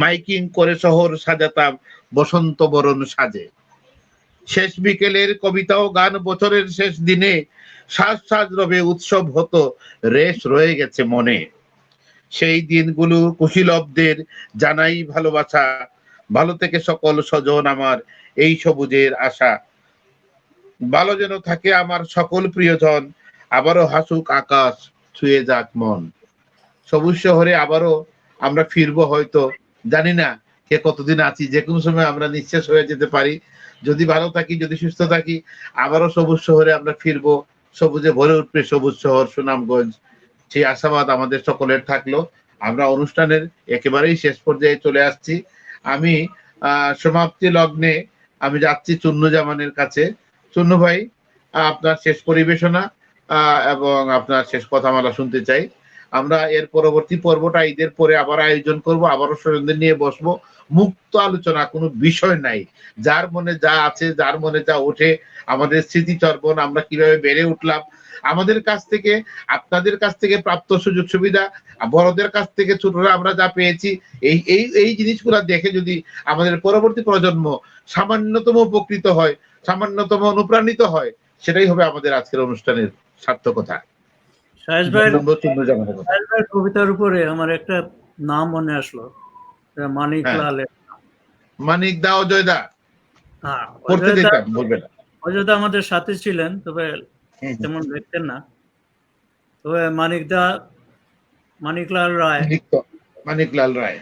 মাইকিং করে শহর সাজাতাম বসন্ত বরণ সাজে। শেষ বিকেলের কবিতা ও গান বছরের শেষ দিনে সাজ সাজ রবে উৎসব হতো, রেশ রয়ে গেছে মনে। সেই দিনগুলো কুশীলবদের জানাই ভালোবাসা, ভালো থেকে সকল স্বজন আমার এই সবুজের আশা। ভালো যেন থাকে আমার সকল প্রিয়জন, আবারও হাসুক আকাশ, ছুঁয়ে যাক মন। সবুজ শহরে আবারও আমরা ফিরবো হয়তো, জানি না কে কতদিন আছি, যে কোনো সময় আমরা নিঃশেষ হয়ে যেতে পারি। যদি ভালো থাকি, যদি সুস্থ থাকি, আবারও সবুজ শহরে আমরা ফিরবো, সবুজে ভরে উঠবে সবুজ শহর সুনামগঞ্জ। সেই আশাবাদ আমাদের সকলের থাকলো। আমরা অনুষ্ঠানের একেবারেই শেষ পর্যায়ে চলে আসছি। আমি সমাপ্তি লগ্নে আমি যাচ্ছি চুন্নু জামানের কাছে। চুন্নু ভাই, আপনার শেষ পরিবেশনা এবং আপনার শেষ কথামালা শুনতে চাই। আমরা এর পরবর্তী পর্বটা ঈদের পরে আবার আয়োজন করব, আবারও স্বজনদের নিয়ে বসবো, মুক্ত আলোচনা, কোনো বিষয় নাই, যার মনে যা আছে, যার মনে যা ওঠে, আমাদের স্মৃতিচর্বণ, আমরা কিভাবে বেড়ে উঠলাম, আমাদের কাছ থেকে আপনাদের কাছ থেকে প্রাপ্ত সুযোগ সুবিধা, বড়দের কাছ থেকে ছোটরা আমরা যা পেয়েছি, এই এই এই জিনিসগুলা দেখে যদি আমাদের পরবর্তী প্রজন্ম সামান্যতম উপকৃত হয়, সামান্যতম অনুপ্রাণিত হয়, সেটাই হবে আমাদের আজকের অনুষ্ঠানের সার্থকতা। সাহেজ ভাইয়ের কবিতার উপরে আমার একটা নাম মনে আসলো, মানিক লালের। মানিক দা, অজয় দা। হ্যাঁ, পড়তে দিতাম, বলবেন। অজয় দা আমাদের সাথে ছিলেন, তবে তেমন দেখতেন না। তবে মানিকলাল রায়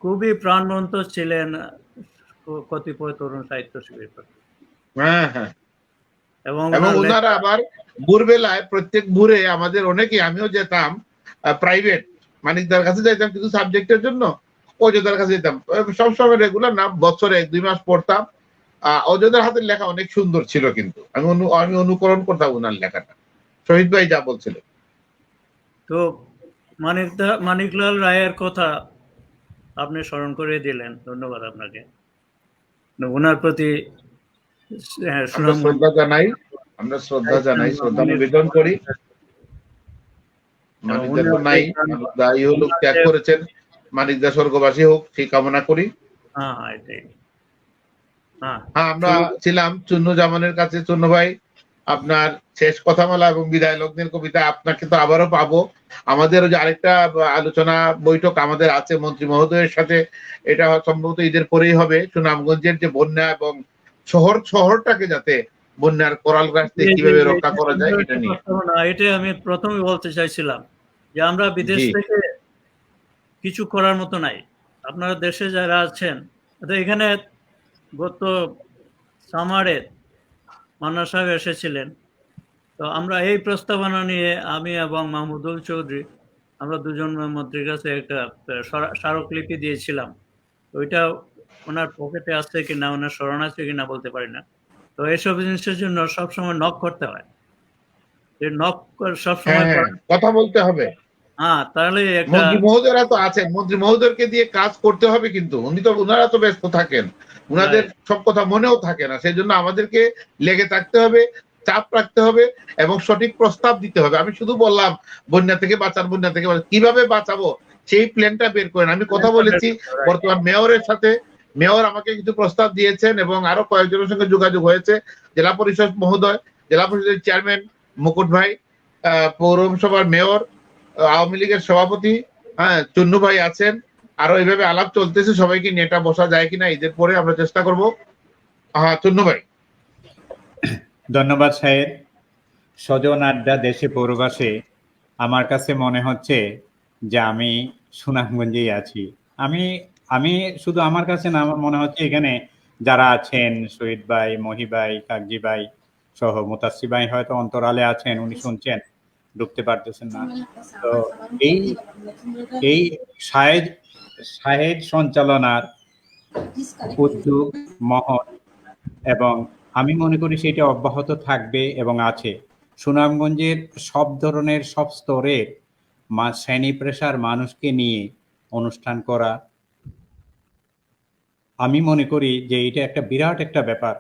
খুবই প্রাণবন্ত ছিলেন কতিপয় তরুণ সাহিত্য শিবির। হ্যাঁ হ্যাঁ, এবং ওনারা আবার ভোরবেলায়, প্রত্যেক ভোরে আমাদের অনেকে, আমিও যেতাম প্রাইভেট, মানিকদার কাছে যেতাম কিছু সাবজেক্টের জন্য, অযোধ্যার কাছে যেতাম সবসময় রেগুলার না, বছরে 1-2 মাস পড়তাম। অযোধ্যার হাতের লেখা অনেক সুন্দর ছিল, কিন্তু আমি অনুকরণ করতাম ওনার লেখাটা। শহীদ ভাই যা বলছিল, তো মানিকলাল রায়ের কথা আপনি স্মরণ করে দিলেন, ধন্যবাদ আপনাকে। ওনার প্রতি আমরা শ্রদ্ধা জানাই, শ্রদ্ধা নিবেদন করি। মানিকদা তো নাই, দায়ী হলো ত্যাগ করেছেন, মানিকদা স্বর্গবাসী হোক সেই কামনা করি। হ্যাঁ, আমরা ছিলাম চুন্নু জামানের কাছে। চুন্নু ভাই, আপনার শেষ কথামালা এবং বিদায় লগ্নের কবিতা, আপনাকে তো আবারও পাবো। আমাদের যে আরেকটা আলোচনা বৈঠক আমাদের আছে মন্ত্রী মহোদয়ের সাথে, এটা সম্ভবত ঈদের পরেই হবে। সুনামগঞ্জের যে বন্যা এবং শহরটাকে যাতে বন্যার কোরাল গাছ থেকে কিভাবে রক্ষা করা যায়, এটা নিয়ে। এটাই আমি প্রথমে বলতে চাইছিলাম, যে আমরা বিদেশ থেকে কিছু করার মতো নাই। আপনারা দেশে যারা আছেন, এখানে গত সামারে মান্না সাহেব এসেছিলেন, তো আমরা এই প্রস্তাবনা নিয়ে আমি এবং মাহমুদুল চৌধুরী, আমরা দুজন মন্ত্রীর কাছে একটা স্মারকলিপি দিয়েছিলাম। ওইটা ওনার পকেটে আছে কিনা, ওনার স্মরণ আছে কিনা বলতে পারি না। তো এইসব জিনিসের জন্য সবসময় নক করতে হয়, নক সবসময় কথা বলতে হবে। হ্যাঁ, তাহলে মন্ত্রী মহোদয়রা তো আছেন, মন্ত্রী মহোদয়কে দিয়ে কাজ করতে হবে, কিন্তু ওনারা তো ব্যস্ত থাকেন, ওনাদের সব কথা মনেও থাকে না। সেই জন্য আমাদেরকে লেগে থাকতে হবে, চাপ রাখতে হবে এবং সঠিক প্রস্তাব দিতে হবে। আমি শুধু বললাম বন্যা থেকে কিভাবে বাঁচাবো সেই প্ল্যানটা বের করেন। আমি কথা বলেছি বর্তমান মেয়রের সাথে, মেয়র আমাকে কিছু প্রস্তাব দিয়েছেন এবং আরো কয়েকজনের সঙ্গে যোগাযোগ হয়েছে। জেলা পরিষদ মহোদয়, জেলা পরিষদের চেয়ারম্যান মুকুট ভাই, পৌরসভার মেয়র, আওয়ামী লীগের সভাপতি, হ্যাঁ চুন্নু ভাই আছেন, আরো এইভাবে আলাপ চলতেছে। সবাইকে নেটা বসা যায় কিনা ঈদের পরে আমরা চেষ্টা করব। হ্যাঁ চুন্নু ভাই। ধন্যবাদ সাহেব। স্বজন আড্ডা দেশে পৌরবাসে, আমার কাছে মনে হচ্ছে যে আমি সুনামগঞ্জেই আছি। আমি শুধু আমার কাছে না, আমার মনে হচ্ছে এখানে যারা আছেন, শহীদ ভাই, মহি ভাই, কাকজি ভাই সহ মুতাসসি ভাই হয়তো অন্তরালে আছেন, উনি শুনছেন, ঢুকতে পারতেছেন না। তো এই সাহেদ সঞ্চালনার উদ্যোগ মহৎ, এবং আমি মনে করি সেটা অব্যাহত থাকবে এবং আছে। সুনামগঞ্জের সব ধরনের, সব স্তরের শ্রেণী পেশার মানুষকে নিয়ে অনুষ্ঠান করা, আমি মনে করি যে এটা একটা বিরাট একটা ব্যাপার,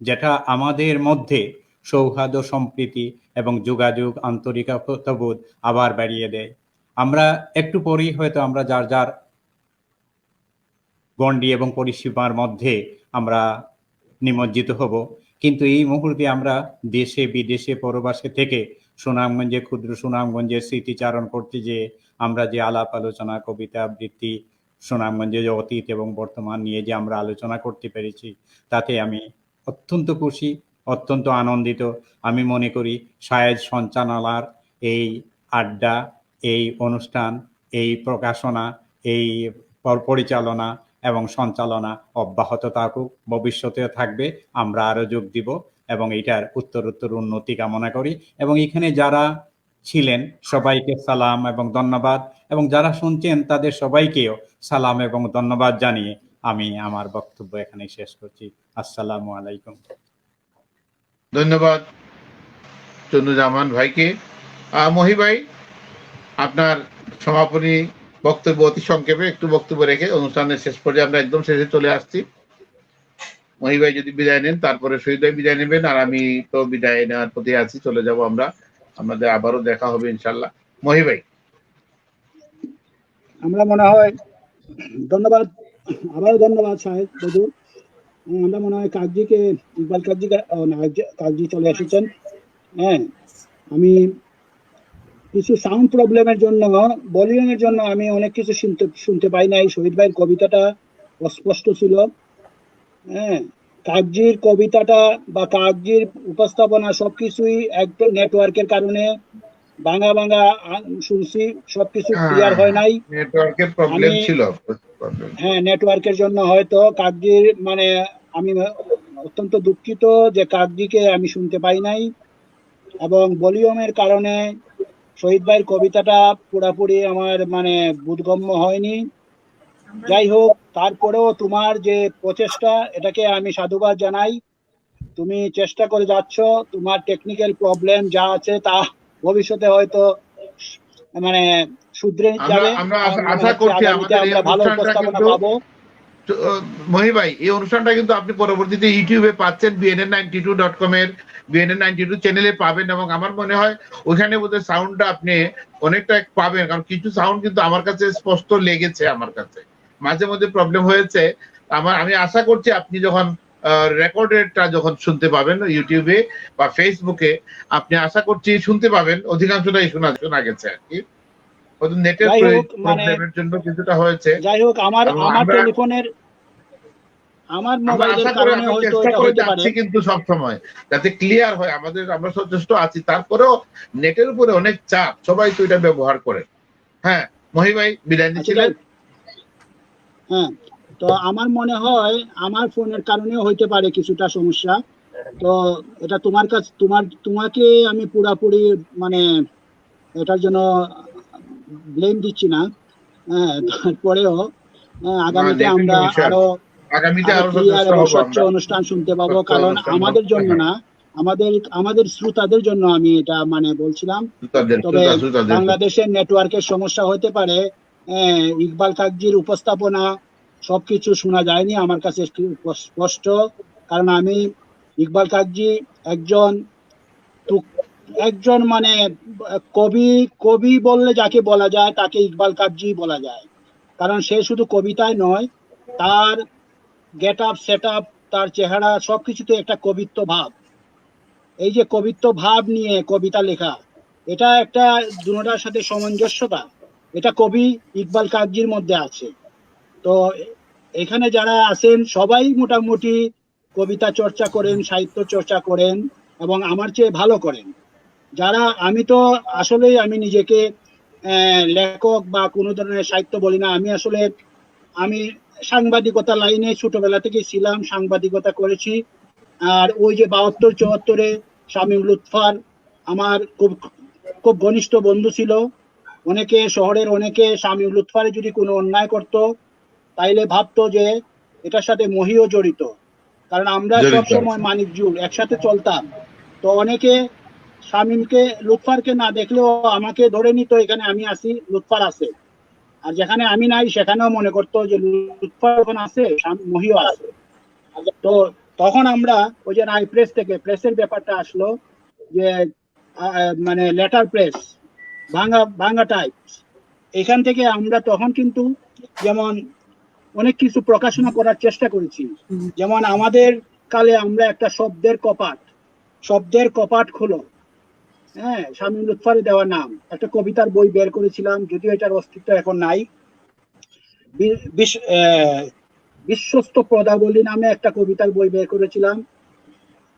যেটা আমাদের মধ্যে সৌহার্দ্য, সম্প্রীতি এবং যোগাযোগ, আন্তরিকতাবোধ আবার বাড়িয়ে দেয়। আমরা একটু পরেই হয়তো আমরা যার যার গণ্ডি এবং পরিসীমার মধ্যে আমরা নিমজ্জিত হব, কিন্তু এই মুহূর্তে আমরা দেশে বিদেশে পরবাসে থেকে সুনামগঞ্জে, ক্ষুদ্র সুনামগঞ্জের স্মৃতিচারণ করতে, যে আমরা যে আলাপ আলোচনা, কবিতা আবৃত্তি, সুনামগঞ্জে যে অতীত এবং বর্তমান নিয়ে যে আমরা আলোচনা করতে পেরেছি, তাতে আমি অত্যন্ত খুশি, অত্যন্ত আনন্দিত। আমি মনে করি শায়েদ সঞ্চালনার এই আড্ডা, এই অনুষ্ঠান, এই প্রকাশনা, এই পরিচালনা এবং সঞ্চালনা অব্যাহত থাকুক, ভবিষ্যতেও থাকবে। আমরা আরো যোগ দিব এবং এটার উত্তরোত্তর উন্নতি কামনা করি। এবং এখানে যারা ছিলেন সবাইকে সালাম এবং ধন্যবাদ, এবং যারা শুনছেন তাদের সবাইকেও সালাম এবং ধন্যবাদ জানিয়ে আমি আমার বক্তব্য এখানে শেষ করছি। আসসালামু আলাইকুম। ধন্যবাদ চন্দ্রজামান ভাইকে। মহি ভাই, আপনার সমাপনী বক্তব্য অতি সংক্ষেপে একটু বক্তব্য রেখে অনুষ্ঠানের শেষ পর্যায়ে আমরা একদম শেষে চলে আসছি। মহি ভাই যদি বিদায় নেন, তারপরে শহীদ ভাই বিদায় নেবেন, আর আমি তো বিদায় নেওয়ার প্রতি আছি, চলে যাব আমরা। আমাদের আবারও দেখা হবে ইনশাল্লাহ। মহি ভাই। আমরা মনে হয় ধন্যবাদ, আবারও ধন্যবাদ সাহেব বদরুল। আমরা মনে হয় কাকজিকে, ইকবাল কাকজি চলে এসেছেন। হ্যাঁ, আমি কিছু সাউন্ড প্রবলেমের জন্য, ভলিউমের জন্য আমি অনেক কিছু শুনতে পাই নাই। শহীদ ভাইয়ের কবিতাটা অস্পষ্ট ছিল। হ্যাঁ, কাকজির কবিতাটা বা কাকজির উপস্থাপনা সবকিছুই একদম নেটওয়ার্কের কারণে ভাঙা ভাঙা শুনছি, সবকিছু ক্লিয়ার হয় নাই। নেটওয়ার্কের প্রবলেম ছিল। হ্যাঁ, নেটওয়ার্কের জন্য হয়তো কাকজির, মানে আমি অত্যন্ত দুঃখিত যে কাকজিকে আমি শুনতে পাই নাই, এবং ভলিউমের কারণে শহীদ ভাইয়ের কবিতাটা পুরাপুরি আমার মানে বোধগম্য হয়নি। যাই হোক, তারপরেও তোমার যে প্রচেষ্টা, এটাকে আমি সাধুবাদ জানাই। তুমি চেষ্টা করে যাচ্ছ, তোমার টেকনিক্যাল প্রবলেম যা আছে তা ভবিষ্যতে হয়তো মানে শুধরে যাবে। আমরা আশা করছি আমরা ভালো উপস্থাপনা পাবো। মহি ভাই, এই অনুষ্ঠানটা কিন্তু আপনি পরবর্তীতে ইউটিউবে পাচ্ছেন, bnn92.com এর bnn92 চ্যানেলে পাবেন, এবং আমার মনে হয় ওখানে বোধহয় সাউন্ডটা আপনি অনেকটা পাবেন, কারণ কিছু সাউন্ড কিন্তু আমার কাছে স্পষ্ট লেগেছে। আমার কাছে মাঝে মধ্যে প্রবলেম হয়েছে। আমি আশা করছি আপনি যখন রেকর্ডেডটা যখন শুনতে পাবেন ইউটিউবে বা ফেসবুকে, আপনি আশা করছি শুনতে পাবেন, অধিকাংশটাই শোনা গেছে আর কি। নেটের প্রবলেমের জন্য কিছুটা হয়েছে। যাই হোক, আমার টেলিফোনের, আমার মোবাইলের কারণে হয়তো এটা হতে পারে, কিন্তু সব সময় যাতে ক্লিয়ার হয় আমরা সচেষ্ট আছি। তারপরেও নেটের উপরে অনেক চাপ, সবাই তো এটা ব্যবহার করে। হ্যাঁ, মহি ভাই বিদায় নিচ্ছিলেন। হ্যাঁ, তো আমার মনে হয় আমার ফোনের কারণেও হইতে পারে কিছুটা সমস্যা। তো এটা তোমার কাছে, তোমাকে আমি পুরাপুরি মানে এটার জন্য ব্লেম দিচ্ছি না। হ্যাঁ, তারপরেও আগামীতে আমরা আরো ক্লিয়ার এবং স্বচ্ছ অনুষ্ঠান শুনতে পাবো, কারণ আমাদের জন্য না, আমাদের শ্রোতাদের জন্য আমি এটা মানে বলছিলাম। তবে বাংলাদেশের নেটওয়ার্কের সমস্যা হতে পারে। ইকবাল কাকজির উপস্থাপনা সবকিছু শোনা যায়নি আমার কাছে স্পষ্ট, কারণ আমি ইকবাল কাকজি একজন মানে কবি বললে যাকে বলা যায় তাকে ইকবাল কাকজি বলা যায়। কারণ সে শুধু কবিতায় নয়, তার গেট আপ, সেট আপ, তার চেহারা সবকিছুতে একটা কবিত্ব ভাব। এই যে কবিত্ব ভাব নিয়ে কবিতা লেখা, এটা একটা দুটার সাথে সামঞ্জস্যতা, এটা কবি ইকবাল কাকজির মধ্যে আছে। তো এখানে যারা আছেন সবাই মোটামুটি কবিতা চর্চা করেন, সাহিত্য চর্চা করেন, এবং আমার চেয়ে ভালো করেন। আমি তো আসলেই আমি নিজেকে লেখক বা কোনো ধরনের সাহিত্য বলি না। আমি সাংবাদিকতা লাইনে ছোটবেলা থেকে ছিলাম, সাংবাদিকতা করেছি। আর ওই যে 72-74-এ শামীম লুৎফার আমার খুব ঘনিষ্ঠ বন্ধু ছিল। শহরের অনেকে শামীম লুৎফারে যদি কোনো অন্যায় করতো তাইলে ভাবতো যে এটার সাথে মহিও জড়িত, কারণ আমরা সবসময় মানিক জুল একসাথে চলতাম। তো অনেকে শামীমকে, লুৎফারকে না দেখলেও আমাকে ধরে নিত এখানে আমি আছি, লুৎফার আছে। আর যেখানে আমি নাই সেখানেও মনে করতো যে লুৎফা যখন আছে মহিও আছে। তো তখন আমরা ওই যে রায় প্রেস থেকে প্রেসের ব্যাপারটা আসলো যে মানে লেটার প্রেস ভাঙা টাইপস, এখান থেকে আমরা তখন কিন্তু যেমন অনেক কিছু প্রকাশনা করার চেষ্টা করেছি। যেমন আমাদের কালে আমরা একটা শব্দের কপাট খুলো, হ্যাঁ, স্বামী লুৎফারে দেওয়া নাম, একটা কবিতার বই বের করেছিলাম, যদিও এটার অস্তিত্ব এখন নাই। বিশ্বস্ত পদাবলী নামে একটা কবিতার বই বের করেছিলাম।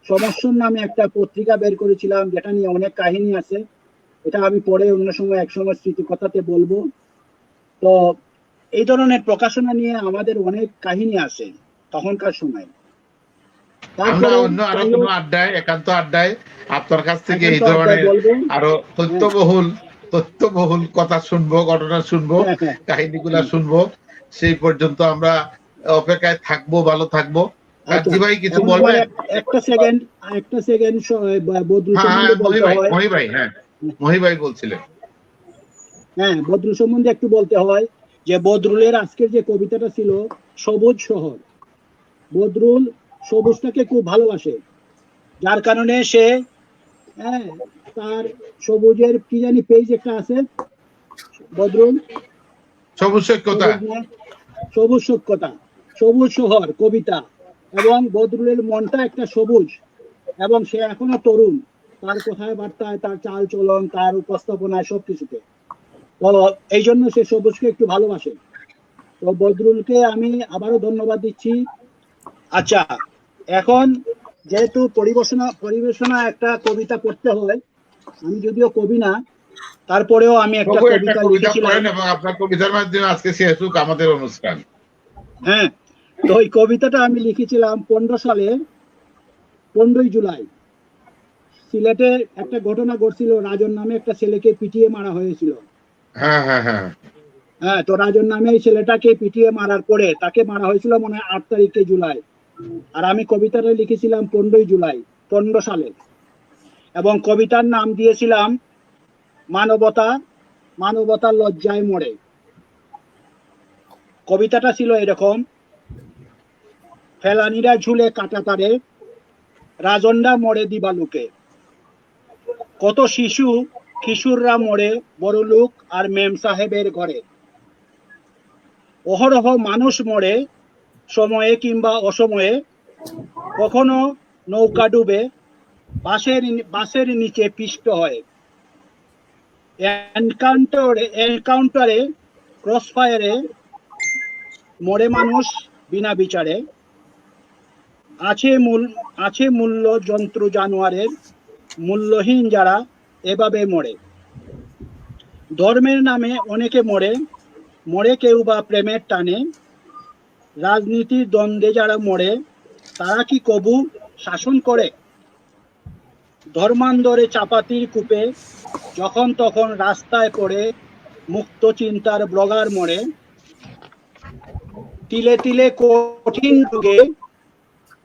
সমস্যন নামে একটা পত্রিকা বের করেছিলাম, যেটা নিয়ে অনেক কাহিনী আছে, এটা আমি পরে অন্য সময় একসময় স্মৃতিকথাতে বলবো। তো এই ধরনের প্রকাশনা নিয়ে আমাদের অনেক কাহিনী আছে তখনকার সময়। আমরা অন্য আরো কোনো আড্ডায়, একান্ত আড্ডায় আপনার কাছ থেকে এই ধরনের আরো তথ্যবহুল কথা শুনবো, ঘটনা শুনবো, কাহিনীগুলা শুনবো। সেই পর্যন্ত আমরা অপেক্ষায় থাকবো, ভালো থাকবো। কাজী ভাই কিছু বলবেন? একটা সেকেন্ড বদরুল সম্বন্ধে বলতে হয়। মহি ভাই বলছিলেন। হ্যাঁ, বদরুল সম্বন্ধে একটু বলতে হয় যে বদরুলের আজকের যে কবিতাটা ছিল সবুজ শহর, বদরুল সবুজটাকে খুব ভালোবাসে, যার কারণে সে তার সবুজের কি জানি পেজ একটা আছে বদরুল, সবুজ সৈকতা, সবুজ শহর কবিতা, এবং বদরুলের মনটা একটা সবুজ, এবং সে এখনো তরুণ, তার কথাবার্তায়, তার চাল চলন, তার উপস্থাপনায়, সবকিছুতে। তো এই জন্য সে সবুজকে একটু ভালোবাসে। তো বদরুলকে আমি আবারও ধন্যবাদ দিচ্ছি। আচ্ছা, এখন যেহেতু পরিবেশনা একটা কবিতা পড়তে হয়, আমি যদিও কবি না, তারপরেও আমি একটা কবিতা লিখেছিলাম এবং আপনার কবিতার মাধ্যমে আজকে শেষ হোক আমাদের অনুষ্ঠান। হ্যাঁ, তো ওই কবিতাটা আমি লিখেছিলাম 15 সালে 15ই জুলাই। সিলেটে একটা ঘটনা ঘটছিল, রাজন নামে একটা ছেলেকে পিটিয়ে মারা হয়েছিল। হ্যাঁ, তো রাজন নামে এই ছেলেটাকে পিটিয়ে মারার পরে তাকে মারা হয়েছিল মনে হয় 8 তারিখে জুলাই, আর আমি কবিতাটা লিখেছিলাম 15ই জুলাই 15 সালে, এবং কবিতার নাম দিয়েছিলাম মানবতা লজ্জায় মরে। কবিতাটা ছিল এরকম: ফেলানিরা ঝুলে কাঁটাতারে, রাজনরা মরে দিবালুকে, কত কিশোররা মরে বড় লোক আর মেম সাহেবের ঘরে, অহরহ মানুষ মরে সময়ে কিংবা অসময়ে, কখনো নৌকা ডুবে বাসের নিচে পিষ্ট হয়, এনকাউন্টারে ক্রসফায়ারে মরে মানুষ বিনা বিচারে, আছে মূল্য যন্ত্র জানোয়ারের, মূল্যহীন যারা এভাবে মরে। ধর্মের নামে অনেকে মরে কেউ বা প্রেমের টানে, রাজনীতির দ্বন্দ্বে যারা মরে তারা কি কবু শাসন করে? ধর্মান্ধরে চাপাতির কূপে যখন তখন রাস্তায় পড়ে মুক্ত চিন্তার ব্লগার মরে, তিলে তিলে কঠিন রোগে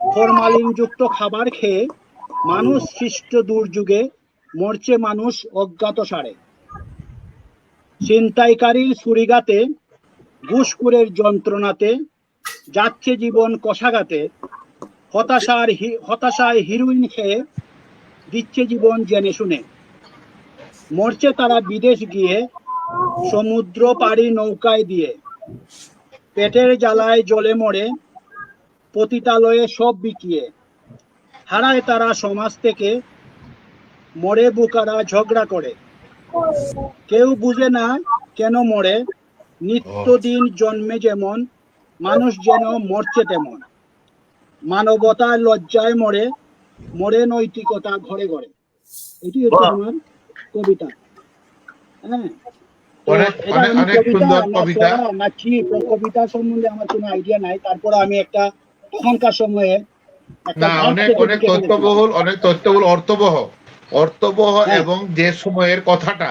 ফরমালিন যুক্ত খাবার খেয়ে মানুষ সৃষ্ট দুর্যোগে মরছে মানুষ অজ্ঞাত সারে, ছিনতাইকারীর ছুরিঘাতে ঘুষখোরের যন্ত্রণাতে যাচ্ছে জীবন কষাঘাতে, হতাশায় হিরোইন খেয়ে দিচ্ছে জীবন জেনে শুনে, মরছে তারা বিদেশ গিয়ে সমুদ্র পাড়ি নৌকায় দিয়ে, পেটের জ্বালায় জ্বলে মরে পতিতালয়ে সব বিকিয়ে, হারায় তারা সমাজ থেকে মরে বুকারা ঝগড়া করে, কেউ বুঝে না কেন মরে, নিত্যদিন জন্মে যেমন মানুষ যেন মরছে তেমন, মানবতার লজ্জায় মরে নৈতিকতা ঘরে ঘরে। এটি হচ্ছে আমার কবিতা। হ্যাঁ, কবিতা সম্বন্ধে আমার কোনো আইডিয়া নাই, তারপরে আমি একটা তখনকার সময়ে অনেক তথ্যবহুল অর্থবহ এবং যে সময়ের কথাটা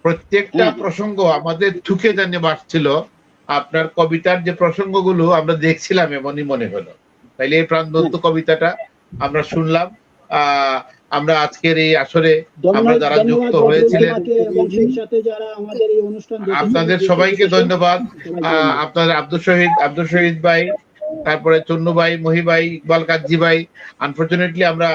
প্রত্যেকটা প্রসঙ্গ আমাদের চোখে জানে বাসছিল। আপনার কবিতার যে প্রসঙ্গগুলো আমরা দেখছিলাম এমনই মনে হলো। তাইলে এই প্রাণবন্ত কবিতাটা আমরা শুনলাম। আমরা আজকের এই আসরে আমরা যারা যুক্ত হয়েছিলেন এবং সেই সাথে যারা আমাদের এই অনুষ্ঠান আপনাদের সবাইকে ধন্যবাদ। আপনাদের আব্দুল শহীদ ভাই, তারপরে চন্নু ভাই, মহি ভাই, ইকবাল কাজী ভাই। আনফরচুনেটলি আমরা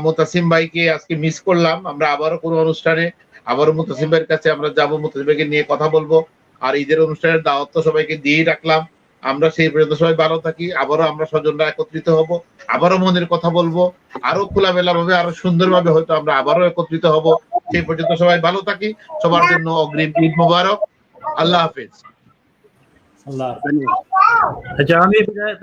মুতাসিম ভাইকে আজকে মিস করলাম। আমরা আবারও কোনো অনুষ্ঠানে আবারও মুতাসিম ভাইয়ের কাছে আমরা যাব, মুতাসিম ভাইকে নিয়ে কথা বলবো। আর ঈদের অনুষ্ঠানের দাওয়াত তো সবাইকে দিয়েই রাখলাম। আমরা সেই পর্যন্ত সবাই ভালো থাকি। আবারও আমরা স্বজনরা একত্রিত হব, আবারও মনের কথা বলবো, আরো খোলামেলা ভাবে, আরো সুন্দরভাবে হয়তো আমরা আবারও একত্রিত হব। সেই পর্যন্ত সবাই ভালো থাকি। সবার জন্য অগ্রিম ঈদ মোবারক। আল্লাহ হাফেজ। আচ্ছা, আমি